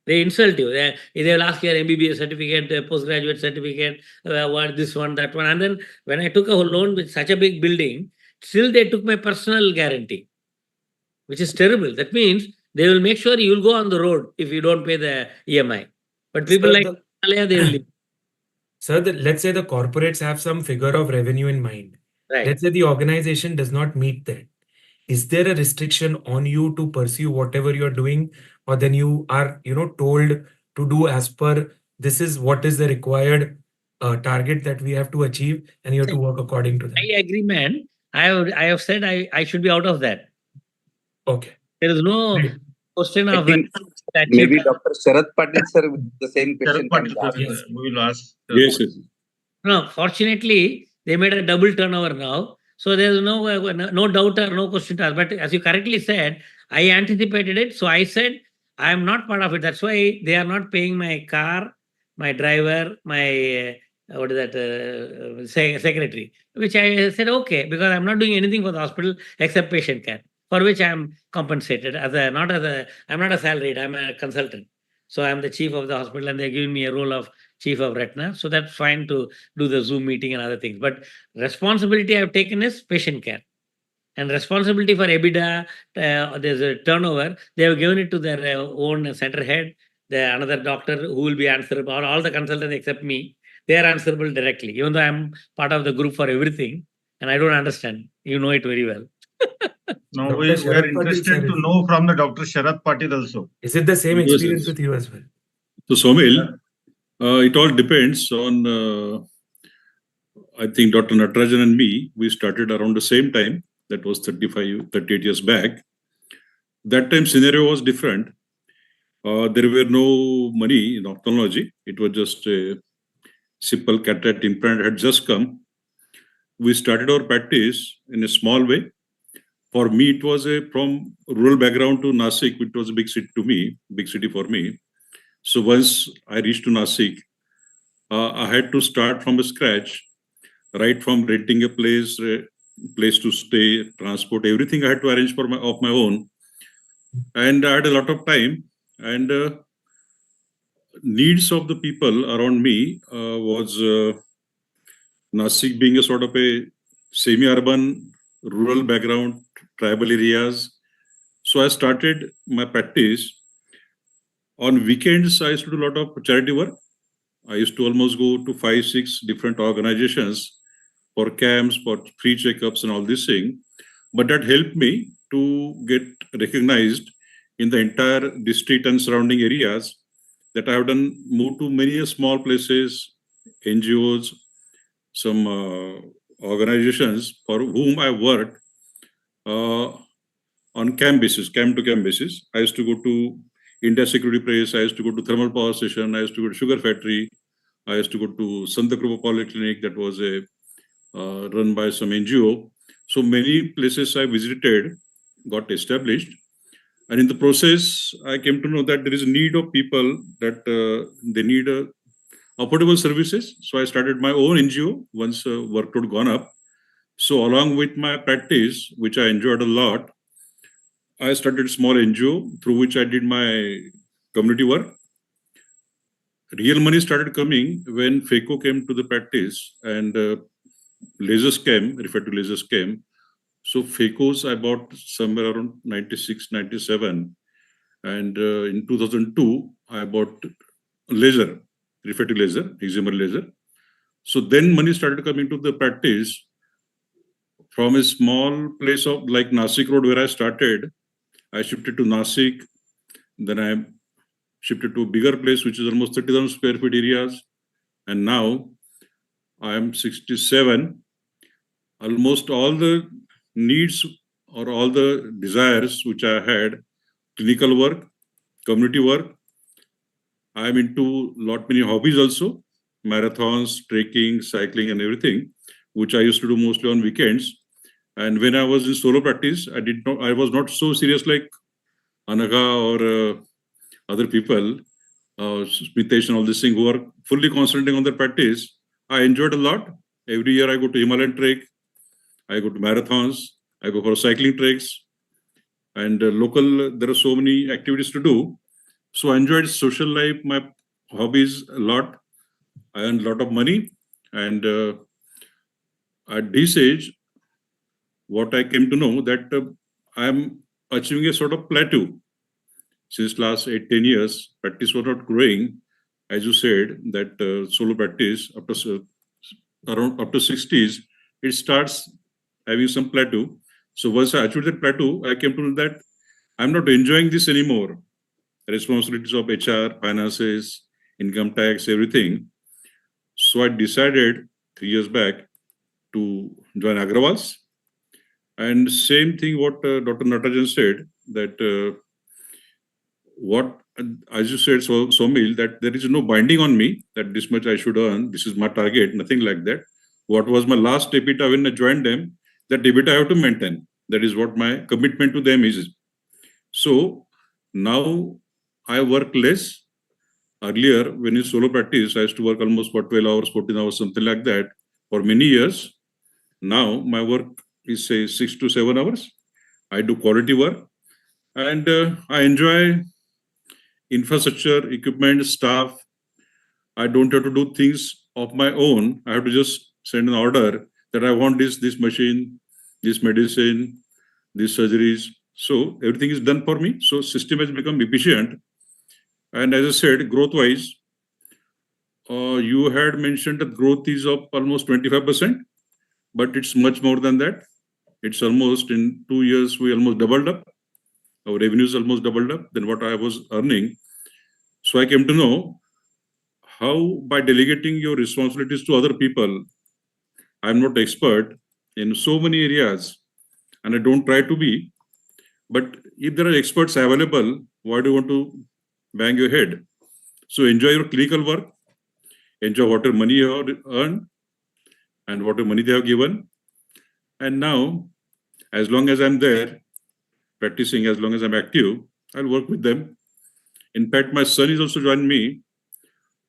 They will ask your MBBS certificate, postgraduate certificate, what, this one, that one. And then when I took a loan with such a big building, still they took my personal guarantee, which is terrible. That means they will make sure you will go on the road if you don't pay the EMI. But people they will leave. Sir, let's say the corporates have some figure of revenue in mind. Right. Let's say the organization does not meet that. is there a restriction on you to pursue whatever you're doing, or then you are, told to do as per this is what is the required target that we have to achieve, and you have to work according to that? My agreement, I have said I should be out of that. Okay. There is no Great. question I of think statute. maybe Dr. Sharat Patil sir, with the same question can be asked. Yes. We will ask. Yes, yes. No, fortunately, they made a double turnover now. So there's no doubt or no question to ask. But as you correctly said, I anticipated it. So I said, I am not part of it. That's why they are not paying my car, my driver, my, what is that, secretary, which I said, okay, because I'm not doing anything for the hospital except patient care, for which I'm compensated I'm not a salaried, I'm a consultant. So I'm the chief of the hospital and they're giving me a role of chief of retina. So that's fine to do the Zoom meeting and other things. But responsibility I've taken is patient care. And responsibility for EBITDA, there's a turnover. They have given it to their own center head, another doctor who will be answerable, all the consultants except me. They are answerable directly, even though I'm part of the group for everything. And I don't understand. You know it very well. Now we are interested to know from the Dr. Sharat Patil also. Is it the same Yes, experience yes. with you as well? So, Somil, it all depends on, I think Dr. Natarajan and me, we started around the same time. That was 38 years back. That time scenario was different. There were no money in ophthalmology. It was just a simple cataract implant had just come. We started our practice in a small way. For me, it was from rural background to Nasik, which was a big city for me. So once I reached to Nasik, I had to start from scratch, right from renting a place to stay, transport, everything I had to arrange of my own. And I had a lot of time, and needs of the people around me was Nasik being a sort of a semi-urban, rural background, tribal areas. So I started my practice. On weekends, I used to do a lot of charity work. I used to almost go to 5-6 different organizations for camps, for free checkups and all this thing. But that helped me to get recognized in the entire district and surrounding areas, that I have moved to many small places, NGOs, some organizations for whom I worked on camp to camp basis. I used to go to India Security Press, I used to go to Thermal Power Station, I used to go to Sugar Factory, I used to go to Santa Krupa Polyclinic, that was run by some NGO. So many places I visited, got established. And in the process, I came to know that there is a need of people that they need affordable services. So I started my own NGO once workload gone up. So along with my practice, which I enjoyed a lot, I started a small NGO through which I did my community work. Real money started coming when FECO came to the practice and lasers came, referred to lasers came. So FECOs I bought somewhere around 96, 97. And in 2002, I bought laser, referred to laser, excimer laser. So then money started coming to the practice from a small place of like Nasik Road where I started. I shifted to Nasik. Then I shifted to a bigger place, which is almost 30,000 square feet areas. And now I am 67. Almost all the needs or all the desires which I had, clinical work, community work. I am into many hobbies also, marathons, trekking, cycling, and everything, which I used to do mostly on weekends. And when I was in solo practice, I was not so serious like Anaga or other people, Smitesh and all this thing, who are fully concentrating on their practice. I enjoyed a lot. Every year I go to Himalayan trek, I go to marathons, I go for cycling treks, and local, there are so many activities to do. So I enjoyed social life, my hobbies a lot. I earned a lot of money. And at this age, what I came to know that I am achieving a sort of plateau. Since last 8-10 years, practice was not growing. As you said, that solo practice up to 60s, it starts having some plateau. So once I achieved that plateau, I came to know that I'm not enjoying this anymore. Responsibilities of HR, finances, income tax, everything. So I decided 3 years back to join Agrawal's. And same thing what Dr. Natajan said, that what, as you said, Somil, that there is no binding on me that this much I should earn, this is my target, nothing like that. What was my last EBITDA when I joined them, that EBITDA I have to maintain. That is what my commitment to them is. So now I work less. Earlier, when in solo practice, I used to work almost for 12 hours, 14 hours, something like that for many years. Now my work is say 6 to 7 hours. I do quality work and I enjoy infrastructure, equipment, staff. I don't have to do things of my own. I have to just send an order that I want this machine, this medicine, these surgeries. So everything is done for me. So system has become efficient. And as I said, growth-wise, you had mentioned that growth is of almost 25%, but it's much more than that. It's almost in 2 years, we almost doubled up. Our revenues almost doubled up than what I was earning. So I came to know how by delegating your responsibilities to other people, I'm not expert in so many areas and I don't try to be. But if there are experts available, why do you want to bang your head? So enjoy your clinical work, enjoy whatever money you have earned and whatever money they have given. And now, as long as I'm there, practicing, as long as I'm active, I'll work with them. In fact, my son is also joined me.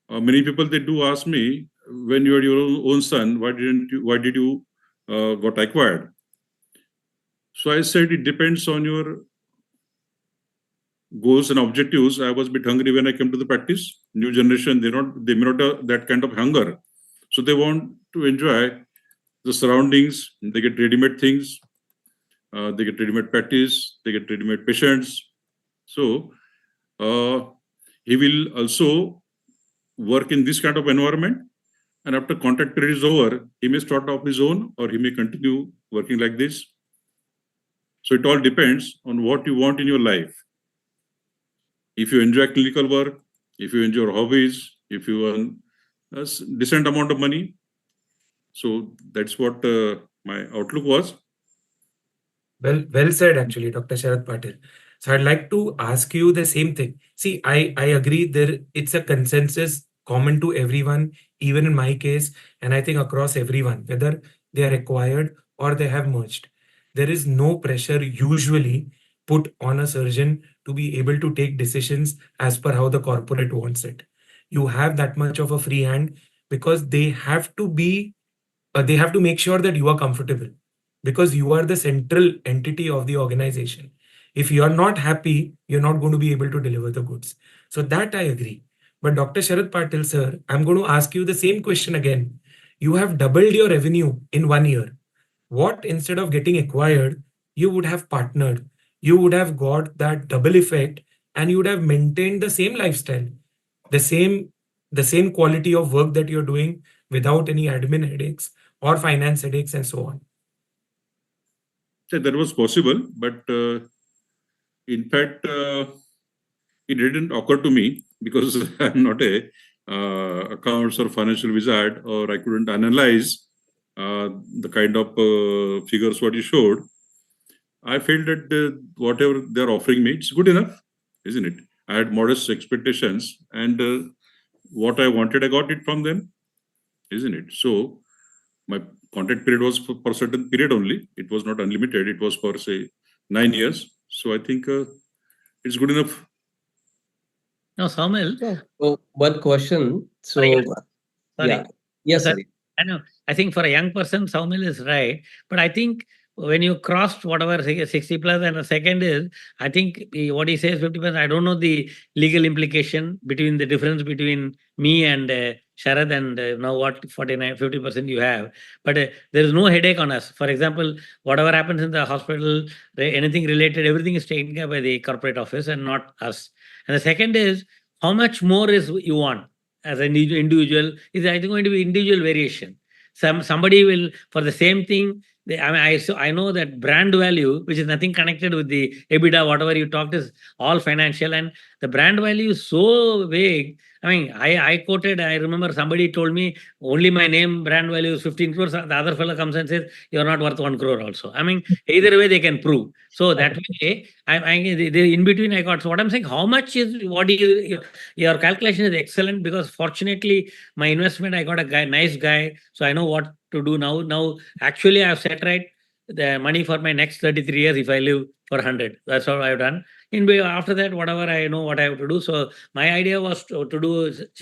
Many people, they do ask me, when you had your own son, why did you got acquired? So I said, it depends on your goals and objectives. I was a bit hungry when I came to the practice. New generation, they may not have that kind of hunger. So they want to enjoy the surroundings. They get ready-made things. They get ready-made practice. They get ready-made patients. So he will also work in this kind of environment. And after contract period is over, he may start off his own or he may continue working like this. So it all depends on what you want in your life. If you enjoy clinical work, if you enjoy hobbies, if you earn a decent amount of money. So that's what my outlook was. Well said, actually, Dr. Sharad Patil. So I'd like to ask you the same thing. See, I agree it's a consensus common to everyone, even in my case, and I think across everyone, whether they are acquired or they have merged. There is no pressure usually put on a surgeon to be able to take decisions as per how the corporate wants it. You have that much of a free hand because they have to make sure that you are comfortable, because you are the central entity of the organization. If you are not happy, you're not going to be able to deliver the goods. So that I agree. But Dr. Sharad Patil, sir, I'm going to ask you the same question again. You have doubled your revenue in 1 year. What, instead of getting acquired, you would have partnered? You would have got that double effect and you would have maintained the same lifestyle, the same quality of work that you're doing without any admin headaches or finance headaches and so on. So that was possible, but in fact, it didn't occur to me because I'm not a accounts or financial wizard, or I couldn't analyze the kind of figures what you showed. I felt that whatever they're offering me, it's good enough, isn't it? I had modest expectations, and what I wanted, I got it from them, isn't it? So my contract period was for a certain period only. It was not unlimited. It was for, say, 9 years. So I think it's good enough. No, Saumil. So one question. So Sorry. yeah, yes, Sir, sir. I know. I think for a young person, Saumil is right. But I think when you crossed whatever 60 plus, and the second is, I think what he says 50%, I don't know the legal implication between the difference between me and Sharad, and now what 49, 50% you have. But there is no headache on us. For example, whatever happens in the hospital, anything related, everything is taken care by the corporate office and not us. And the second is, how much more is you want as an individual? Is I think going to be individual variation. Somebody will, for the same thing, I know that brand value, which is nothing connected with the EBITDA, whatever you talked is all financial, and the brand value is so vague. I mean, I quoted, I remember somebody told me only my name brand value is 15 crores. The other fellow comes and says, you're not worth 1 crore also. I mean, either way they can prove. So that way, in between I got, so what I'm saying, how much is, what do your calculation is excellent, because fortunately my investment, I got a nice guy. So I know what to do now. Now, actually I've set right the money for my next 33 years if I live for 100. That's all I've done. After that, whatever I know what I have to do. So my idea was to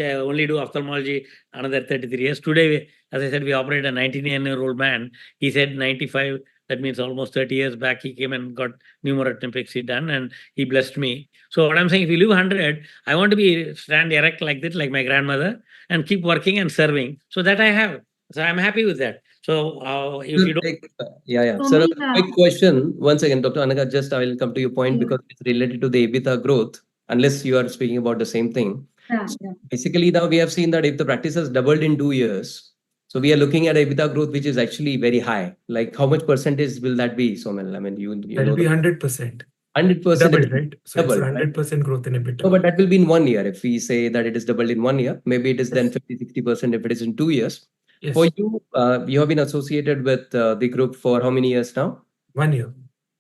only do ophthalmology another 33 years. Today, as I said, we operate a 19-year-old man. He said 95. That means almost 30 years back, he came and got pneumorectomy done, and he blessed me. So what I'm saying, if you live 100, I want to stand erect like this, like my grandmother, and keep working and serving. So that I have. So I'm happy with that. So if you don't... Yeah. So Sir, Mila- quick question. Once again, Dr. Anaga, just I will come to your point Yeah. because it's related to the EBITDA growth, unless you are speaking about the same thing. Yeah. Basically, now we have seen that if the practice has doubled in 2 years, so we are looking at EBITDA growth, which is actually very high. Like how much percentage will that be, Somil? I mean, you That'll know be the 100%. 100%. Double, right? So Double, it's right? 100% growth in EBITDA. No, but that will be in 1 year. If we say that it is doubled in 1 year, maybe it is then 50-60% if it is in 2 years. Yes. For you, you have been associated with the group for how many years now? 1 year.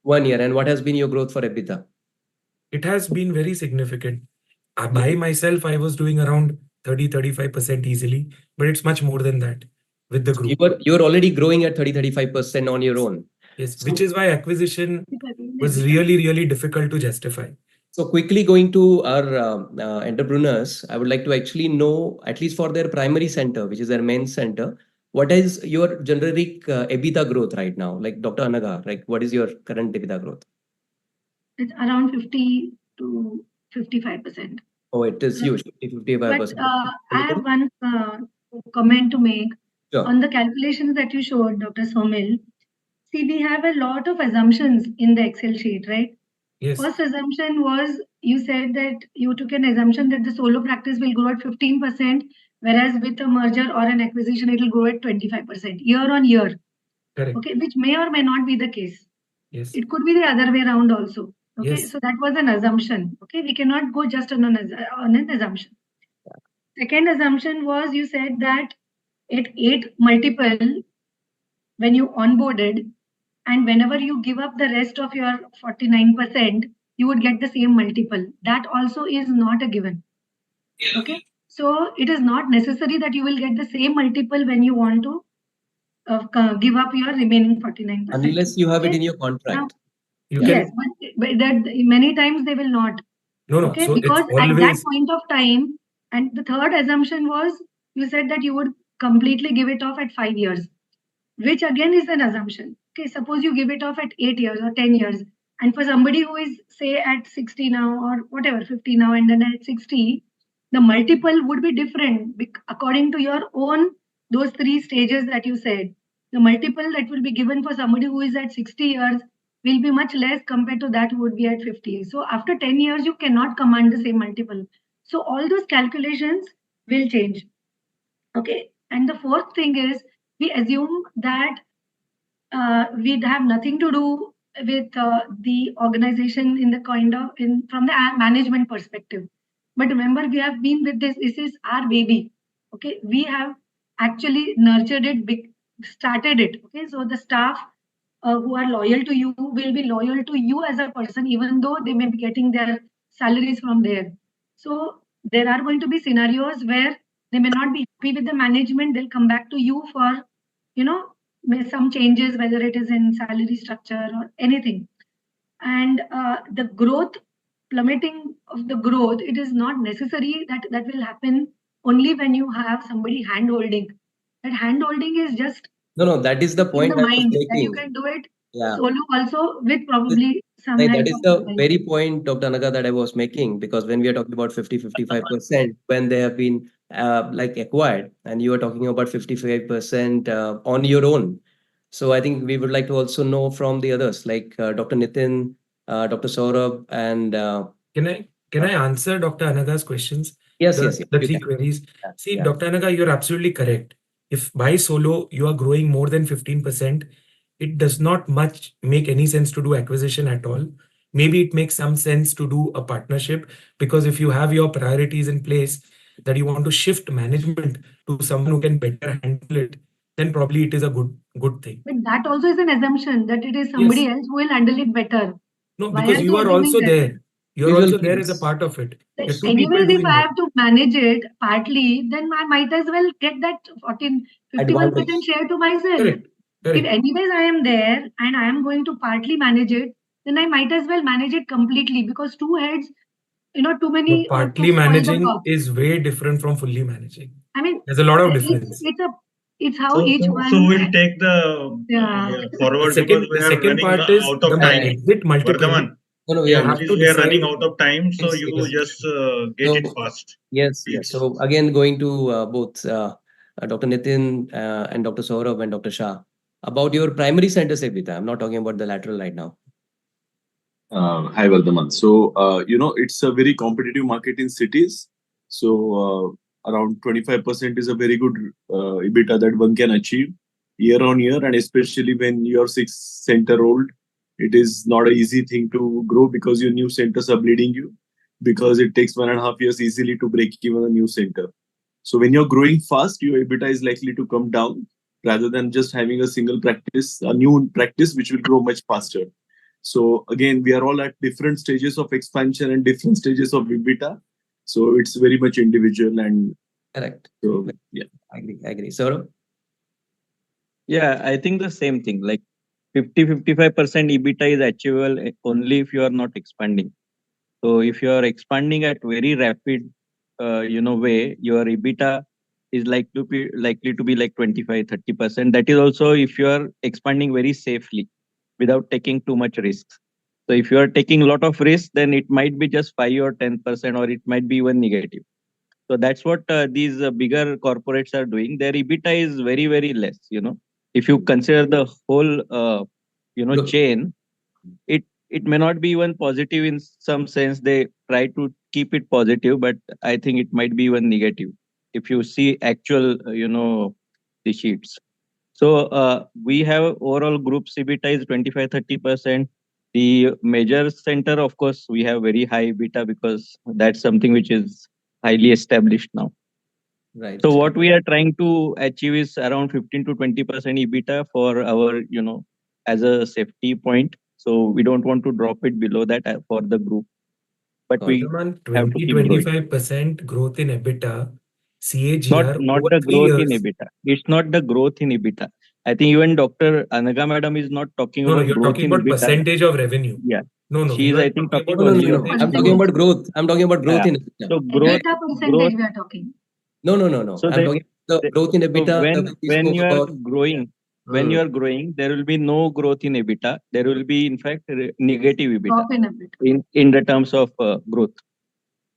1 year. And what has been your growth for EBITDA? It has been very significant. By myself, I was doing around 30-35% easily, but it's much more than that with the group. You were already growing at 30-35% on your own. Yes, So- which is why acquisition was really, really difficult to justify. So quickly going to our entrepreneurs, I would like to actually know, at least for their primary center, which is their main center, what is your generic EBITDA growth right now? Like Dr. Anaga, like what is your current EBITDA growth? It's around 50 to 55%. Oh, it is huge, 50-55%. But I have one comment to make Sure. on the calculations that you showed, Dr. Somil. See, we have a lot of assumptions in the Excel sheet, right? Yes. First assumption was, you said that you took an assumption that the solo practice will grow at 15%, whereas with a merger or an acquisition, it will grow at 25% year on year. Correct. Okay, which may or may not be the case. Yes. It could be the other way around also. Okay, Yes. so that was an assumption. Okay, we cannot go just on an assumption. Second assumption was, you said that at 8 multiple, when you onboarded, and whenever you give up the rest of your 49%, you would get the same multiple. That also is not a given. Okay, so it is not necessary that you will get the same multiple when you want to give up your remaining 49%. Unless you have it Okay? in your contract. You Yes, can. but that many times they will not. No. Okay, So because it's at that always. point of time, and the third assumption was, you said that you would completely give it off at 5 years, which again is an assumption. Okay, suppose you give it off at 8 years or 10 years, and for somebody who is say at 60 now or whatever, 50 now, and then at 60, the multiple would be different according to your own, those 3 stages that you said. The multiple that will be given for somebody who is at 60 years will be much less compared to that who would be at 50. So after 10 years, you cannot command the same multiple. So all those calculations will change. Okay. And the fourth thing is, we assume that we'd have nothing to do with the organization in the from the management perspective. But remember, we have been with this is our baby. Okay. We have actually nurtured it, started it. Okay. So the staff who are loyal to you will be loyal to you as a person, even though they may be getting their salaries from there. So there are going to be scenarios where they may not be happy with the management. They'll come back to you for, some changes, whether it is in salary structure or anything. And the growth, plummeting of the growth, it is not necessary that will happen only when you have somebody hand-holding. That hand-holding is just No, that is the in point the I was mind that you making. can do it Yeah. solo also with probably some That help is of the advice. very point, Dr. Anaga, that I was making, because when we are talking about 50-55%, when they have been like acquired, and you are talking about 55% on your own. So I think we would like to also know from the others, like Dr. Nitin, Dr. Saurabh, and Can I answer Dr. Anaga's questions? yes, The yes, the you 3 can. queries. Yeah, See, yeah. Dr. Anaga, you're absolutely correct. If by solo you are growing more than 15%, it does not much make any sense to do acquisition at all. Maybe it makes some sense to do a partnership, because if you have your priorities in place, that you want to shift management to someone who can better handle it, then probably it is a good thing. But that also is an assumption that it is somebody else who will handle it better. No, Why because are you you are assuming also that? there. You're Visual also there as a cues. part of it. There are two Anyways, people if doing I it. have to manage it partly, then I might as well get that 51% Advantage. share to myself. Correct. If Correct. anyways I am there and I am going to partly manage it, then I might as well manage it completely, because two heads, too many Partly cooks spoil the managing broth. is way different from fully managing. I mean, There's a lot of difference. it's how So, each so, one. so we'll take the Yeah. forward The because we are second running part is out of the time. exit multiple. Vardhman, No, You yeah, have to we are running decide. out of time, so Yes, you yes. just get it fast. Yes, Please. yes. So again, going to both Dr. Nitin and Dr. Saurabh and Dr. Shah, about your primary centers EBITDA. I'm not talking about the lateral right now. Hi, Vardhman. So, it's a very competitive market in cities. So, around 25% is a very good EBITDA that one can achieve year on year. And especially when you're 6 center old, it is not an easy thing to grow because your new centers are bleeding you, because it takes 1.5 years easily to break even a new center. So, when you're growing fast, your EBITDA is likely to come down rather than just having a single practice, a new practice, which will grow much faster. So again, we are all at different stages of expansion and different stages of EBITDA. So it's very much individual and Correct. so yeah. I agree. Saurabh? Yeah, I think the same thing. Like 50-55% EBITDA is achievable only if you are not expanding. So if you are expanding at very rapid, way, your EBITDA is likely to be like 25-30%. That is also if you are expanding very safely without taking too much risks. So if you are taking a lot of risks, then it might be just 5 or 10%, or it might be even negative. So that's what these bigger corporates are doing. Their EBITDA is very, very less. If you consider the whole, chain, it may not be even positive in some sense. They try to keep it positive, but I think it might be even negative if you see actual, the sheets. So we have overall group EBITDA is 25-30%. The major center, of course, we have very high EBITDA because that's something which is highly established now. Right. So what we are trying to achieve is around 15-20% EBITDA for our, as a safety point. So we don't want to drop it below that for the group. But we have to keep growing. 20-25% growth in EBITDA, CAGR Not over the 3 growth in years. EBITDA. It's not the growth in EBITDA. I think even Dr. Anaga madam is not talking No, about you're growth talking in about EBITDA. percentage of revenue. Yeah. No, She is, I think, talking only of I'm talking about growth. I'm talking about growth in EBITDA. So growth percentage we are talking. No. So I'm talking about the growth in EBITDA. when we when spoke you are about. growing, when you are growing, there will be no growth in EBITDA. There will be, in fact, negative EBITDA in the terms of growth.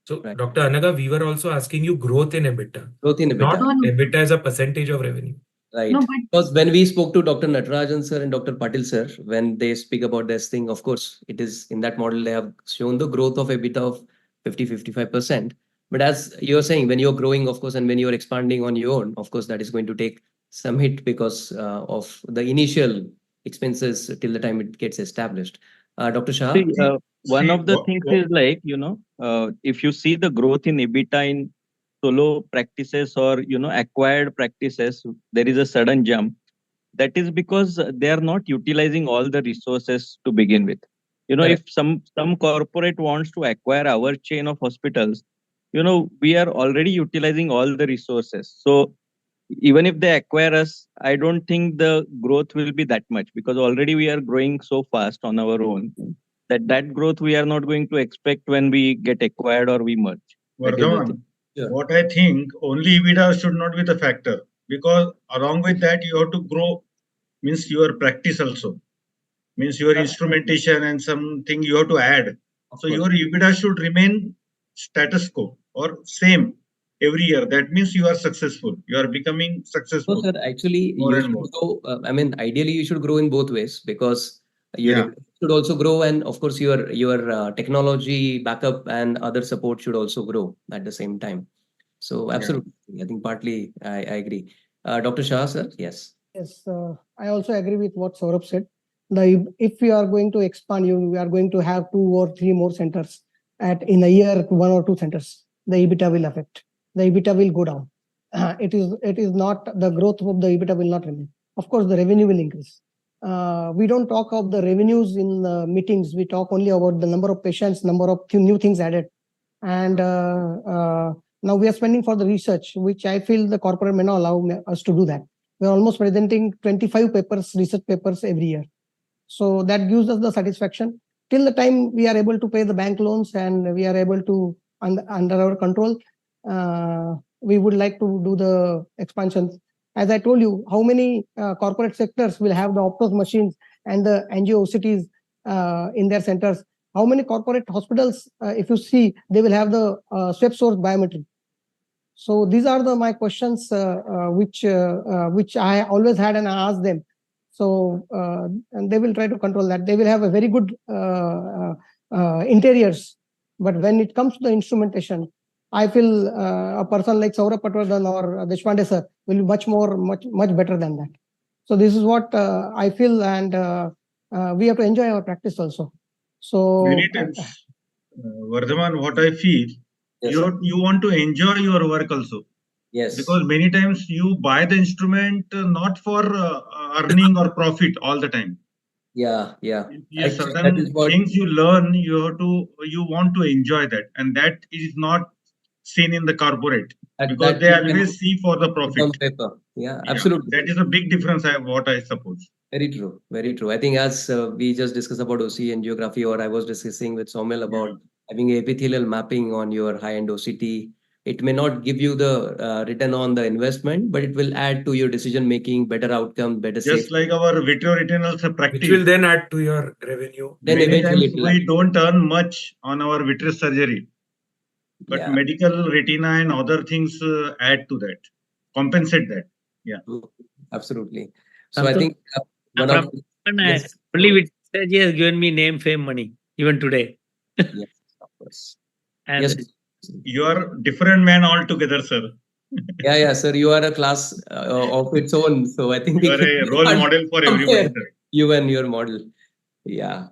So, Dr. Anaga, we were also asking you growth in EBITDA. Growth in EBITDA. Not EBITDA as a percentage of revenue. Right. No, because when we spoke to Dr. Natarajan sir and Dr. Patil sir, when they speak about this thing, of course, it is in that model, they have shown the growth of EBITDA of 50-55%. But as you're saying, when you're growing, of course, and when you're expanding on your own, of course, that is going to take some hit because of the initial expenses till the time it gets established. Dr. Shah? One of the things is like, if you see the growth in EBITDA in solo practices or, acquired practices, there is a sudden jump. That is because they are not utilizing all the resources to begin with. If some corporate wants to acquire our chain of hospitals, we are already utilizing all the resources. So even if they acquire us, I don't think the growth will be that much, because already we are growing so fast on our own that growth we are not going to expect when we get acquired or we merge. Vardhman, what I think, only EBITDA should not be the factor, because along with that you have to grow, means your practice also, means your instrumentation and something you have to add. So your EBITDA should remain status quo or same every year. That means you are successful. You are becoming successful. No, sir, actually, more you and should more. go, ideally, you should grow in both ways, because your EBITDA should also grow, and of course, your technology backup and other support should also grow at the same time. So absolutely, I think partly I agree. Dr. Shah, sir, yes. Yes, I also agree with what Saurabh said. If we are going to expand, we are going to have 2 or 3 more centers in a year, 1 or 2 centers. The EBITDA will affect. The EBITDA will go down. It is not the growth of the EBITDA will not remain. Of course, the revenue will increase. We don't talk of the revenues in meetings. We talk only about the number of patients, number of new things added. And now we are spending for the research, which I feel the corporate may not allow us to do that. We're almost presenting 25 papers, research papers every year. So that gives us the satisfaction. Till the time we are able to pay the bank loans and we are able to, under our control, we would like to do the expansions. As I told you, how many corporate sectors will have the Optos machines and the angio OCTs in their centers? How many corporate hospitals, if you see, they will have the swept source biometry? So these are my questions which I always had and I asked them. So and they will try to control that. They will have a very good interiors, but when it comes to the instrumentation, I feel a person like Saurabh Patwardhan or Deshpande sir will be much better than that. So this is what I feel, and we have to enjoy our practice also. So many times, Vardhman, what I feel, Yes, you want to enjoy your work also. yes, Because many times you buy the instrument not for earning or profit all the time. yeah. Yes, Actually, that certain is what things you learn, you want to enjoy that, and that is not seen in the corporate because that they you can always see for the put profit. on paper. Yeah, Yeah, absolutely. that is a big difference. What I suppose. Very true. Very true. I think as we just discussed about OC and geography, or I was discussing with Somil about having epithelial mapping on your high-end OCT, it may not give you the return on the investment, but it will add to your decision making, better outcome, better Just safety. like our vitreoretinal practice. Which will then add to your revenue. Then Many eventually times it will we add. don't earn much on our vitreous surgery, but Yeah, medical retina and other things add to that, compensate that. Yeah. true. Absolutely. So I Santosh, think one from of yes, only with strategy has given me name, fame, money, even today. yes, of course. And Yes. You are different man altogether, sir. Yeah, sir. You are a class of its own. So I think You we are a role can't model for everybody, compare sir. you and your model. Yeah.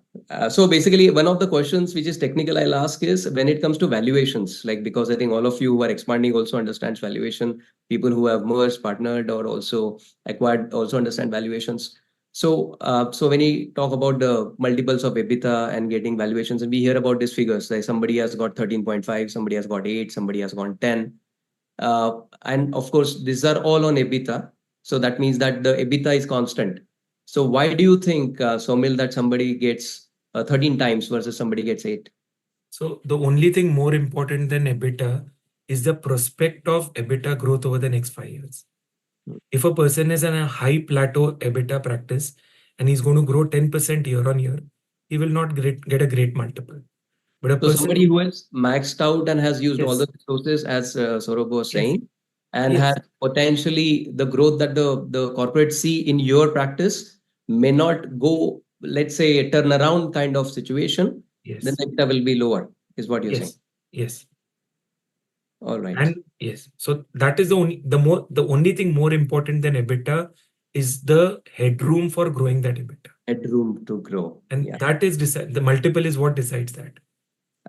So basically, one of the questions which is technical I'll ask is when it comes to valuations, like because I think all of you who are expanding also understands valuation. People who have merged, partnered, or also acquired also understand valuations. So, so when we talk about the multiples of EBITDA and getting valuations, and we hear about these figures, like somebody has got 13.5, somebody has got 8, somebody has got 10. And of course, these are all on EBITDA. So that means that the EBITDA is constant. So why do you think, Somil, that somebody gets 13 times versus somebody gets 8? So the only thing more important than EBITDA is the prospect of EBITDA growth over the next 5 years. If a person is in a high plateau EBITDA practice and he's going to grow 10% year on year, he will not get a great multiple. But a So person somebody who has maxed out and has used all Yes. the resources, as Saurabh was Yes. saying, and Yes. has potentially the growth that the corporate see in your practice may not go, let's say, a turnaround kind of situation, then Yes. the EBITDA will be lower, is what you're saying. Yes. All right. And yes, so that is the only thing more important than EBITDA is the headroom for growing that EBITDA. Headroom to grow. And Yeah, that is the multiple is what decides that.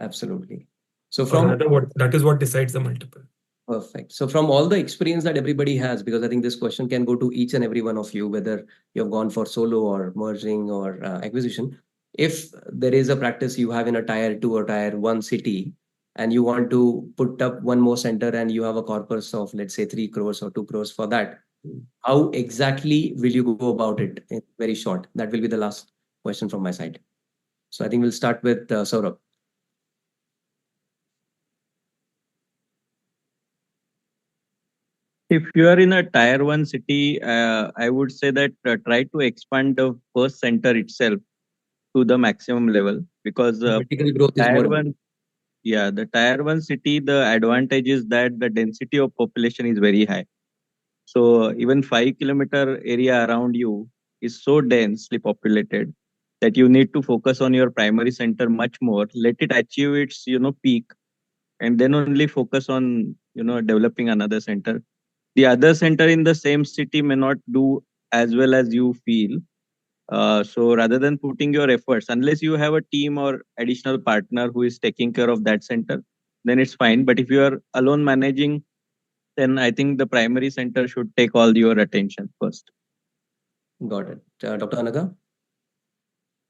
absolutely. So Or from rather, that is what decides the multiple. perfect. So from all the experience that everybody has, because I think this question can go to each and every one of you, whether you've gone for solo or merging or acquisition. If there is a practice you have in a tier 2 or tier 1 city, and you want to put up one more center and you have a corpus of, let's say, 3 crores or 2 crores for that, how exactly will you go about it in very short? That will be the last question from my side. So I think we'll start with Saurabh. If you are in a tier 1 city, I would say that try to expand the first center itself to the maximum level because Vertical growth is tier more 1, yeah, the tier 1 city, the advantage is that the density of population is very high. So even 5 kilometer area around you is so densely populated that you need to focus on your primary center much more. Let it achieve its peak, and then only focus on developing another center. The other center in the same city may not do as well as you feel. So rather than putting your efforts, unless you have a team or additional partner who is taking care of that center, then it's fine. But if you are alone managing, then I think the primary center should take all your attention first. Got it. Dr. Anaga?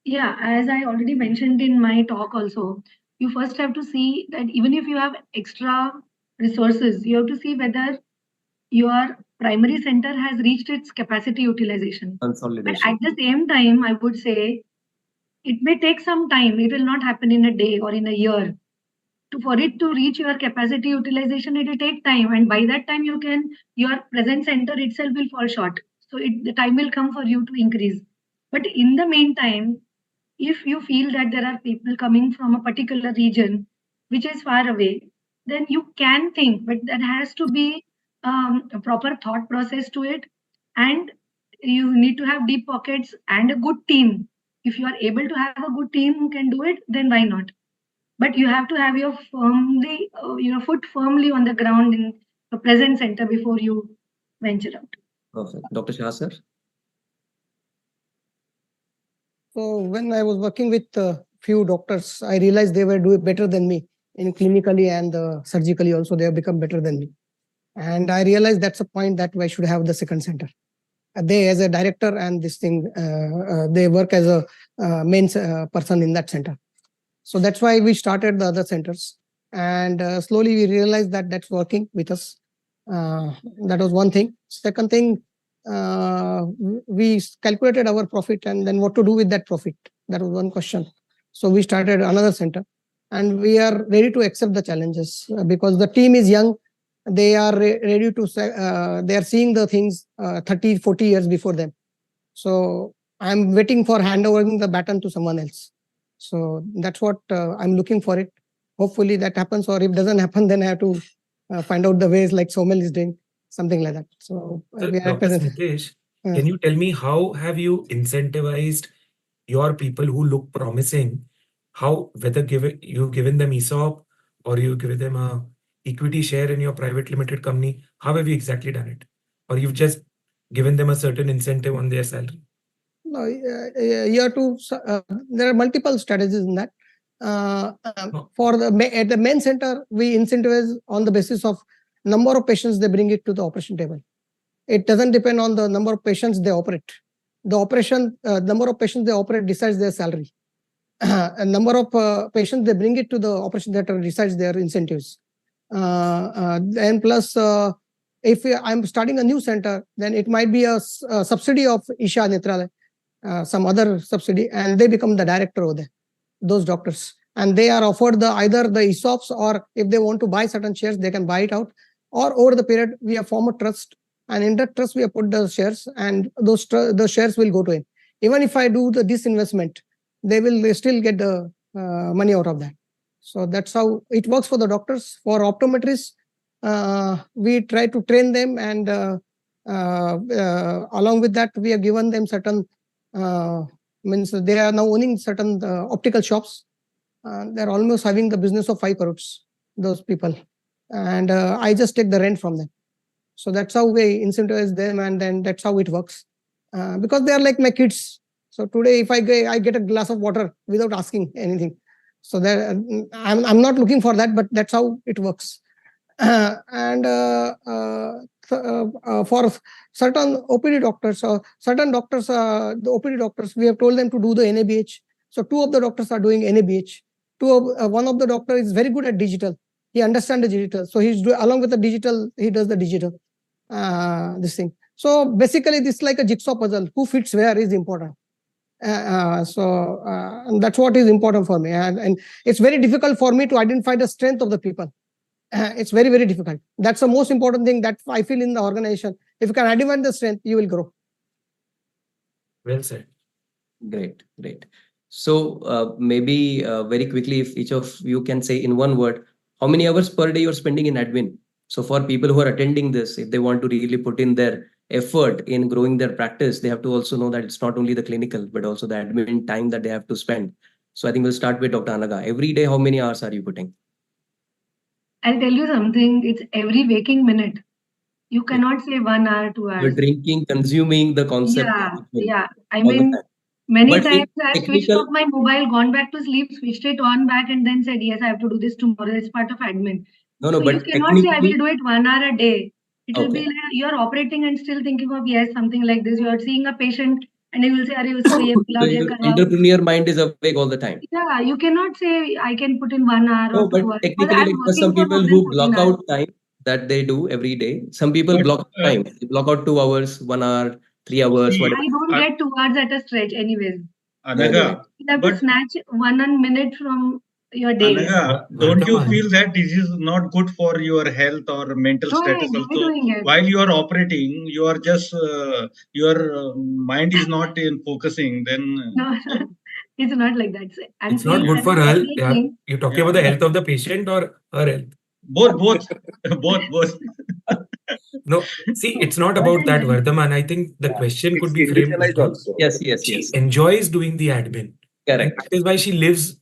Yeah, as I already mentioned in my talk also, you first have to see that even if you have extra resources, you have to see whether your primary center has reached its capacity utilization. But Consolidation. at the same time, I would say it may take some time. It will not happen in a day or in a year. For it to reach your capacity utilization, it will take time. And by that time, your present center itself will fall short. So the time will come for you to increase. But in the meantime, if you feel that there are people coming from a particular region which is far away, then you can think, but there has to be a proper thought process to it, and you need to have deep pockets and a good team. If you are able to have a good team who can do it, then why not? But you have to have your foot firmly on the ground in the present center before you venture out. Perfect. Dr. Shah, sir? So when I was working with a few doctors, I realized they were doing better than me in clinically and surgically also. They have become better than me. And I realized that's a point that I should have the second center. They as a director and this thing, they work as a main person in that center. So that's why we started the other centers. And slowly we realized that that's working with us. That was one thing. Second thing, we calculated our profit and then what to do with that profit. That was one question. So we started another center and we are ready to accept the challenges because the team is young. They are ready to, they are seeing the things 30, 40 years before them. So I'm waiting for handovering the baton to someone else. So that's what I'm looking for it. Hopefully that happens, or if it doesn't happen, then I have to find out the ways like Somil is doing, something like that. So we are Dr. Santosh, can you tell me how have you incentivized your people who look promising? How, whether you've given them ESOP or you've given them a equity share in your private limited company, how have you exactly done it? Or you've just given them a certain incentive on their salary? No, you have to, there are multiple strategies in that. For at the main center, we incentivize on the basis of number of patients they bring it to the operation table. It doesn't depend on the number of patients they operate. The operation, number of patients they operate decides their salary. A number of patients they bring it to the operation theater decides their incentives. And plus, if I'm starting a new center, then it might be a subsidy of Isha Netralaya, some other subsidy, and they become the director over there, those doctors. And they are offered either the ESOPs, or if they want to buy certain shares, they can buy it out. Or over the period, we have formed a trust, and in that trust, we have put the shares, and those shares will go to him. Even if I do the disinvestment, they will still get the money out of that. So that's how it works for the doctors. For optometrists, we try to train them, and along with that, we have given them certain, means they are now owning certain optical shops. They're almost having the business of 5 crores, those people. And I just take the rent from them. So that's how we incentivize them, and then that's how it works. Because they are like my kids. So today, if I get a glass of water without asking anything. So I'm not looking for that, but that's how it works. And for certain OPD doctors, certain doctors, the OPD doctors, we have told them to do the NABH. So 2 of the doctors are doing NABH. One of the doctor is very good at digital. He understands the digital. So he's along with the digital, he does the digital, this thing. So basically, this is like a jigsaw puzzle. Who fits where is important. And that's what is important for me. And it's very difficult for me to identify the strength of the people. It's very, very difficult. That's the most important thing that I feel in the organization. If you can identify the strength, you will grow. Well said. Great, great. So maybe very quickly, if each of you can say in one word, how many hours per day you're spending in admin? So for people who are attending this, if they want to really put in their effort in growing their practice, they have to also know that it's not only the clinical, but also the admin time that they have to spend. So I think we'll start with Dr. Anaga. Every day, how many hours are you putting? I'll tell you something. It's every waking minute. You cannot say 1 hour, 2 You're hours. drinking, consuming the concept Yeah, of the film yeah. I all the mean, time. many But in times I've switched technical, off my mobile, gone back to sleep, switched it on back, and then said, yes, I have to do this tomorrow. It's part of admin. no, So you but cannot say I will technically, do it 1 hour a day. It will be okay. like you're operating and still thinking of, yes, something like this. You're seeing a patient and you will say, Arey, usko ye So khilao, ye your karao. entrepreneur mind is awake all the time. Yeah, you cannot say I can put in 1 hour No, or 2 but hours. Because technically, I'm like for working some for more people than who 14 block hours. out time that they do every day, some people But, block time. They block out 2 hours, 1 hour, 3 hours, see, whatever. I don't get 2 hours at a stretch anyways. Anyway. Anaga, You have to but snatch 1 minute from your day. Anaga, don't you Vardhman. feel that this is not good for your health or mental No, I status enjoy also? doing it. While you are operating, you are just your mind is not in focusing. Then No, it's not like that. I'm It's not saying good as for a her. separate Yeah. thing. You're talking about the health of the patient or her health? both, both. No, see, it's not What about I that, meant, Vardhaman. I think the question could It's be framed this individualized way. also. Yes, yes, She yes. enjoys doing the admin. And Correct. that is why she lives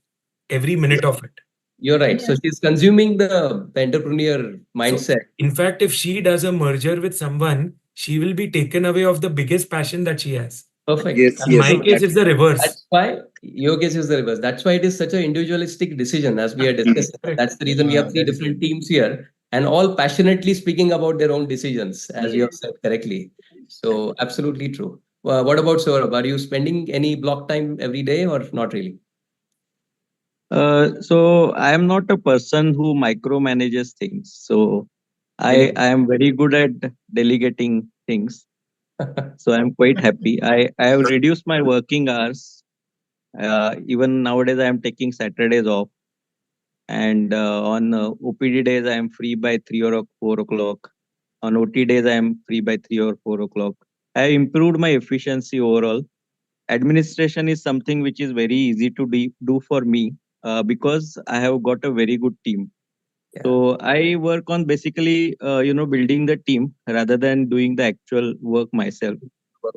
every minute of it. You're right. So yes, she's consuming the entrepreneur So, mindset. in fact, if she does a merger with someone, she will be taken away of the biggest passion that she has. Perfect. Yes, In my yes. case, it's the reverse. That's why your case is the reverse. That's why it is such an individualistic decision, as we are discussing. Correct. That's the reason we have three That's different teams here and all passionately speaking about their own decisions, as you have said correctly. So, absolutely true. What about Saurabh? Are you spending any block time every day or not really? So I am not a person who micromanages things. So I am very good at delegating things. So I'm quite happy. I have reduced my working hours. Even nowadays, I am taking Saturdays off. And on OPD days, I am free by 3 or 4 o'clock. On OT days, I am free by 3 or 4 o'clock. I improved my efficiency overall. Administration is something which is very easy to do for me because I have got a very good team. Yeah. So I work on basically, building the team rather than doing the actual work myself.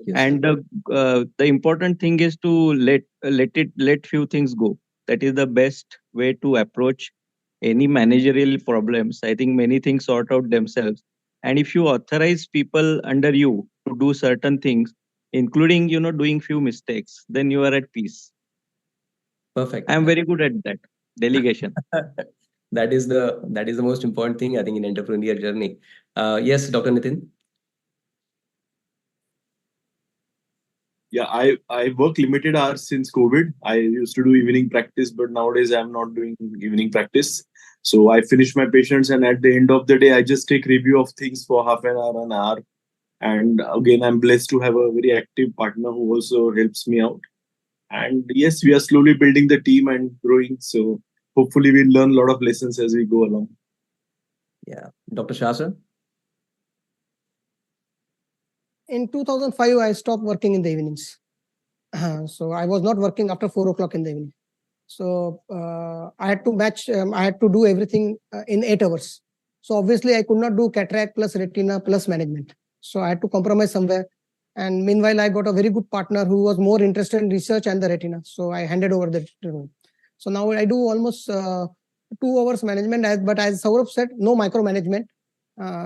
Yes. And the important thing is to let few things go. That is the best way to approach any managerial problems. I think many things sort out themselves. And if you authorize people under you to do certain things, including doing few mistakes, then you are at peace. Perfect. I am very good at that delegation. That is the most important thing, I think, in entrepreneurial journey. Yes, Dr. Nitin. Yeah, I work limited hours since COVID. I used to do evening practice, but nowadays I'm not doing evening practice. So I finish my patients, and at the end of the day, I just take review of things for half an hour. And again, I'm blessed to have a very active partner who also helps me out. And yes, we are slowly building the team and growing. So hopefully we'll learn a lot of lessons as we go along. Yeah. Dr. Shah, sir? In 2005, I stopped working in the evenings. So I was not working after 4 o'clock in the evening. So I had to match, I had to do everything in 8 hours. So obviously I could not do cataract plus retina plus management. So I had to compromise somewhere. And meanwhile, I got a very good partner who was more interested in research and the retina. So I handed over the role. So now I do almost 2 hours management, but as Saurabh said, no micromanagement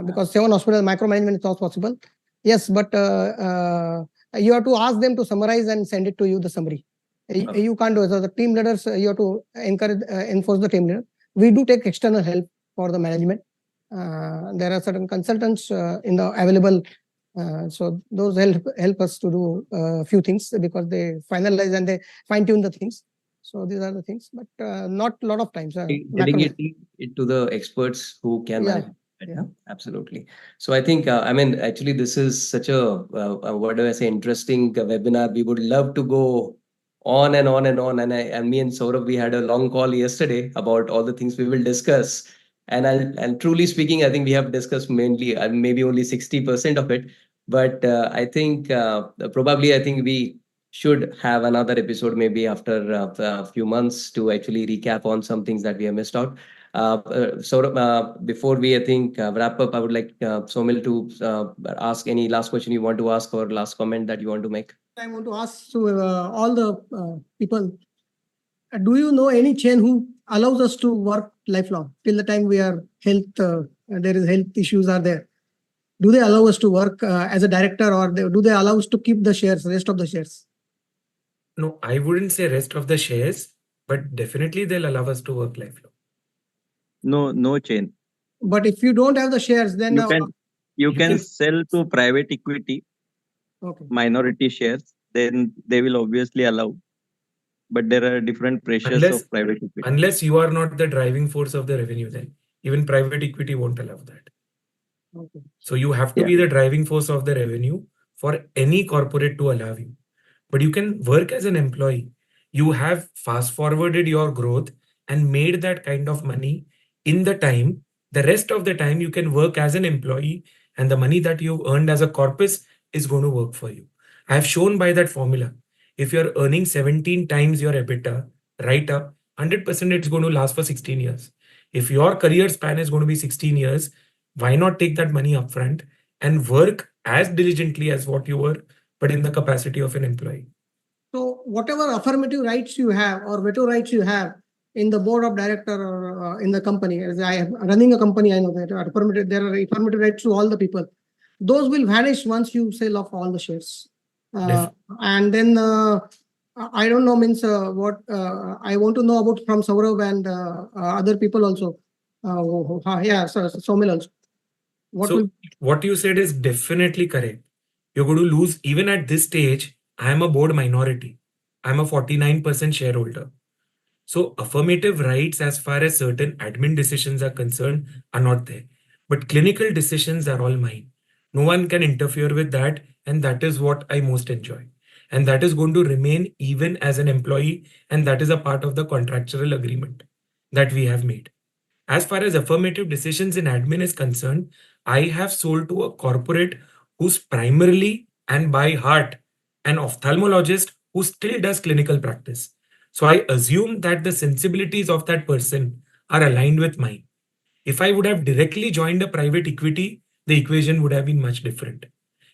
because 7 hospital micromanagement is not possible. Yes, but you have to ask them to summarize and send it to you, the summary. You can't do it. So the team leaders, you have to enforce the team leader. We do take external help for the management. There are certain consultants in the available. So those help us to do a few things because they finalize and they fine tune the things. So these are the things, but not a lot of times. Delegating it to the experts who can manage it. Yeah. Absolutely. So I think, actually, this is such a, what do I say, interesting webinar. We would love to go on and on and on. And me and Saurabh, we had a long call yesterday about all the things we will discuss. And truly speaking, I think we have discussed mainly, maybe only 60% of it. But I think probably, I think we should have another episode maybe after a few months to actually recap on some things that we have missed out. Before we, I think, wrap up, I would like Somil to ask any last question you want to ask or last comment that you want to make. I want to ask to all the people, do you know any chain who allows us to work lifelong till the time we are there is health issues are there? do they allow us to work as a director, or do they allow us to keep the shares, rest of the shares? No, I wouldn't say rest of the shares, but definitely they'll allow us to work lifelong. No chain. But if you don't have the shares, then you can sell to private equity, okay, minority shares, then they will obviously allow. But there are different pressures of private equity. Unless you are not the driving force of the revenue, then even private equity won't allow that. okay. So you have to be the driving force of the revenue for any corporate to allow you. But you can work as an employee. You have fast forwarded your growth and made that kind of money in the time. The rest of the time you can work as an employee, and the money that you've earned as a corpus is going to work for you. I have shown by that formula. If you're earning 17 times your EBITDA, right up, 100% it's going to last for 16 years. If your career span is going to be 16 years, why not take that money upfront and work as diligently as what you were, but in the capacity of an employee? So whatever affirmative rights you have or veto rights you have in the board of director or in the company, as I am running a company, I know that there are affirmative rights to all the people. Those will vanish once you sell off all the shares. And then I don't know, means what I want to know about from Saurav and other people also. Somil also. What you said is definitely correct. You're going to lose, even at this stage. I am a board minority. I'm a 49% shareholder. So affirmative rights as far as certain admin decisions are concerned are not there. But clinical decisions are all mine. No one can interfere with that. And that is what I most enjoy. And that is going to remain even as an employee. And that is a part of the contractual agreement that we have made. As far as affirmative decisions in admin is concerned, I have sold to a corporate who's primarily and by heart an ophthalmologist who still does clinical practice. So I assume that the sensibilities of that person are aligned with mine. If I would have directly joined a private equity, the equation would have been much different.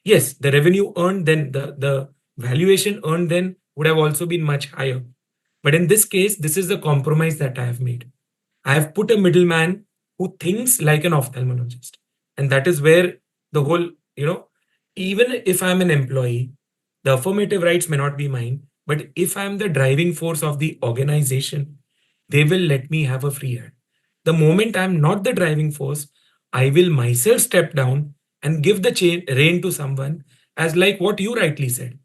Yes, the revenue earned then, the valuation earned then would have also been much higher. But in this case, this is the compromise that I have made. I have put a middleman who thinks like an ophthalmologist. And that is where the whole, even if I'm an employee, the affirmative rights may not be mine. But if I'm the driving force of the organization, they will let me have a free hand. The moment I'm not the driving force, I will myself step down and give the rein to someone, as like what you rightly said.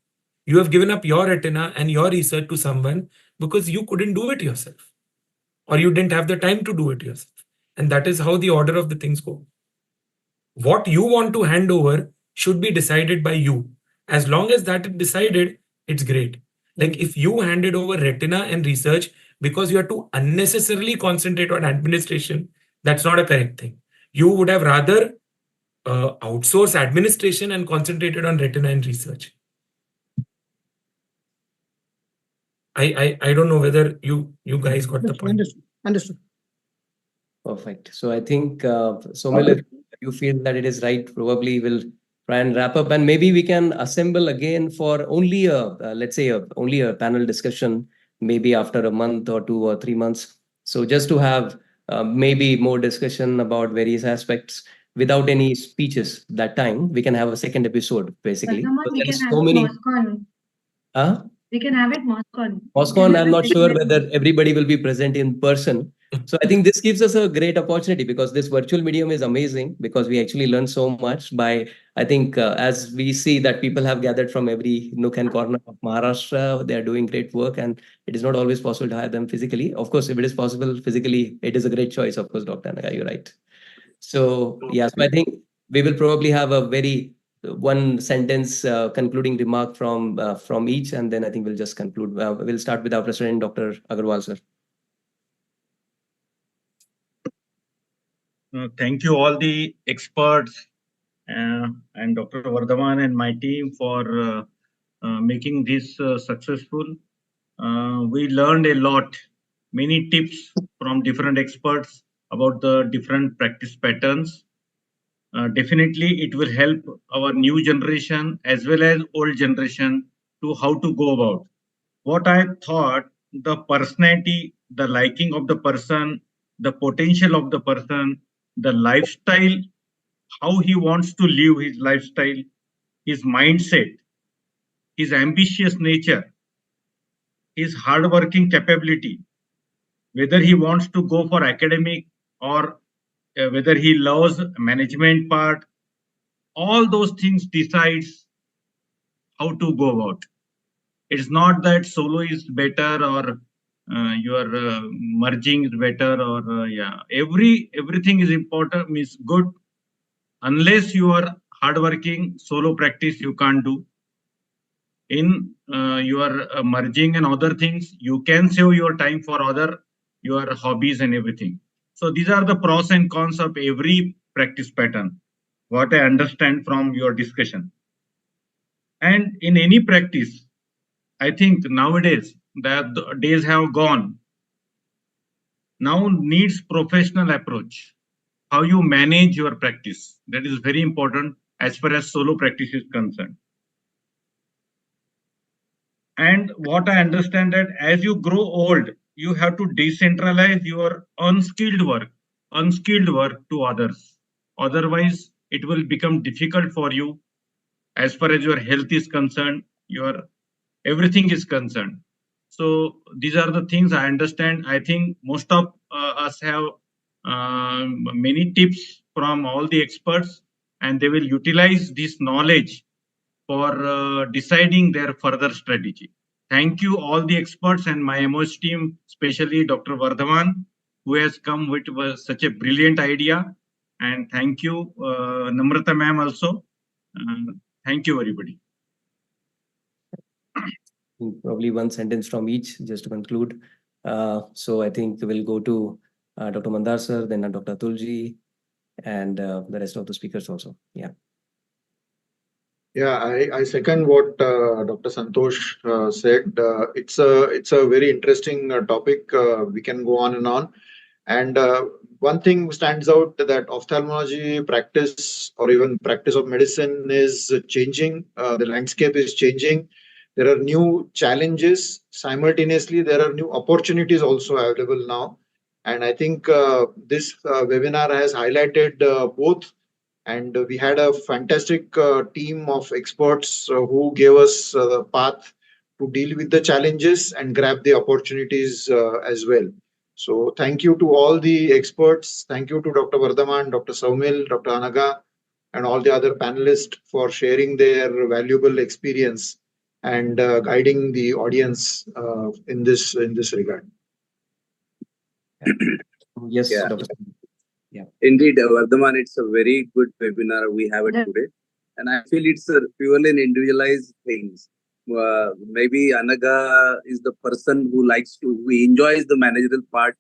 You have given up your retina and your research to someone because you couldn't do it yourself, or you didn't have the time to do it yourself. And that is how the order of the things go. What you want to hand over should be decided by you. As long as that is decided, it's great. Like if you handed over retina and research because you have to unnecessarily concentrate on administration, that's not a correct thing. You would have rather outsource administration and concentrated on retina and research. I don't know whether you guys got the point. Understood. Perfect. So I think, Somil, if you feel that it is right, probably we'll try and wrap up, and maybe we can assemble again for only let's say only a panel discussion, maybe after a month or 2 or 3 months. So just to have maybe more discussion about various aspects without any speeches that time, we can have a second episode basically. We can have MOSCON. Huh? We can have it MOSCON. MOSCON, I'm not sure whether everybody will be present in person. So I think this gives us a great opportunity, because this virtual medium is amazing, because we actually learn so much by, I think, as we see that people have gathered from every nook and corner of Maharashtra, they are doing great work, and it is not always possible to have them physically. Of course, if it is possible physically, it is a great choice. Of course, Dr. Anaga, you're right. So yes, I think we will probably have a very one sentence concluding remark from each, and then I think we'll just conclude. We'll start with our president, Dr. Agrawal, sir. Thank you all the experts and Dr. Vardhman and my team for making this successful. We learned a lot, many tips from different experts about the different practice patterns. Definitely, it will help our new generation as well as old generation to how to go about. What I thought, the personality, the liking of the person, the potential of the person, the lifestyle how he wants to live his lifestyle, his mindset, his ambitious nature, his hardworking capability, whether he wants to go for academic or whether he loves management part, all those things decides how to go about. It's not that solo is better or your merging is better or everything is important, means good. Unless you are hardworking, solo practice you can't do. In your merging and other things, you can save your time for other your hobbies and everything. So these are the pros and cons of every practice pattern, what I understand from your discussion. And in any practice, I think nowadays that the days have gone. Now needs professional approach. How you manage your practice, that is very important as far as solo practice is concerned. And what I understand that as you grow old, you have to decentralize your unskilled work to others. Otherwise, it will become difficult for you as far as your health is concerned, your everything is concerned. So these are the things I understand. I think most of us have many tips from all the experts, and they will utilize this knowledge for deciding their further strategy. Thank you all the experts and my MOS team, especially Dr. Vardhman, who has come with such a brilliant idea. And thank you, Namrata ma'am also. Thank you, everybody. Probably one sentence from each just to conclude. So I think we'll go to Dr. Mandar sir, then Dr. Tulji, and the rest of the speakers also. Yeah. Yeah, I second what Dr. Santosh said. It's a very interesting topic. We can go on and on. And one thing stands out that ophthalmology practice or even practice of medicine is changing. The landscape is changing. There are new challenges. Simultaneously, there are new opportunities also available now. And I think this webinar has highlighted both. And we had a fantastic team of experts who gave us the path to deal with the challenges and grab the opportunities as well. So thank you to all the experts. Thank you to Dr. Vardhman, Dr. Saumil, Dr. Anaga, and all the other panelists for sharing their valuable experience and guiding the audience in this regard. Yes, Yeah. Dr. Yeah. Indeed, Vardhman, it's a very good webinar we have it today. And I feel it's a purely an individualized things. Maybe Anaga is the person who who enjoys the managerial part.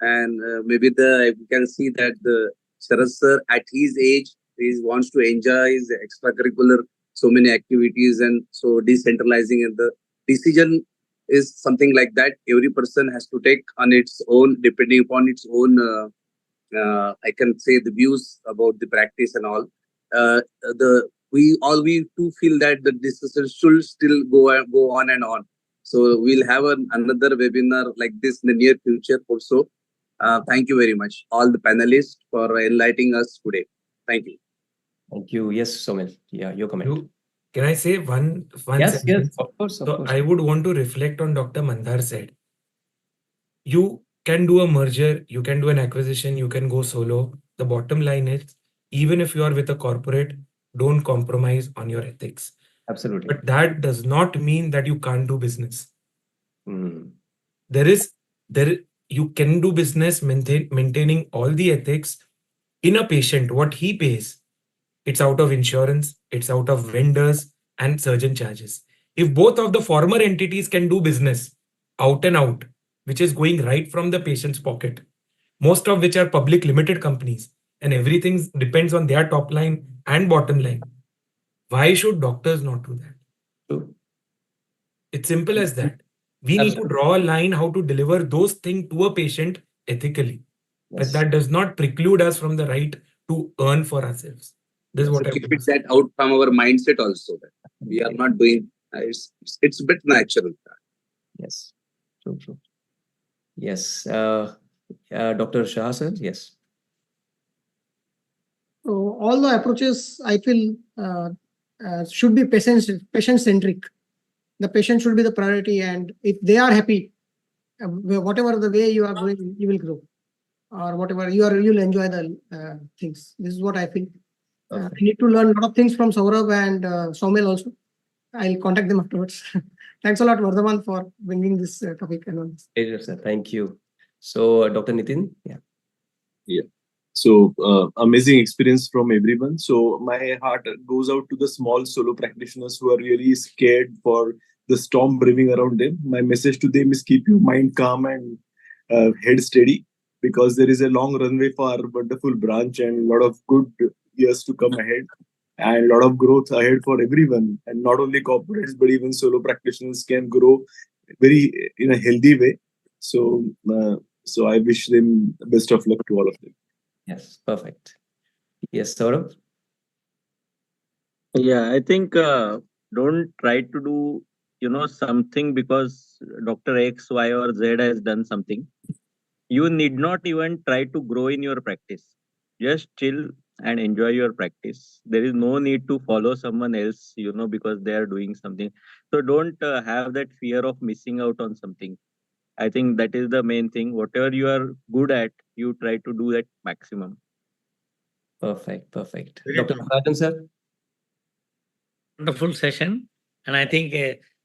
And maybe we can see that the Sharad sir at his age, he wants to enjoy his extracurricular, so many activities, and so decentralizing and the decision is something like that. Every person has to take on its own, depending upon its own I can say the views about the practice and all. We do feel that the discussion should still go on and on. So we'll have another webinar like this in the near future also. Thank you very much, all the panelists, for enlightening us today. Thank you. Thank you. Yes, Somil. Yeah, your comment. Can I say one Yes, sentence? yes, of course. So I would want to reflect on Dr. Mandar said. You can do a merger, you can do an acquisition, you can go solo. The bottom line is, even if you are with a corporate, don't compromise on your ethics. Absolutely. But that does not mean that you can't do business. You can do business maintaining all the ethics. In a patient, what he pays, it's out of insurance, it's out of vendors and surgeon charges. If both of the former entities can do business out and out, which is going right from the patient's pocket, most of which are public limited companies, and everything depends on their top line and bottom line, why should doctors not do that? True. It's simple as that. We need to draw a line how to deliver those things to a patient ethically. Yes. But that does not preclude us from the right to earn for ourselves. This is what I keep it that out from our mindset also. That we are not doing. It's a bit natural. Yes. True. Yes. Dr. Shah sir. Yes. So all the approaches I feel should be patient-centric. The patient should be the priority, and if they are happy, whatever the way you are going, you will grow, or whatever you'll enjoy the things. This is what I feel. I need to learn a lot of things from Saurabh and Soumil also. I'll contact them afterwards. Thanks a lot, Vardhman, for bringing this topic and all this. Pleasure, sir. Thank you. So, Dr. Nitin, Yeah. So amazing experience from everyone. So my heart goes out to the small solo practitioners who are really scared for the storm brewing around them. My message to them is keep your mind calm and head steady, because there is a long runway for our wonderful branch and a lot of good years to come ahead, and a lot of growth ahead for everyone. And not only corporates, but even solo practitioners can grow very in a healthy way. So so I wish them the best of luck to all of them. yes, perfect. Yes, Saurabh. Yeah, I think don't try to do something because Dr. X, Y, or Z has done something. You need not even try to grow in your practice. Just chill and enjoy your practice. There is no need to follow someone else, because they are doing something. So don't have that fear of missing out on something. I think that is the main thing. Whatever you are good at, you try to do that maximum. Perfect, perfect. Very Dr. true. Rajan, sir. Wonderful session. And I think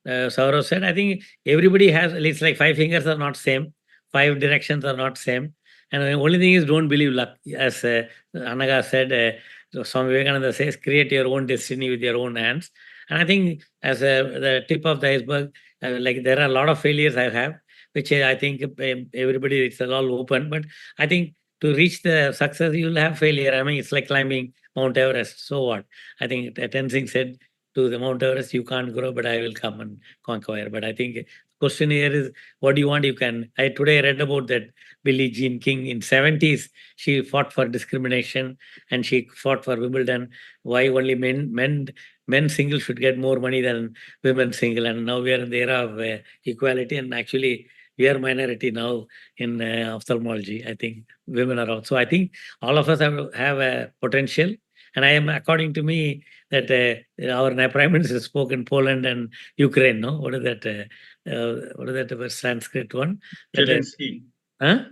Saurav said, I think everybody has, it's like 5 fingers are not same, 5 directions are not same. And the only thing is don't believe luck. As Anaga said, Swami Vivekananda says, create your own destiny with your own hands. And I think as the tip of the iceberg, like there are a lot of failures I have, which I think everybody, it's all open. But I think to reach the success, you'll have failure. I mean, it's like climbing Mount Everest. So what? I think Tenzing said, to the Mount Everest, you can't grow, but I will come and conquer. But I think question here is, what do you want? You can. Today read about that Billie Jean King in 70s. She fought for discrimination and she fought for Wimbledon. Why only men single should get more money than women single? And now we are in the era of equality, and actually we are minority now in ophthalmology. I think women are out. So I think all of us have a potential. And I am, according to me, that our Prime Minister spoke in Poland and Ukraine, no? What is that Sanskrit one? Zelensky. Huh?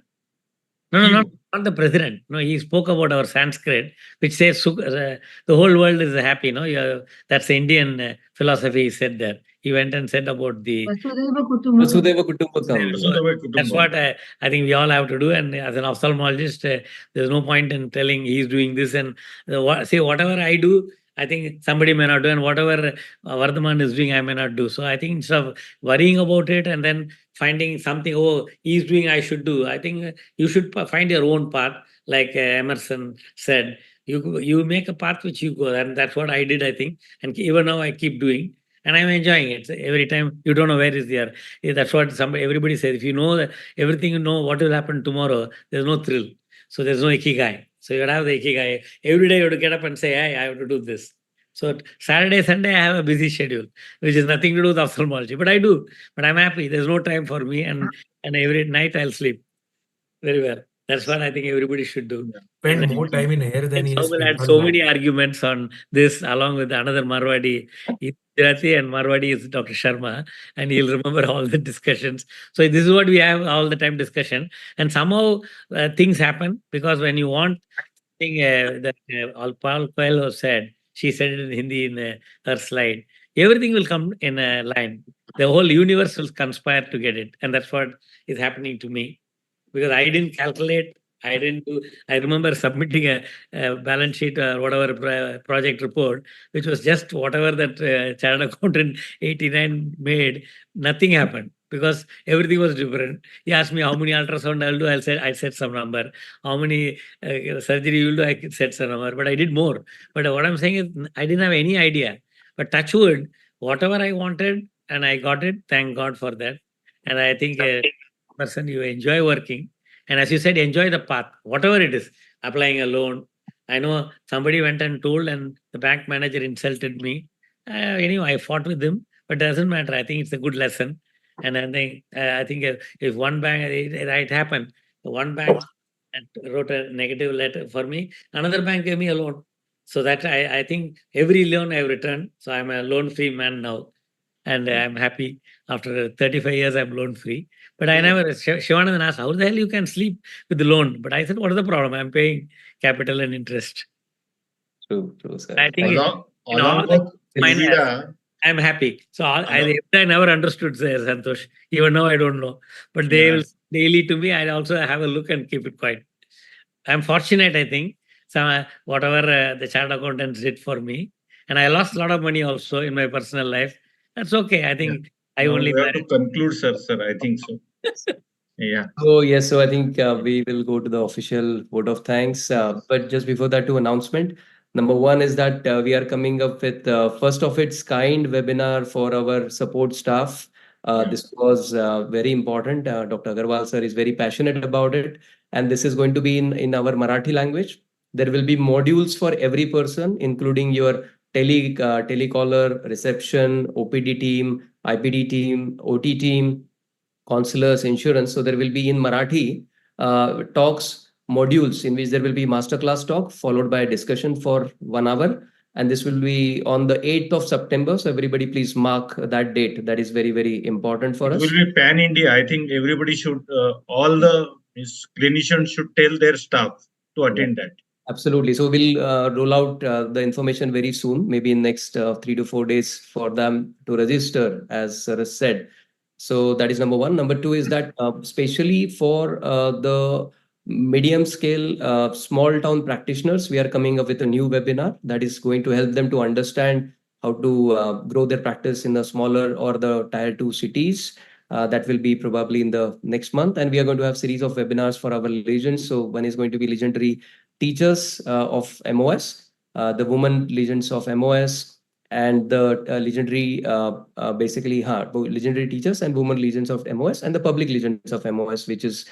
No, not the president. No, he spoke about our Sanskrit, which says the whole world is happy. No, that's the Indian philosophy. He said that. He went and said about the Vasudhaiva Kutumbakam. Vasudhaiva Kutumbakam. That's what I think we all have to do. And as an ophthalmologist, there's no point in telling he's doing this. And whatever I do, I think somebody may not do. And whatever Vardhman is doing, I may not do. So I think instead of worrying about it and then finding something, oh, he's doing, I should do. I think you should find your own path. Like Emerson said, you make a path which you go. And that's what I did, I think. And even now I keep doing. And I'm enjoying it. Every time you don't know where is there. That's what everybody says. If you know that everything you know what will happen tomorrow, there's no thrill. So there's no ikigai. So you have the ikigai. Every day you have to get up and say, hey, I have to do this. So Saturday, Sunday, I have a busy schedule, which is nothing to do with ophthalmology. But I do. But I'm happy. There's no time for me. And every night I'll sleep very well. That's what I think everybody should do. Spend more time in air than he has Saumil spent had on so land. many arguments on this, along with another Marwadi, Gujarati, and Marwadi is Dr. Sharma, and he'll remember all the discussions. So this is what we have all the time discussion. And somehow things happen, because when you want thing that Paul Coelho said, she said it in Hindi in her slide, everything will come in a line. The whole universe will conspire to get it. And that's what is happening to me. Because I didn't calculate, I didn't do. I remember submitting a balance sheet or whatever project report, which was just whatever that chartered accountant 89 made. Nothing happened because everything was different. He asked me how many ultrasound I'll do. I said some number. How many surgery you'll do? I said some number. But I did more. But what I'm saying is, I didn't have any idea. But touch wood, whatever I wanted and I got it. Thank God for that. And I think person you enjoy working, and as you said, enjoy the path, whatever it is. Applying a loan, I know somebody went and told, and the bank manager insulted me. Anyway, I fought with him, but it doesn't matter. I think it's a good lesson. And I think if one bank, it happened, one bank and wrote a negative letter for me. Another bank gave me a loan. So that I think every loan I've returned. So I'm a loan-free man now. And I'm happy. After 35 years, I'm loan-free. But I never, Shivanandan asked, how the hell you can sleep with the loan? But I said, what is the problem? I'm paying capital and interest. True, sir. I think Along all with minus, Nvidia, I'm happy. So I never understood, sir, Santosh. Even now, I don't know. But they will daily to me, I also have a look and keep it quiet. I'm fortunate, I think. So whatever the chartered accountants did for me. And I lost a lot of money also in my personal life. That's okay. I think I only we have to conclude, sir. I think so. Yeah. So yes, so I think we will go to the official vote of thanks. But just before that, to announcement. Number one is that we are coming up with first of its kind webinar for our support staff. This was very important. Dr. Agrawal sir is very passionate about it, and this is going to be in our Marathi language. There will be modules for every person, including your telecaller, reception, OPD team, IPD team, OT team, consulars, insurance. So there will be in Marathi talks modules in which there will be masterclass talk followed by a discussion for 1 hour. And this will be on the 8th of September. So everybody please mark that date. That is very, very important for us. It will be pan India. I think everybody should, all the clinicians should tell their staff to attend that. Absolutely. So we'll roll out the information very soon, maybe in next 3 to 4 days for them to register, as Sir has said. So that is number one. Number two is that especially for the medium scale small town practitioners, we are coming up with a new webinar that is going to help them to understand how to grow their practice in the smaller or the tier 2 cities. That will be probably in the next month. And we are going to have series of webinars for our legends. So one is going to be legendary teachers of MOS, the women legends of MOS, and the legendary legendary teachers and women legends of MOS, and the public legends of MOS, which is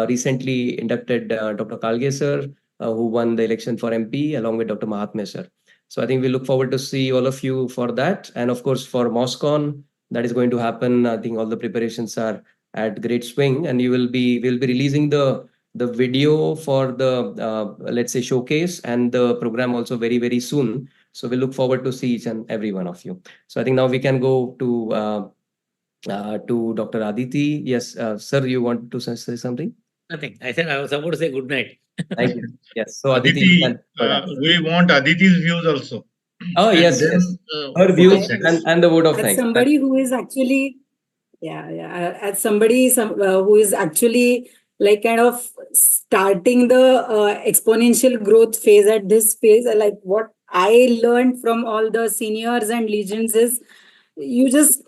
recently inducted Dr. Kalge sir, who won the election for MP along with Dr. Mahatme sir. So I think we look forward to see all of you for that. And of course for MOSCON, that is going to happen. I think all the preparations are at great swing, and we'll be releasing the video for the let's say showcase and the program also very, very soon. So we look forward to see each and every one of you. So I think now we can go to Dr. Aditi. Yes, sir, you want to say something? Nothing. I said I was about to say good night. Thank you. Yes. So Aditi, we want Aditi's views also. Oh, yes, yes. Her views and the vote of thanks. As somebody who is actually, as somebody who is actually like kind of starting the exponential growth phase at this phase, like what I learned from all the seniors and legends is you just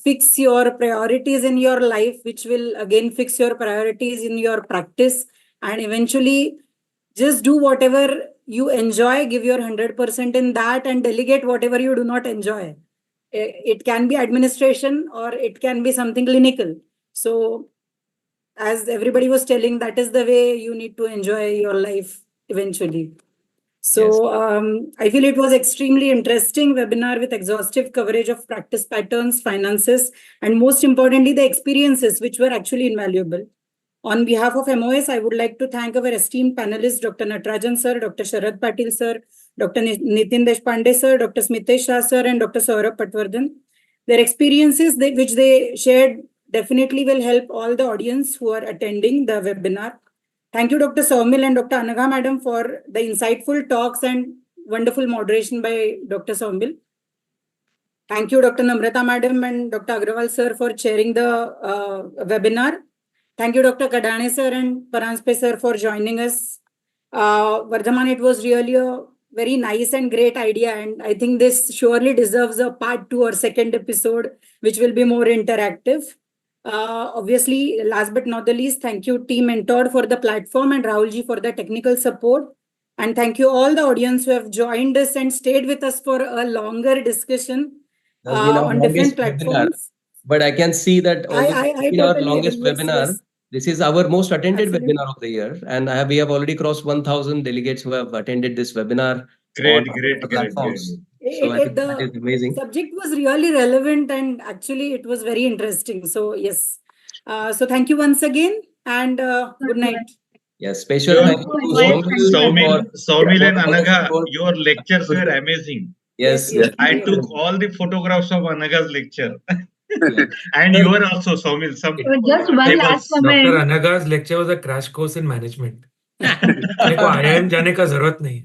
fix your priorities in your life, which will again fix your priorities in your practice, and eventually just do whatever you enjoy, give your 100% in that, and delegate whatever you do not enjoy. It can be administration or it can be something clinical. So as everybody was telling, that is the way you need to enjoy your life eventually. So I feel it was extremely interesting webinar with exhaustive coverage of practice patterns, finances, and most importantly, the experiences, which were actually invaluable. On behalf of MOS, I would like to thank our esteemed panelists, Dr. Natarajan sir, Dr. Sharad Patil sir, Dr. Nitin Deshpande sir, Dr. Smitesh Shah sir, and Dr. Saurabh Patwardhan. Their experiences which they shared definitely will help all the audience who are attending the webinar. Thank you, Dr. Saumil and Dr. Anagha madam, for the insightful talks and wonderful moderation by Dr. Saumil. Thank you, Dr. Namrata madam and Dr. Agrawal sir, for chairing the webinar. Thank you, Dr. Kadane sir and Paranspe sir, for joining us. Vardhman, it was really a very nice and great idea, and I think this surely deserves a part 2 or second episode, which will be more interactive. Obviously, last but not the least, thank you Team Mentor for the platform and Rahulji for the technical support. And thank you all the audience who have joined us and stayed with us for a longer discussion on different platforms. Webinar, but I can see that in our longest webinar, yes. This is our most attended webinar of the year, and we have already crossed 1,000 delegates who have attended this webinar. Great. So I think that is amazing. Subject was really relevant, and actually it was very interesting. So yes, so thank you once again, and good night. Yes, special Your- thank you to Saumil and for Anaga, for- your lectures were amazing. Yes, I took all the photographs of Anaga's lecture. yes. And you are also, Saumil, some Just one last tables. Dr. comment. Anaga's lecture was a crash course in management. मेरे को IIM जाने का जरूरत नहीं.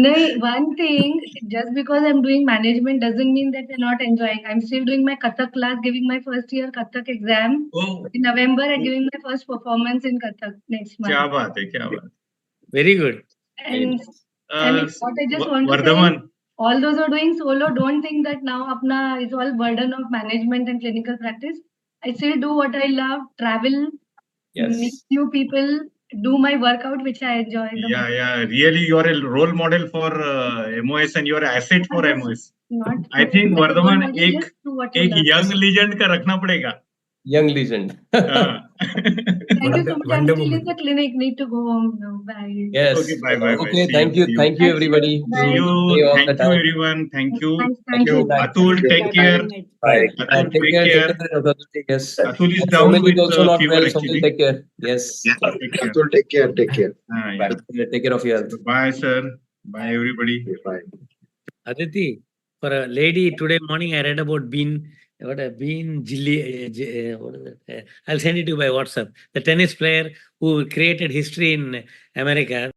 No, one thing, just because I'm doing management doesn't mean that I'm not enjoying. I'm still doing my Kathak class, giving my first year Kathak exam Oh, in November and giving my first performance in Kathak next month. क्या बात है, क्या बात. Very good. And what I just want to say, Vardhman, all those who are doing solo, don't think that now apna is all burden of management and clinical practice. I still do what I love, travel, meet Yes. new people, do my workout, which I enjoy. yeah, really, you are a role model for MOS and you are an asset for MOS. Not I think like a role Vardhman model, एक just do what you love. young legend का रखना पड़ेगा. Young legend. हाँ. Thank you so much. I'm Wonder still in Woman. the clinic. Need to go home now. Bye. Yes. Okay, bye. Okay, See thank you. you. Thank you, everybody. Bye. See you. Stay all the Thank you, time. everyone. Thank you. Thank you. Atul, take care. Bye. Atul, Take take care. care. Yes. Atul is And down Soumil with is also not fever well. actually. Soumil, take care. Yes. Take care. Atul, take care. Take care. Yeah. Take care of your health. Bye, sir. Bye, everybody. Bye. Aditi, for a lady today morning, I read about what a bean jilly. What is it? I'll send it to you by WhatsApp. The tennis player who created history in America.